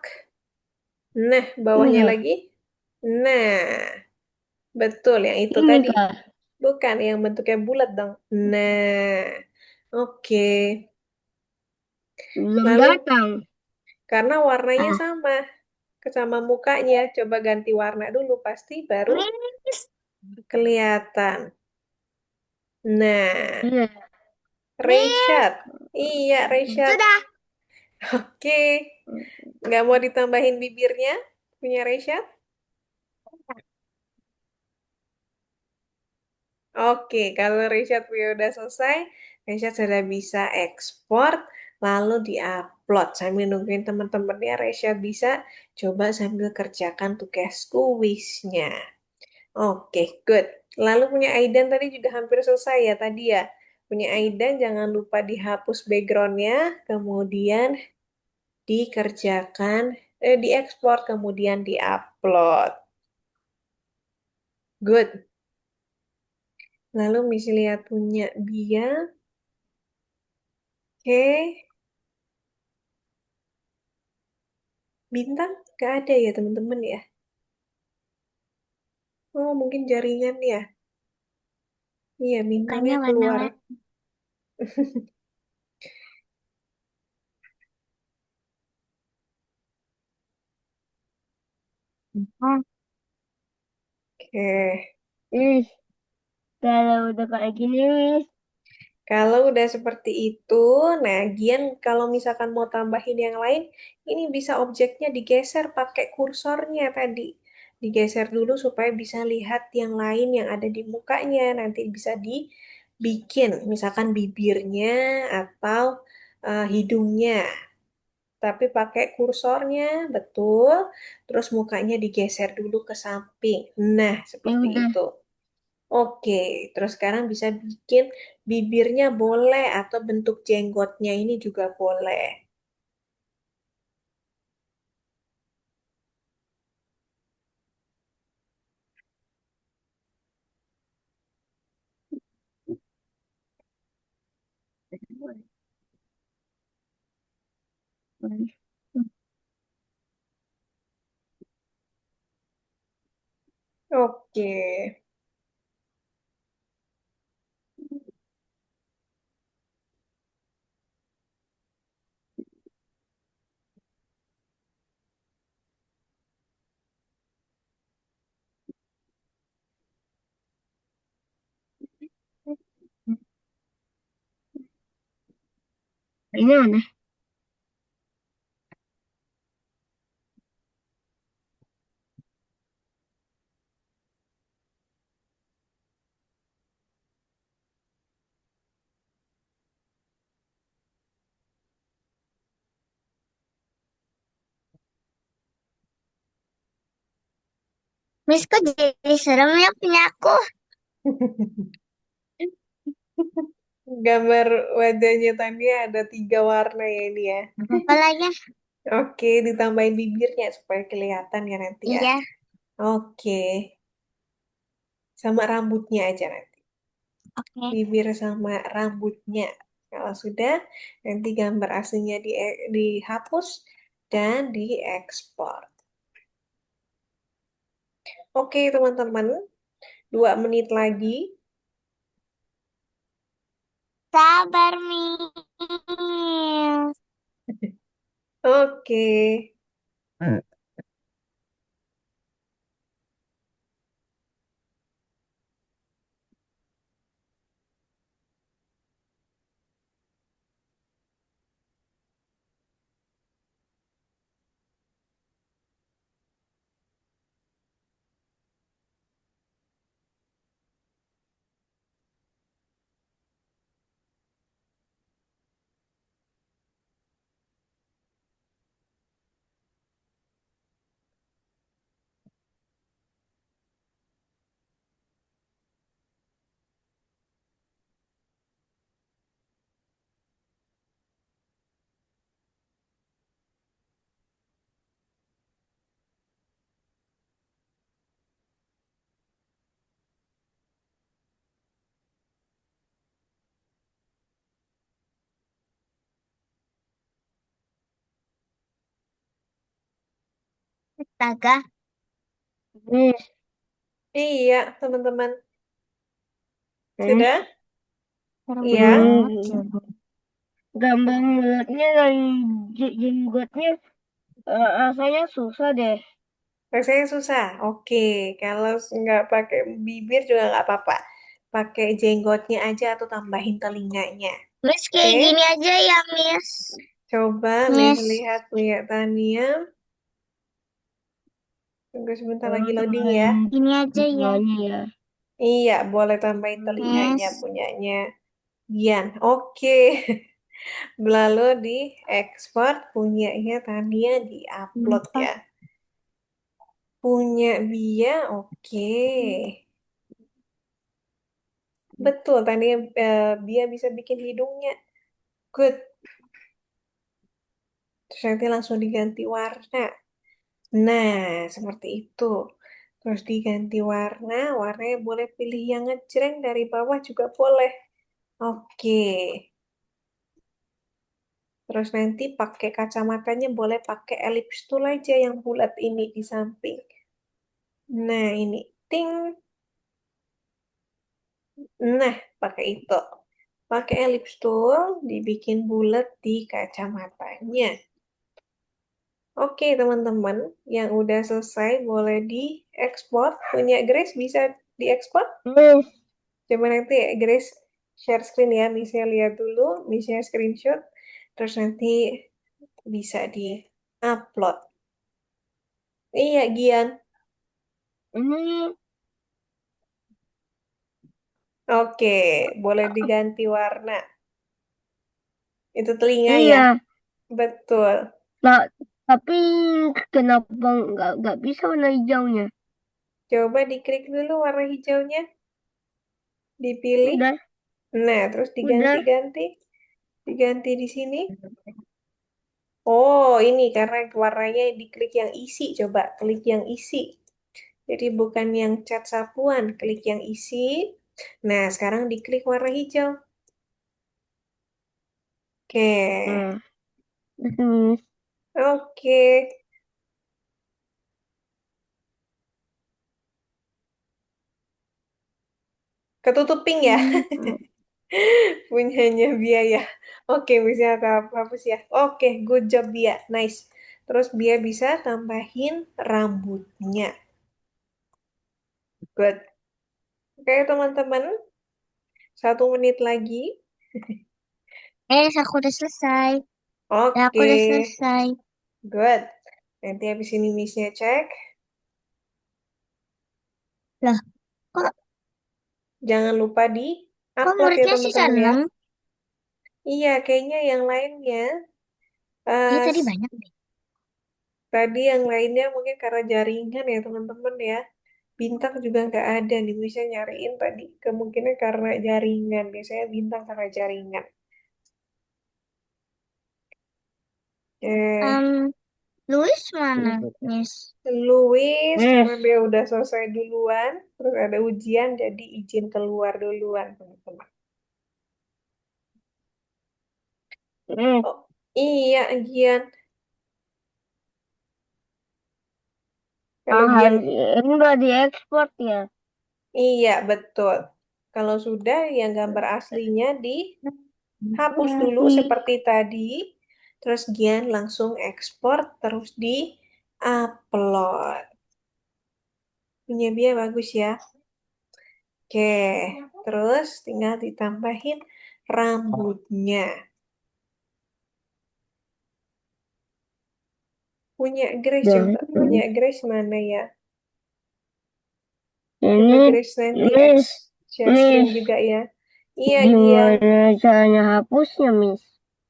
Speaker 1: Nah,
Speaker 2: Ini
Speaker 1: bawahnya
Speaker 2: kah?
Speaker 1: lagi. Nah, betul yang itu
Speaker 2: Ini
Speaker 1: tadi.
Speaker 2: kah?
Speaker 1: Bukan yang bentuknya bulat dong. Nah, oke.
Speaker 2: Belum
Speaker 1: Lalu
Speaker 2: datang.
Speaker 1: karena warnanya
Speaker 2: Ah,
Speaker 1: sama mukanya, coba ganti warna dulu pasti baru
Speaker 3: Miss.
Speaker 1: kelihatan. Nah,
Speaker 2: iya.
Speaker 3: Miss.
Speaker 1: Rayshad. Iya, Rayshad.
Speaker 3: Sudah.
Speaker 1: Oke. Nggak mau ditambahin bibirnya? Punya Rayshad? Oke, kalau Rayshad punya udah selesai, Rayshad sudah bisa ekspor, lalu diupload. Sambil nungguin teman-temannya, Rayshad bisa coba sambil kerjakan tugas kuisnya. Oke, good. Lalu punya Aidan tadi juga hampir selesai ya tadi ya. Punya Aidan jangan lupa dihapus backgroundnya, kemudian dikerjakan, diekspor, kemudian diupload. Good. Lalu Miss lihat punya Bia. Oke, bintang gak ada ya teman-teman ya. Oh, mungkin jaringan ya. Iya, bintangnya
Speaker 3: Mukanya
Speaker 1: keluar.
Speaker 3: warna-warni. Oh,
Speaker 1: Oke.
Speaker 2: Miss, kalau udah kayak gini, Miss.
Speaker 1: Kalau udah seperti itu, nah Gian kalau misalkan mau tambahin yang lain, ini bisa objeknya digeser pakai kursornya tadi. Digeser dulu supaya bisa lihat yang lain yang ada di mukanya. Nanti bisa dibikin, misalkan bibirnya atau hidungnya. Tapi pakai kursornya, betul. Terus mukanya digeser dulu ke samping. Nah,
Speaker 2: Ya
Speaker 1: seperti
Speaker 2: udah.
Speaker 1: itu. Oke, terus sekarang bisa bikin bibirnya boleh atau bentuk jenggotnya ini juga boleh. Oke.
Speaker 2: Ini aneh.
Speaker 3: Miss, kok jadi serem ya punya aku?
Speaker 1: Gambar wajahnya Tania ada 3 warna ya ini ya.
Speaker 3: Apa lagi?
Speaker 1: Oke, ditambahin bibirnya supaya kelihatan ya nanti ya.
Speaker 3: Iya,
Speaker 1: Oke, sama rambutnya aja nanti.
Speaker 3: oke.
Speaker 1: Bibir sama rambutnya. Kalau sudah, nanti gambar aslinya dihapus dan diekspor. Oke, teman-teman, 2 menit lagi.
Speaker 3: Sabar, Miss.
Speaker 1: Oke.
Speaker 3: Astaga,
Speaker 2: Miss,
Speaker 1: Iya, teman-teman.
Speaker 2: Miss,
Speaker 1: Sudah?
Speaker 3: serem
Speaker 1: Iya.
Speaker 3: banget.
Speaker 2: gambar mulutnya dan jenggotnya rasanya susah deh.
Speaker 1: Rasanya susah. Oke, kalau nggak pakai bibir juga nggak apa-apa. Pakai jenggotnya aja atau tambahin telinganya.
Speaker 3: Miss,
Speaker 1: Oke,
Speaker 3: kayak gini aja ya, Miss.
Speaker 1: coba Miss
Speaker 3: Miss,
Speaker 1: lihat punya Tania. Tunggu sebentar lagi loading ya.
Speaker 2: Tambahin
Speaker 3: gini aja ya,
Speaker 2: bunganya ya.
Speaker 1: Iya, boleh tambahin telinganya
Speaker 3: Miss.
Speaker 1: punyanya Gian. Oke, lalu diekspor punyanya Tania diupload
Speaker 3: Kenapa?
Speaker 1: ya. Punya Bia, oke. Betul, Tania Bia bisa bikin hidungnya. Good. Terus nanti langsung diganti warna. Nah, seperti itu. Terus diganti warna, warnanya boleh pilih yang ngejreng dari bawah juga boleh. Oke. Terus nanti pakai kacamatanya boleh pakai elips tool aja yang bulat ini di samping. Nah, ini. Ting. Nah, pakai itu. Pakai elips tool, dibikin bulat di kacamatanya. Oke, teman-teman, yang udah selesai boleh diekspor. Punya Grace bisa diekspor?
Speaker 2: Miss,
Speaker 1: Coba nanti Grace share screen ya. Misalnya lihat dulu, misalnya screenshot. Terus nanti bisa di-upload. Iya, Gian.
Speaker 2: ini
Speaker 1: Oke, boleh diganti warna. Itu telinga ya?
Speaker 2: iya.
Speaker 1: Betul.
Speaker 2: Nah, tapi kenapa nggak bisa warna hijaunya?
Speaker 1: Coba diklik dulu warna hijaunya. Dipilih.
Speaker 2: Udah,
Speaker 1: Nah, terus
Speaker 2: udah.
Speaker 1: diganti-ganti. Diganti di sini. Oh, ini karena warnanya diklik yang isi. Coba klik yang isi. Jadi bukan yang cat sapuan, klik yang isi. Nah, sekarang diklik warna hijau. Oke.
Speaker 2: Nah, Miss.
Speaker 1: Oke. Ketutup pink ya.
Speaker 2: Hmm.
Speaker 1: Punyanya Bia ya. Oke, bisa aku hapus ya. Oke, good job Bia. Nice. Terus Bia bisa tambahin rambutnya. Good. Oke, teman-teman. 1 menit lagi.
Speaker 3: Aku udah selesai. Aku
Speaker 1: Oke,
Speaker 3: udah selesai.
Speaker 1: good. Nanti habis ini Miss-nya cek.
Speaker 3: Loh, kok
Speaker 1: Jangan lupa di
Speaker 3: kok
Speaker 1: upload ya
Speaker 3: muridnya sisa
Speaker 1: teman-teman ya.
Speaker 3: 6?
Speaker 1: Iya, kayaknya yang lainnya.
Speaker 3: Iya,
Speaker 1: eh,
Speaker 3: tadi banyak deh.
Speaker 1: Tadi yang lainnya mungkin karena jaringan ya teman-teman ya. Bintang juga nggak ada nih, bisa nyariin tadi. Kemungkinan karena jaringan. Biasanya bintang karena jaringan. Eh,
Speaker 3: Um, Louis mana, Miss?
Speaker 1: Louis,
Speaker 2: Yes.
Speaker 1: karena dia udah selesai duluan. Terus ada ujian, jadi izin keluar duluan teman-teman.
Speaker 2: Hmm.
Speaker 1: Oh, iya, Gian. Kalau Gian,
Speaker 2: Ini udah diekspor ya.
Speaker 1: iya betul. Kalau sudah, yang gambar aslinya dihapus dulu seperti tadi. Terus Gian langsung ekspor, terus di-upload. Punya Bia bagus ya. Oke, terus tinggal ditambahin rambutnya. Punya Grace
Speaker 2: Dan
Speaker 1: coba. Punya Grace mana ya? Coba
Speaker 2: ini
Speaker 1: Grace nanti
Speaker 2: Miss,
Speaker 1: share screen
Speaker 2: Miss,
Speaker 1: juga ya. Iya, Gian.
Speaker 2: gimana caranya hapusnya, Miss?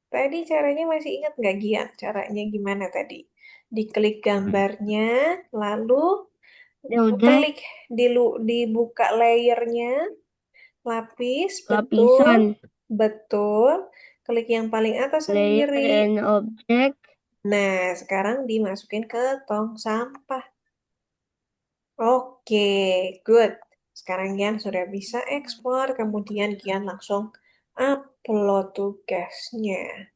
Speaker 1: Tadi caranya masih ingat nggak, Gian? Caranya gimana tadi? Diklik gambarnya, lalu
Speaker 2: Ya udah,
Speaker 1: klik dibuka layernya, lapis, betul,
Speaker 2: lapisan
Speaker 1: betul. Klik yang paling atas
Speaker 2: layer
Speaker 1: sendiri.
Speaker 2: and object.
Speaker 1: Nah, sekarang dimasukin ke tong sampah. Oke, good. Sekarang Gian sudah bisa ekspor, kemudian Gian langsung upload tugasnya.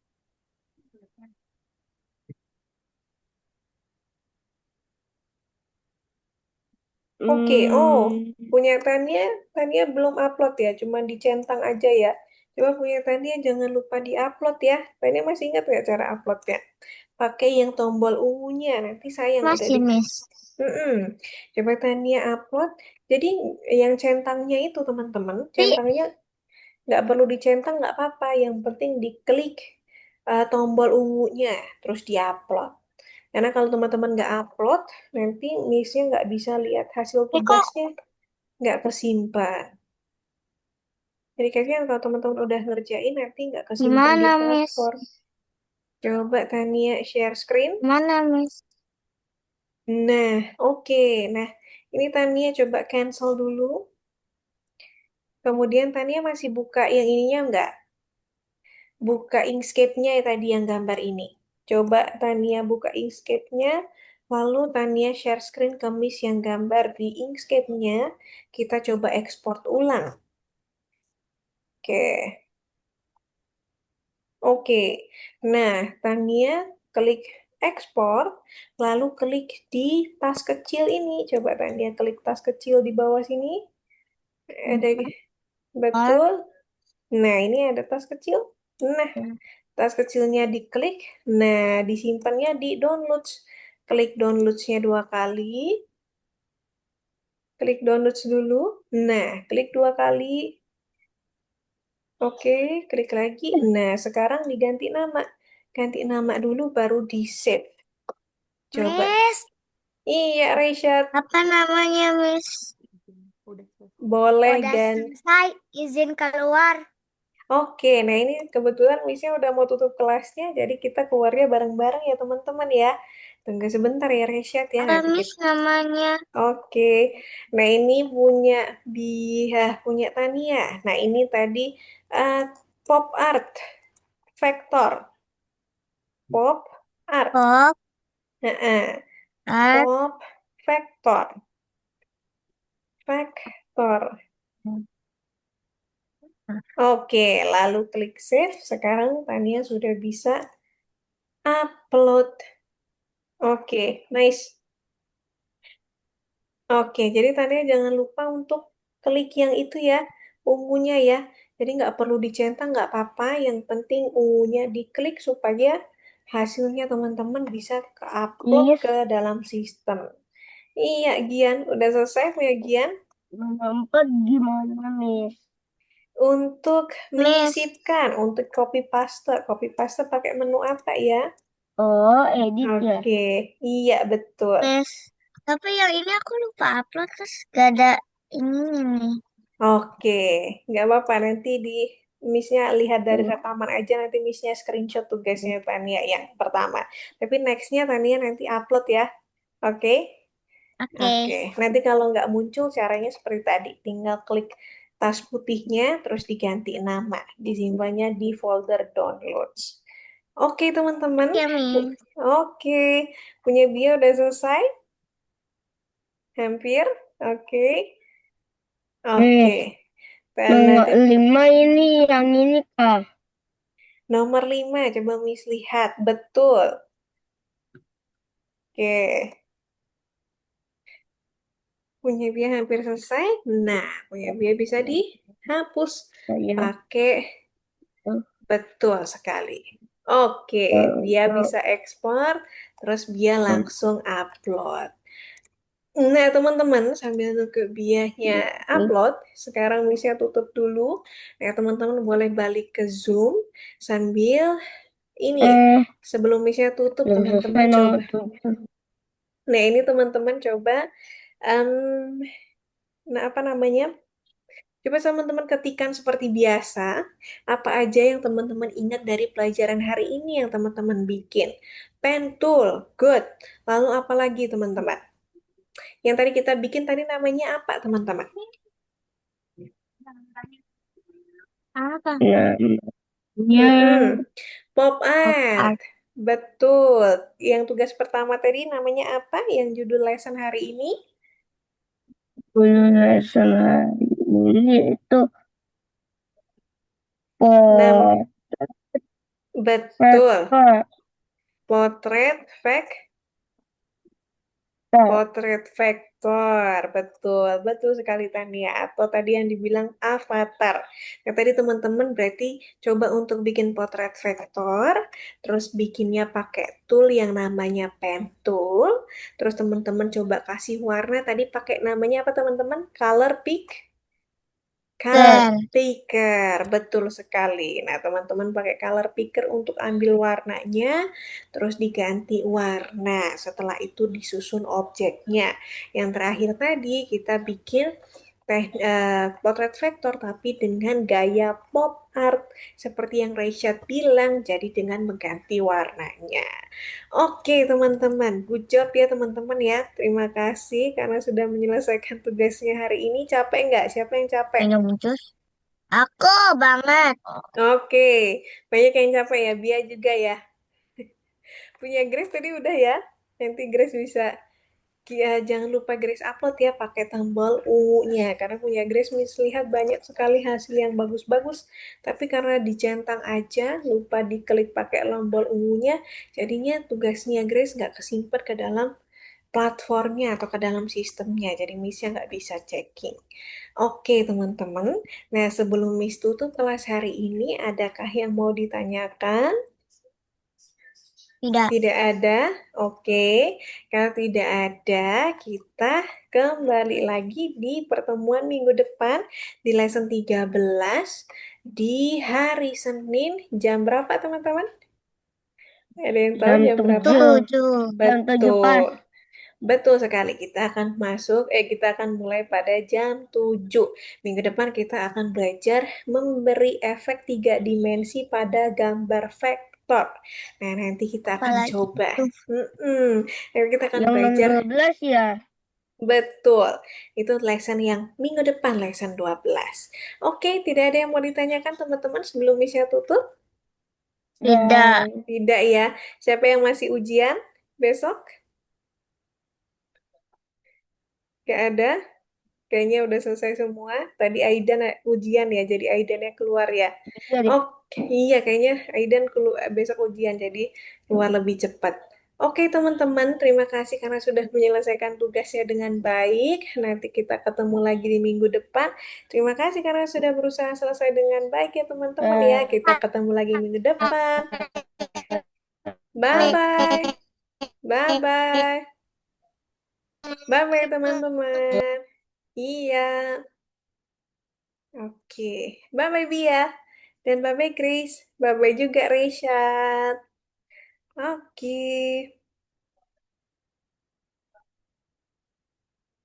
Speaker 1: Oke, oh,
Speaker 2: Hmm,
Speaker 1: punya Tania belum upload ya, cuma dicentang aja ya. Coba punya Tania jangan lupa di-upload ya. Tania masih ingat nggak cara uploadnya? Pakai yang tombol ungunya, nanti sayang udah
Speaker 3: Masih,
Speaker 1: di...
Speaker 3: Miss.
Speaker 1: Mm-mm. Coba Tania upload. Jadi yang centangnya itu teman-teman,
Speaker 3: Tapi,
Speaker 1: centangnya nggak perlu dicentang nggak apa-apa. Yang penting diklik tombol ungunya, terus di-upload. Karena kalau teman-teman nggak upload, nanti miss-nya nggak bisa lihat hasil
Speaker 3: kok
Speaker 1: tugasnya, nggak kesimpan. Jadi kayaknya kalau teman-teman udah ngerjain, nanti nggak kesimpan di
Speaker 3: gimana, Miss?
Speaker 1: platform. Coba Tania share screen.
Speaker 3: Gimana, Miss?
Speaker 1: Nah, oke. Nah, ini Tania coba cancel dulu. Kemudian Tania masih buka yang ininya nggak? Buka Inkscape-nya ya tadi yang gambar ini. Coba Tania buka Inkscape-nya, lalu Tania share screen ke Miss yang gambar di Inkscape-nya. Kita coba ekspor ulang. Oke, oke. Nah, Tania klik ekspor, lalu klik di tas kecil ini. Coba Tania klik tas kecil di bawah sini. Ada,
Speaker 3: Oh,
Speaker 1: betul. Nah, ini ada tas kecil. Nah, tas kecilnya diklik. Nah, disimpannya di downloads. Klik downloads-nya 2 kali. Klik downloads dulu. Nah, klik 2 kali. Oke, klik lagi. Nah, sekarang diganti nama. Ganti nama dulu baru di-save. Coba.
Speaker 3: Miss,
Speaker 1: Iya, Reshad.
Speaker 3: apa namanya, Miss?
Speaker 1: Boleh
Speaker 3: Udah
Speaker 1: gan.
Speaker 3: selesai, izin keluar.
Speaker 1: Oke, nah ini kebetulan Miss-nya udah mau tutup kelasnya, jadi kita keluarnya bareng-bareng ya teman-teman ya. Tunggu sebentar ya Reshad ya,
Speaker 3: Apa,
Speaker 1: nanti
Speaker 3: Miss,
Speaker 1: kita...
Speaker 3: namanya?
Speaker 1: Oke, nah ini punya Tania. Nah ini tadi eh, pop art, vektor, pop art,
Speaker 3: Pop,
Speaker 1: Heeh.
Speaker 3: art.
Speaker 1: Pop vektor, vektor. Oke, lalu klik save. Sekarang Tania sudah bisa upload Oke, nice. Oke, jadi Tania jangan lupa untuk klik yang itu ya, ungunya ya. Jadi nggak perlu dicentang, nggak apa-apa. Yang penting ungunya diklik supaya hasilnya teman-teman bisa ke-upload
Speaker 2: Miss,
Speaker 1: ke dalam sistem. Iya, Gian. Udah selesai punya Gian?
Speaker 2: nomor 4 gimana, Miss?
Speaker 1: Untuk
Speaker 3: Miss,
Speaker 1: menyisipkan, untuk copy paste. Copy paste pakai menu apa ya?
Speaker 2: Oh, edit ya.
Speaker 1: Oke, iya betul.
Speaker 3: Miss. Tapi yang ini aku lupa upload terus gak ada ininya nih.
Speaker 1: Oke, nggak apa-apa. Nanti di Missnya lihat dari
Speaker 2: Oh,
Speaker 1: rekaman aja, nanti Missnya screenshot tugasnya Tania yang pertama. Tapi nextnya Tania nanti upload ya. Oke?
Speaker 3: Oke.
Speaker 1: Oke. Nanti kalau nggak muncul caranya seperti tadi. Tinggal klik tas putihnya, terus diganti nama. Disimpannya di folder downloads. Oke, teman-teman.
Speaker 3: Oke, Miss.
Speaker 1: Oke. Punya bio udah selesai? Hampir? Oke. Oke.
Speaker 2: Miss, nomor
Speaker 1: Nanti
Speaker 2: 5 ini yang ini kah?
Speaker 1: nomor 5, coba Miss lihat. Betul. Oke. Punya dia hampir selesai. Nah, punya dia bisa dihapus.
Speaker 2: Saya
Speaker 1: Pakai betul sekali. Oke, dia bisa ekspor, terus dia langsung upload. Nah, teman-teman, sambil nunggu bianya upload, sekarang Misnya tutup dulu. Nah, teman-teman boleh balik ke Zoom sambil ini. Sebelum Misnya tutup,
Speaker 2: belum
Speaker 1: teman-teman
Speaker 2: selesai nomor
Speaker 1: coba.
Speaker 2: 7.
Speaker 1: Nah, ini teman-teman coba, em, nah apa namanya? Coba teman-teman ketikan seperti biasa, apa aja yang teman-teman ingat dari pelajaran hari ini yang teman-teman bikin. Pen tool, good. Lalu apa lagi teman-teman? Yang tadi kita bikin tadi namanya apa teman-teman?
Speaker 3: Apa?
Speaker 2: Namanya
Speaker 1: Pop
Speaker 2: pop
Speaker 1: art.
Speaker 2: art
Speaker 1: Betul. Yang tugas pertama tadi namanya apa? Yang judul lesson hari ini?
Speaker 2: dulu lesson hari ini itu
Speaker 1: Nam
Speaker 2: pop
Speaker 1: betul.
Speaker 2: art.
Speaker 1: Potret Potret vektor, betul, betul sekali Tania. Atau tadi yang dibilang avatar. Nah, tadi teman-teman berarti coba untuk bikin potret vektor, terus bikinnya pakai tool yang namanya pen tool, terus teman-teman coba kasih warna, tadi pakai namanya apa teman-teman? Color pick? Color
Speaker 3: Ken.
Speaker 1: picker, betul sekali. Nah, teman-teman pakai color picker untuk ambil warnanya, terus diganti warna. Setelah itu disusun objeknya. Yang terakhir tadi kita bikin potret vektor tapi dengan gaya pop art seperti yang Raisyad bilang, jadi dengan mengganti warnanya. Oke, teman-teman. Good job ya, teman-teman ya. Terima kasih karena sudah menyelesaikan tugasnya hari ini. Capek nggak? Siapa yang capek?
Speaker 3: Minum jus. Aku banget.
Speaker 1: Oke, banyak yang capek ya. Bia juga ya. Punya Grace tadi udah ya. Nanti Grace bisa. Jangan lupa Grace upload ya pakai tombol ungunya. Karena punya Grace lihat banyak sekali hasil yang bagus-bagus. Tapi karena dicentang aja, lupa diklik pakai tombol ungunya. Jadinya tugasnya Grace nggak kesimpan ke dalam platformnya atau ke dalam sistemnya. Jadi Miss-nya nggak bisa checking. Oke, teman-teman. Nah, sebelum Miss tutup kelas hari ini, adakah yang mau ditanyakan?
Speaker 3: Tidak.
Speaker 1: Tidak ada? Oke. Kalau tidak ada, kita kembali lagi di pertemuan minggu depan di lesson 13 di hari Senin jam berapa, teman-teman? Ada yang tahu
Speaker 2: jam
Speaker 1: jam berapa?
Speaker 2: 7.
Speaker 3: 7.
Speaker 2: Jam 7 pas.
Speaker 1: Betul. Betul sekali, kita akan mulai pada jam 7. Minggu depan kita akan belajar memberi efek tiga dimensi pada gambar vektor. Nah, nanti kita akan
Speaker 3: Apalagi
Speaker 1: coba.
Speaker 3: itu.
Speaker 1: Nanti kita akan
Speaker 2: Yang nomor
Speaker 1: belajar
Speaker 2: 12 ya.
Speaker 1: betul. Itu lesson yang minggu depan, lesson 12. Oke, tidak ada yang mau ditanyakan teman-teman sebelum Misha tutup?
Speaker 3: Tidak.
Speaker 2: Dan
Speaker 1: Tidak ya. Siapa yang masih ujian besok? Gak ada? Kayaknya udah selesai semua. Tadi Aidan ujian ya, jadi Aidannya keluar ya.
Speaker 2: iya deh.
Speaker 1: Oh, iya kayaknya Aidan besok ujian, jadi keluar lebih cepat. Oke teman-teman, terima kasih karena sudah menyelesaikan tugasnya dengan baik. Nanti kita ketemu lagi di minggu depan. Terima kasih karena sudah berusaha selesai dengan baik ya teman-teman ya. Kita ketemu lagi minggu depan. Bye-bye. Bye-bye. Bye-bye teman-teman. Iya. Oke. Bye-bye Bia. Dan bye-bye Chris. Bye-bye juga Rishad. Oke.